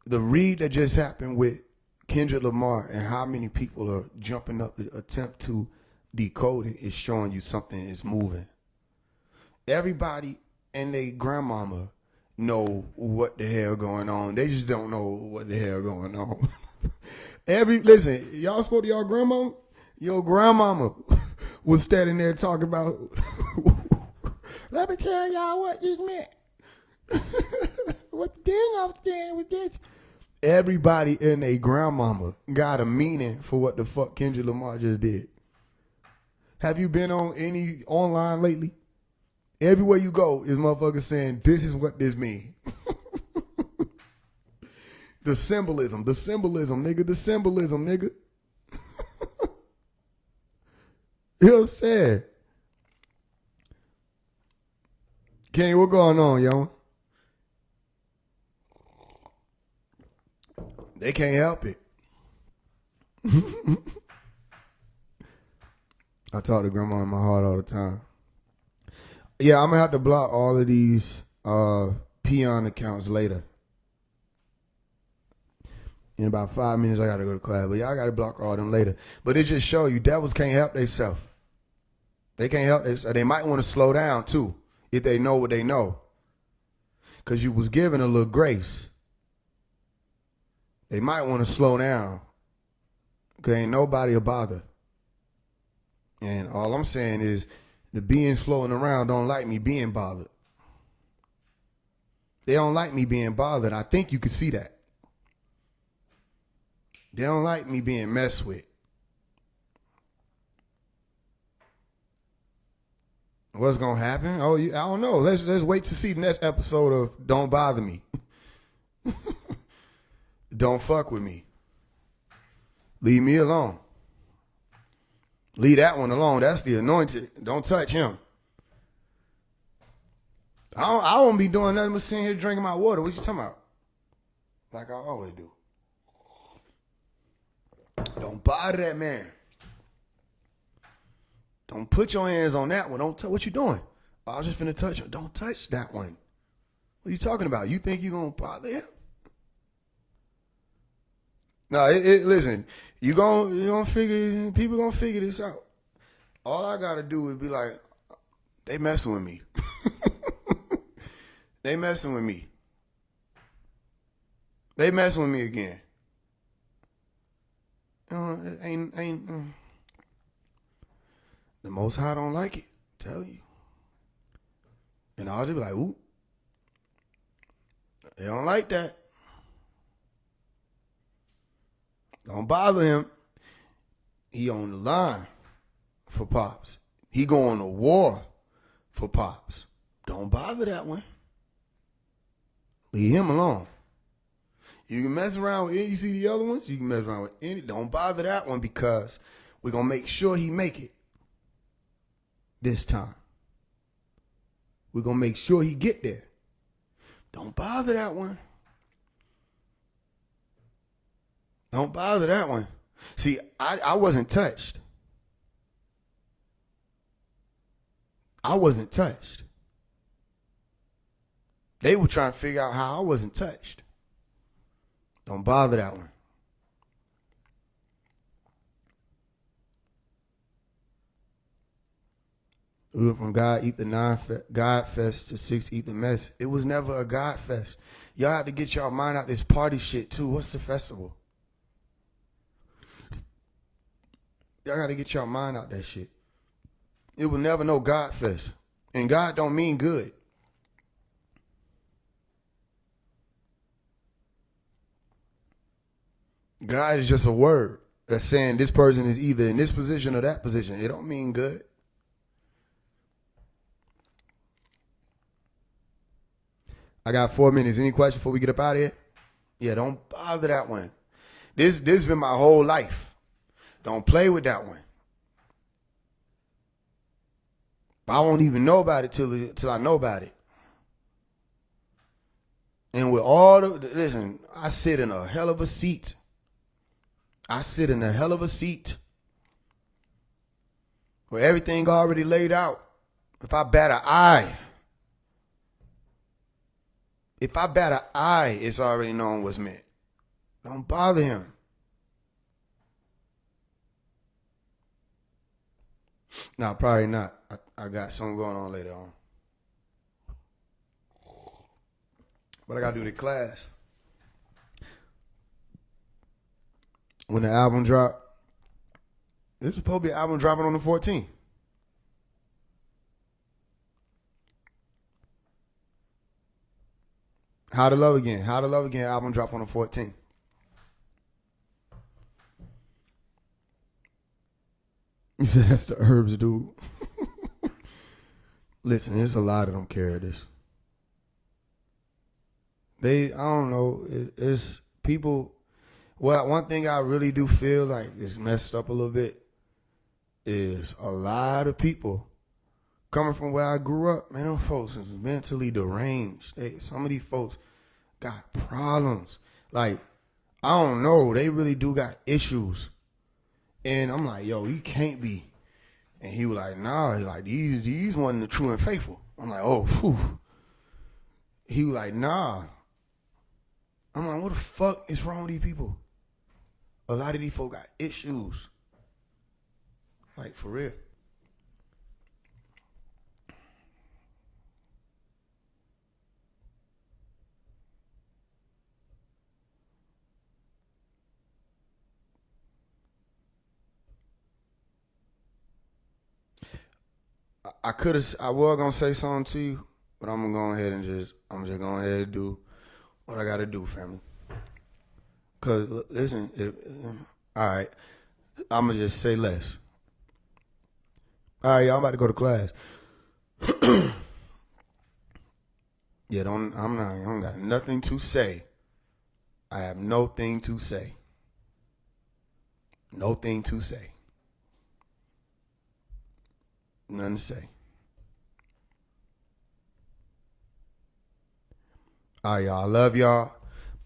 The read that just happened with Kendrick Lamar and how many people are jumping up to attempt to decode it is showing you something is moving. Everybody and their grandmama know what the hell going on. They just don't know what the hell going on. Listen, y'all spoke to y'all grandmama? Your grandmama was standing there talking about, let me tell y'all what this meant. What the thing I was saying with this? Everybody and their grandmama got a meaning for what the fuck Kendrick Lamar just did. Have you been on any online lately? Everywhere you go is motherfuckers saying, this is what this means. The symbolism, nigga, the symbolism, nigga. You know what I'm saying? Kenny, what going on, yo? They can't help it. I talk to grandma in my heart all the time. Yeah, I'm gonna have to block all of these peon accounts later. In about 5 minutes, I gotta go to class. But yeah, I gotta block all of them later. But it just show you devils can't help themselves. They can't help themselves. They might want to slow down too, if they know what they know. Cause you was given a little grace. They might want to slow down. Cause ain't nobody a bother. And all I'm saying is the beings floating around don't like me being bothered. They don't like me being bothered. I think you can see that. They don't like me being messed with. What's gonna happen? Oh, I don't know. Let's wait to see the next episode of Don't Bother Me. Don't fuck with me. Leave me alone. Leave that one alone. That's the anointed. Don't touch him. I won't be doing nothing but sitting here drinking my water. What you talking about? Like I always do. Don't bother that man. Don't put your hands on that one. What you doing? Oh, I was just finna touch him. Don't touch that one. What are you talking about? You think you gonna bother him? No, listen, you gonna figure, people gonna figure this out. All I gotta do is be like, they messing with me. They messing with me. They messing with me again. The Most High don't like it, I tell you. And I'll just be like, ooh, they don't like that. Don't bother him. He on the line for Pops. He going to war for Pops. Don't bother that one. Leave him alone. You can mess around with any, you see the other ones? You can mess around with any. Don't bother that one because we're going to make sure he make it this time. We're going to make sure he get there. Don't bother that one. Don't bother that one. See, I wasn't touched. I wasn't touched. They were trying to figure out how I wasn't touched. Don't bother that one. We went from God Fest to 6 Eat the Mess. It was never a God Fest. Y'all have to get y'all mind out this party shit too. What's the festival? Y'all got to get y'all mind out that shit. It was never no God Fest. And God don't mean good. God is just a word that's saying this person is either in this position or that position. It don't mean good. I got 4 minutes. Any questions before we get up out of here? Yeah, don't bother that one. This been my whole life. Don't play with that one. I won't even know about it till I know about it. And with all listen, I sit in a hell of a seat. Where everything already laid out. If I bat an eye, it's already known what's meant. Don't bother him. No, probably not. I got something going on later on. But I got to do the class. When the album drop, this is supposed to be an album dropping on the 14th. How to Love Again album drop on the 14th. You said that's the Herbs dude. Listen, there's a lot of them carry this. I don't know, it's people. Well, one thing I really do feel like is messed up a little bit is a lot of people coming from where I grew up. Man, them folks is mentally deranged. Some of these folks got problems. Like, I don't know, they really do got issues. And I'm like, yo, he can't be. And he was like, nah, like these wasn't the true and faithful. I'm like, oh, phew. He was like, nah. I'm like, what the fuck is wrong with these people? A lot of these folk got issues. Like, for real. I was gonna say something to you, but I'm gonna go ahead and I'm just going ahead and do what I gotta do, family. Cause listen, all right, I'm gonna just say less. All right, y'all, I'm about to go to class. Yeah, I don't got nothing to say. I have nothing to say. Nothing to say. Nothing to say. All right, y'all. I love y'all.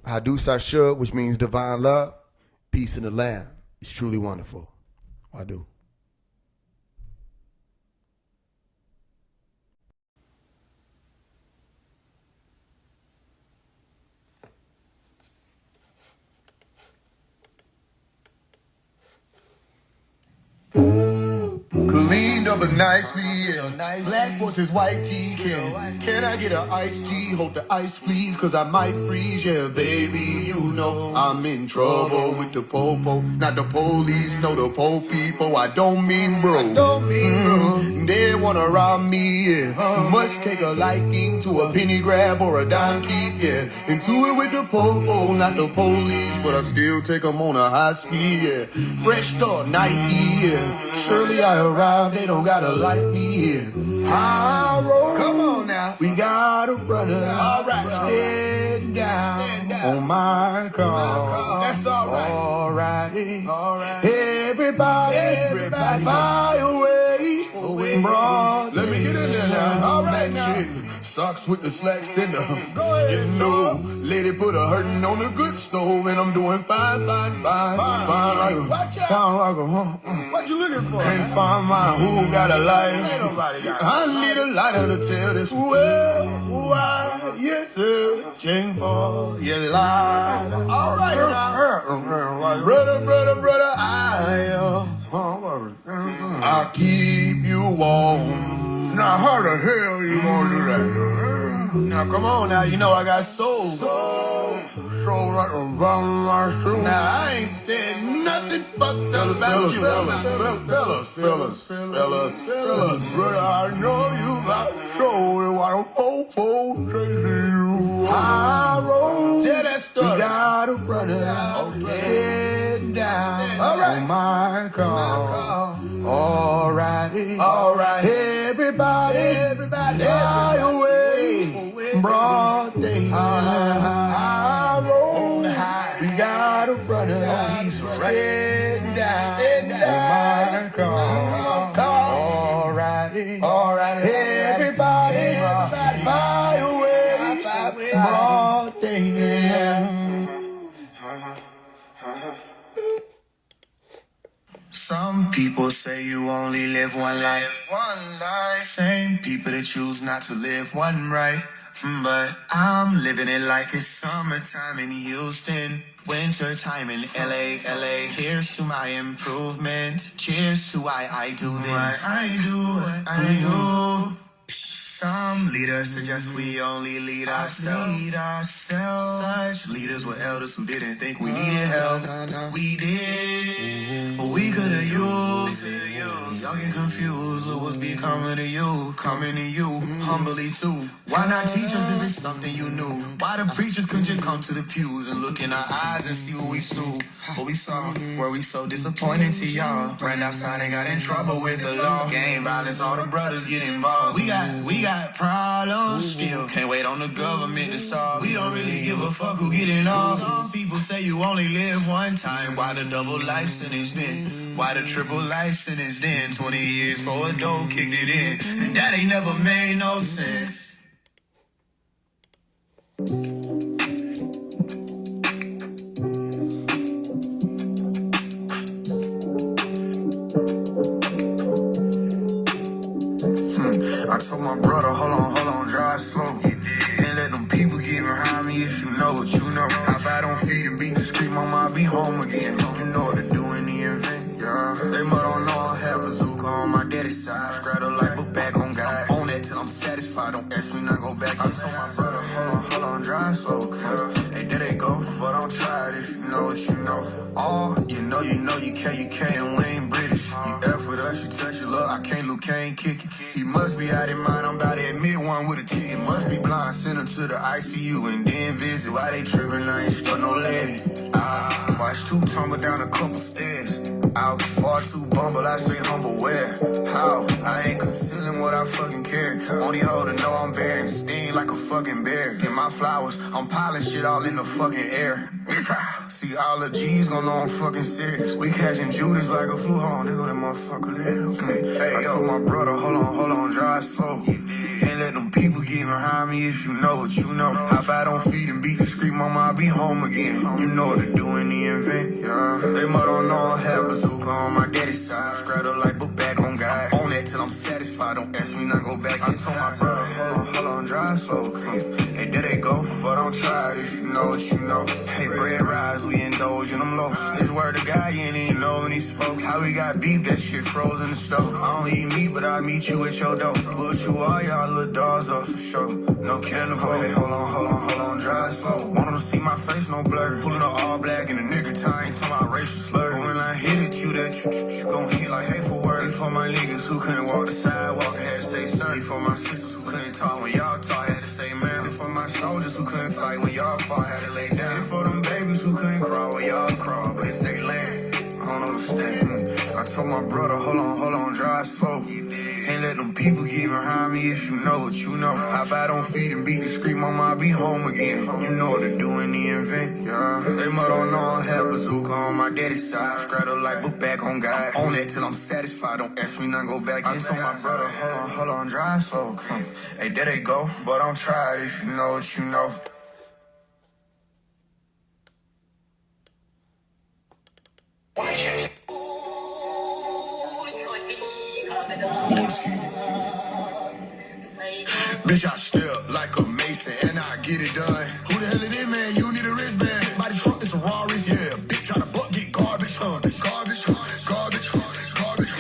Hadu Sashub, which means divine love. Peace in the land. It's truly wonderful. I do. Cleaned up nicely, yeah. Black versus white tea, can I get an iced tea? Hold the ice, please, cause I might freeze, yeah, baby. You know I'm in trouble with the popo, not the police, no, the po people. I don't mean bro. They wanna rob me, yeah. Must take a liking to a penny grab or a dime keep, yeah. Into it with the popo, not the police, but I still take them on a high speed, yeah. Fresh start, Nike, yeah. Surely I arrived, they don't gotta like me here. I roll. Come on now. We got a brother. Alright. Stand down on my car. That's alright. Alright. Everybody fire away. Broad. Let me get in there now. Alright now. socks with the slacks in them. You know, lady put a hurtin' on the good stove, and I'm doing fine. Fine like a, What you looking for? Can't find mine. Who got a light? Ain't nobody got it. I need a lighter to tell this world why you're searching for your light. All right, brother, I'll keep you warm. Now, how the hell you gonna do that? Now, come on now, you know I got soul. Soul right around my shoe. Now, I ain't said nothing but fellas, brother, I know you got soul. Why don't folks chasing you? I roll. Tell that story. We got a brother sitting down on my car. Alrighty. Everybody, fly away. Broad day. I roll. We got a brother sitting down on my car. Alrighty. Everybody, fly away. Broad day. Some people say you only live one life. Same people that choose not to live one right. But I'm living it like it's summertime in Houston, winter time in LA. Here's to my improvement. Cheers to why I do this. I do. Some leaders suggest we only lead ourselves. Such leaders were elders who didn't think we needed help. We did, but we could have used it. Young and confused, look what's becoming of you. Coming to you, humbly too. Why not teach us if it's something you knew? Why the preachers couldn't just come to the pews and look in our eyes and see what we saw? What we saw, were we so disappointing to y'all? Ran outside and got in trouble with the law. Gang violence, all the brothers get involved. We got problems still. Can't wait on the government to solve. We don't really give a fuck who getting off. Some people say you only live one time. Why the double life sentence then? Why the triple life sentence then? 20 years for a dope kicked it in, and that ain't never made no sense. I told my brother, hold on, drive slow. Can't let them people get behind me if you know what you know. How bad on feet and beat the street, mama, I'll be home again. You know what to do in the event, yeah. They mud don't know I have bazooka on my daddy's side. Straddle like book back on God. Own that till I'm satisfied, don't ask me not go back. I told my brother, hold on, drive slow. Hey, there they go, but don't try it if you know what you know. Oh, you know, you can't, and we ain't British. You F with us, you touch your love, I can't look, can't kick it. He must be out of mind, I'm about to admit one with a ticket. Must be blind, send him to the ICU and then visit. Why they tripping, I ain't stuck no lady. Watch two tumble down a couple stairs. Out far too bumble, I say humble where? How? I ain't concealing what I fucking care. Only hoe to know I'm bearing, sting like a fucking bear. Get my flowers, I'm piling shit all in the fucking air. See all the G's gon' know I'm fucking serious. We catching Judas like a flu. Hold on, there go that motherfucker there. Okay. Hey, I told my brother, hold on, drive slow. Can't let them people get behind me if you know what you know. How bad on feet and beat the street, mama, I'll be home again. You know what to do in the event, yeah. They mud don't know I have bazooka on my daddy's side. Straddle like book back on God. Own that till I'm satisfied, don't ask me not go back. I told my brother, hold on, drive slow. Hey, there they go, but don't try it if you know what you know. Hey, bread rise, we indulge in them lows. This word to God, you ain't even know when he spoke. How we got beef, that shit froze in the stove. I don't eat meat, but I meet you at your door. Push you all y'all little dogs up for sure. No cannibal. Hey, hold on, drive slow. Want them to see my face, no blur. Pulling up all black in the nigga time, talking about racial slur. But when I hit it, you that you gon' hit like hateful words. For my niggas who couldn't walk the sidewalk, I had to say sorry. For my sisters who couldn't talk when y'all talk, I had to say man. For my soldiers who couldn't fight when y'all fought, had to lay down. And for them babies who couldn't crawl when y'all crawl, but it's they land. I don't understand. I told my brother, hold on, drive slow. Can't let them people get behind me if you know what you know. How bad on feet and beat the street, mama, I'll be be home again. You know what to do in the event, yeah. They might don't know I have bazooka on my daddy's side. Straddle like book back on God. On that till I'm satisfied. Don't ask me not go back. I told my brother, hold on, drive slow. Hey, there they go, but don't try it if you know what you know. Bitch, I step like a mason and I get it done. Who the hell it is, man? You need a wristband. Body truck, it's a Rari's, yeah. Bitch, try to buck, get garbage, garbage, garbage, garbage.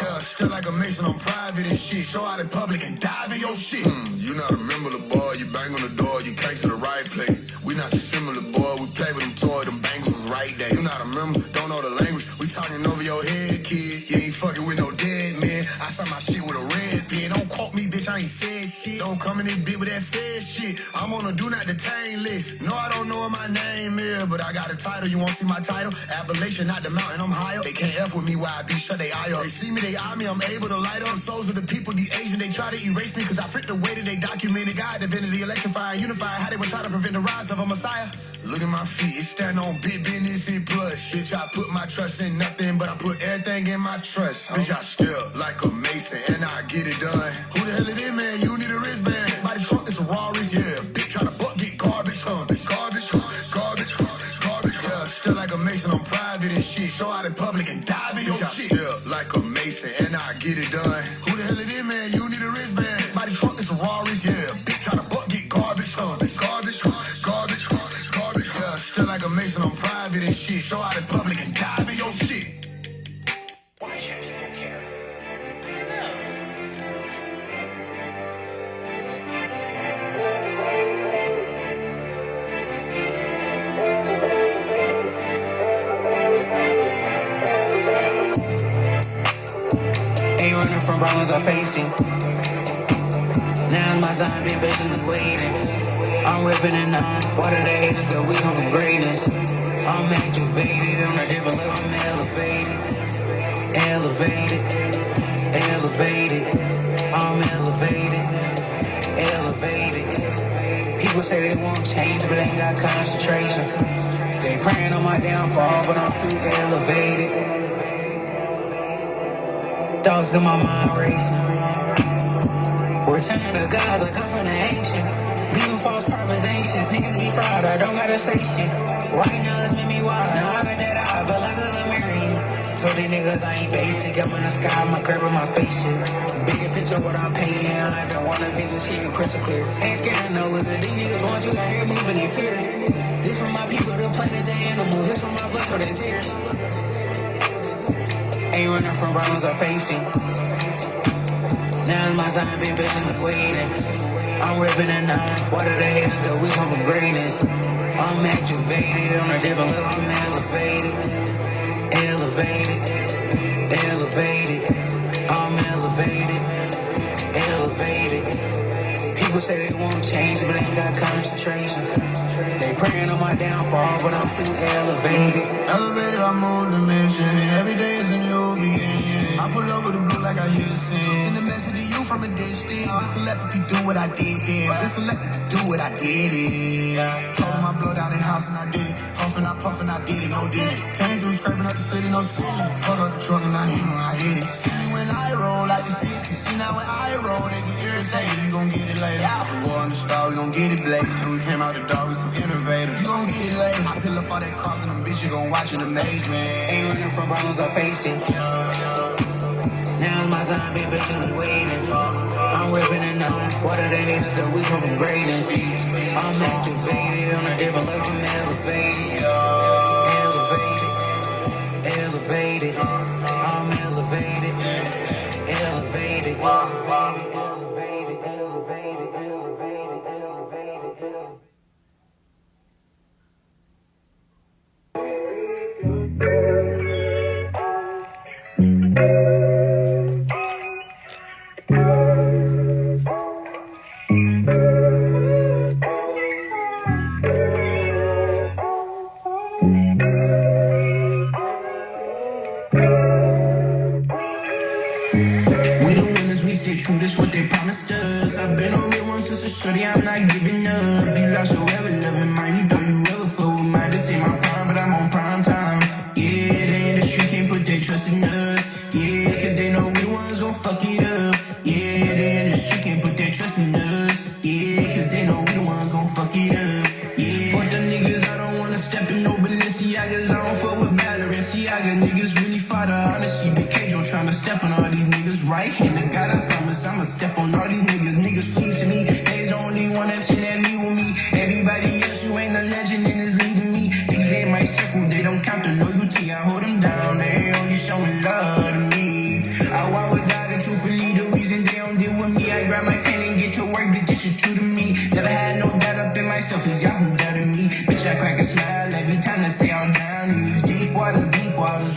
Yeah, still like a mason, I'm private and shit. Show out in public and dive in your shit. You not a member of the boy, you bang on the door, you came to the right place. We not dissimilar, boy, we play with them toys, them bangles is right there. You not a member, don't know the language. We talking over your head, kid. You ain't fucking with no dead man. I saw my shit with a red pen. Don't quote me, bitch, I ain't said shit. Don't come in this bitch with that fed shit. I'm on a do not detain list. No, I don't know what my name is, but I got a title. You wanna see my title? Appellation, not the mountain, I'm higher. They can't F with me, why I be shut they eye up. They see me, they eye me, I'm able to light up. Souls of the people, the Asian, they try to erase me, cause I fit the way that they documented God, divinity, electrifying, unifying, how they would try to prevent the rise of a Messiah. Look at my feet, it's stand on big business and plush. Bitch, I put my trust in nothing, but I put everything in my trust. Bitch, I step like a mason and I get it done. Who the hell it is, man? You need a wristband. Body truck, it's a Rari's, yeah. Bitch, try to buck, get garbage, garbage, garbage, garbage. Yeah, still like a mason, I'm private and shit. Show out in public and dive in your shit. I step like a mason and I get it done. Who the hell it is, man? You need a wristband. Body truck, it's a Rari's, yeah. Bitch, try to buck, get garbage, garbage, garbage, garbage. Yeah, still like a mason, I'm private and shit. Show out in public and dive in your shit. Why should people care? Ain't running from problems I faced it. Now it's my time, been patiently waiting. I'm whipping a nine. Why do they haters go? We come from greatness. I'm activated on a different level. I'm elevated, elevated, elevated. I'm elevated, elevated. People say they won't change, but they ain't got concentration. They praying on my downfall, but I'm too elevated. Dogs got my mind racing. Returning to gods, I come from the ancient. Leaving false prophets anxious. Niggas be fried, I don't gotta say shit. Right now, it's made me wild. Now I got that eye, I feel like a Lemurian. Told these niggas I ain't basic. I'm in the sky, my curb and my spaceship. Bigger picture, what I'm paying. I don't want a vision, shit crystal clear. Ain't scared of no lizard. These niggas want you out here moving in fear. This from my people, the planet, the animals. This from my blood, so their tears. Ain't running from problems I faced it. Now it's my time, been patiently waiting. I'm ripping a nine. Why do they haters go? We come from greatness. I'm activated on a different level. I'm elevated, elevated, elevated. I'm elevated, elevated. People say they won't change, but they ain't got concentration. They praying on my downfall, but I'm too elevated. Elevated, I move dimension. Every day is a new beginning. I pull up with a blue like I hear sin. Send a message to you from a distance. This telepathy do what I did then. This telepathy do what I did it. Told my blood out in house and I did it. Huffing, I puffing, I did it, no did it. Came through scraping up the city, no city. Fuck up the truck and I hit when I hit it. See me when I roll like the 60s. See now when I roll, they get irritated. You gon' get it later. The war on the star, we gon' get it blazing. When we came out the dark with some innovators. You gon' get it later. I pill up all that cross and them bitches gon' watch in amazement. Ain't running from problems I faced it. Now it's my time, been patiently waiting. I'm whipping a nine. Why do they haters go? We come from greatness. I'm activated on a different level. I'm elevated, elevated, elevated. I'm elevated, elevated, elevated, elevated, elevated, elevated. True, this what they promised us. I've been on it once since a shorty, I'm not giving up. You lost your lot of honesty. The K-Joe tryna step on all these niggas. Right hand to God, I promise I'ma step on all these niggas. Niggas pleasing me. They's the only one that's in that me with me. Everybody else who ain't a legend and is leading me. Niggas in my circle, they don't count the loyalty. I hold them down, they only showing love to me. I walk with God and truthfully the reason they don't deal with me. I grab my pen and get to work, but this is true to me. Never had no doubt up in myself, it's y'all who doubted me. Bitch, I crack a smile every time I say I'm down in these deep waters,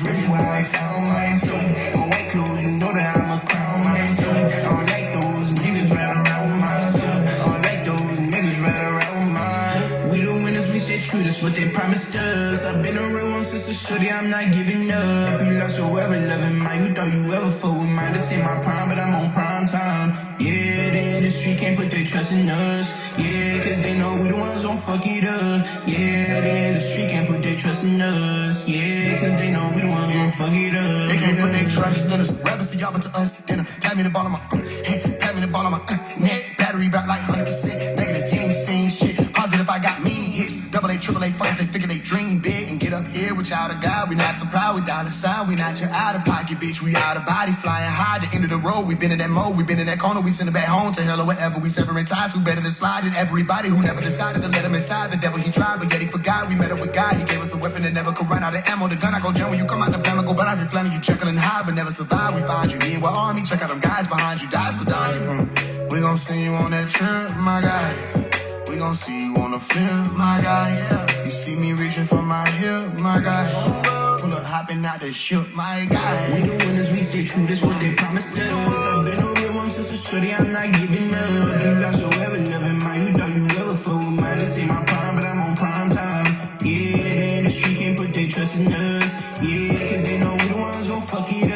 really where I found myself. On white clothes, you know that I'ma crown myself. I don't like those niggas right around myself. I don't like those niggas right around mine. We the winners, we stay true, that's what they promised us. I've been a real one since a shorty, I'm not giving up. You lost your ever loving mine, you thought you ever fuck with mine. This ain't my prime, but I'm on prime time. Yeah, the industry can't put their trust in us. Yeah, cause they know we the ones gon' fuck it up. Yeah, the industry can't put their trust in us. Yeah, cause they know we the ones gon' fuck it up. They can't put their trust in us. Rappers see y'all to us. Then pat me the ball of my hand, pat me the ball of my neck. Battery back like 100%. Negative, you ain't seen shit. Positive, I got mean hits. Double A, triple A fights. They figure they dream big and get up here without a God. We not supplied with dollar sign. We not your out of pocket, bitch. We out of body flying high. The end of the road. We been in that mode. We been in that corner. We send it back home to hell or wherever. We severing ties. Who better than slide than everybody who never decided to let him inside. The devil he tried, but yet he forgot. We met up with God. He gave us a weapon that never could run out of ammo. The gun I go down when you come out the plan. I go but I be flaming you checking and high, but never survive. We find you in with army. Check out them guys behind you. Dies for dying. We gon' see you on that trip, my guy. We gon' see you on the film, my guy. You see me reaching for my hip, my guy. Pull up, hopping out the ship, my guy. We the winners, we stay true, that's what they promised us. I've been a real one since a shorty, I'm not giving up. You lost your ever loving mine, you thought you ever fuck with mine. This ain't my prime, but I'm on prime time. Yeah, the industry can't put their trust in us. Yeah, cause they know we the ones gon' fuck it up.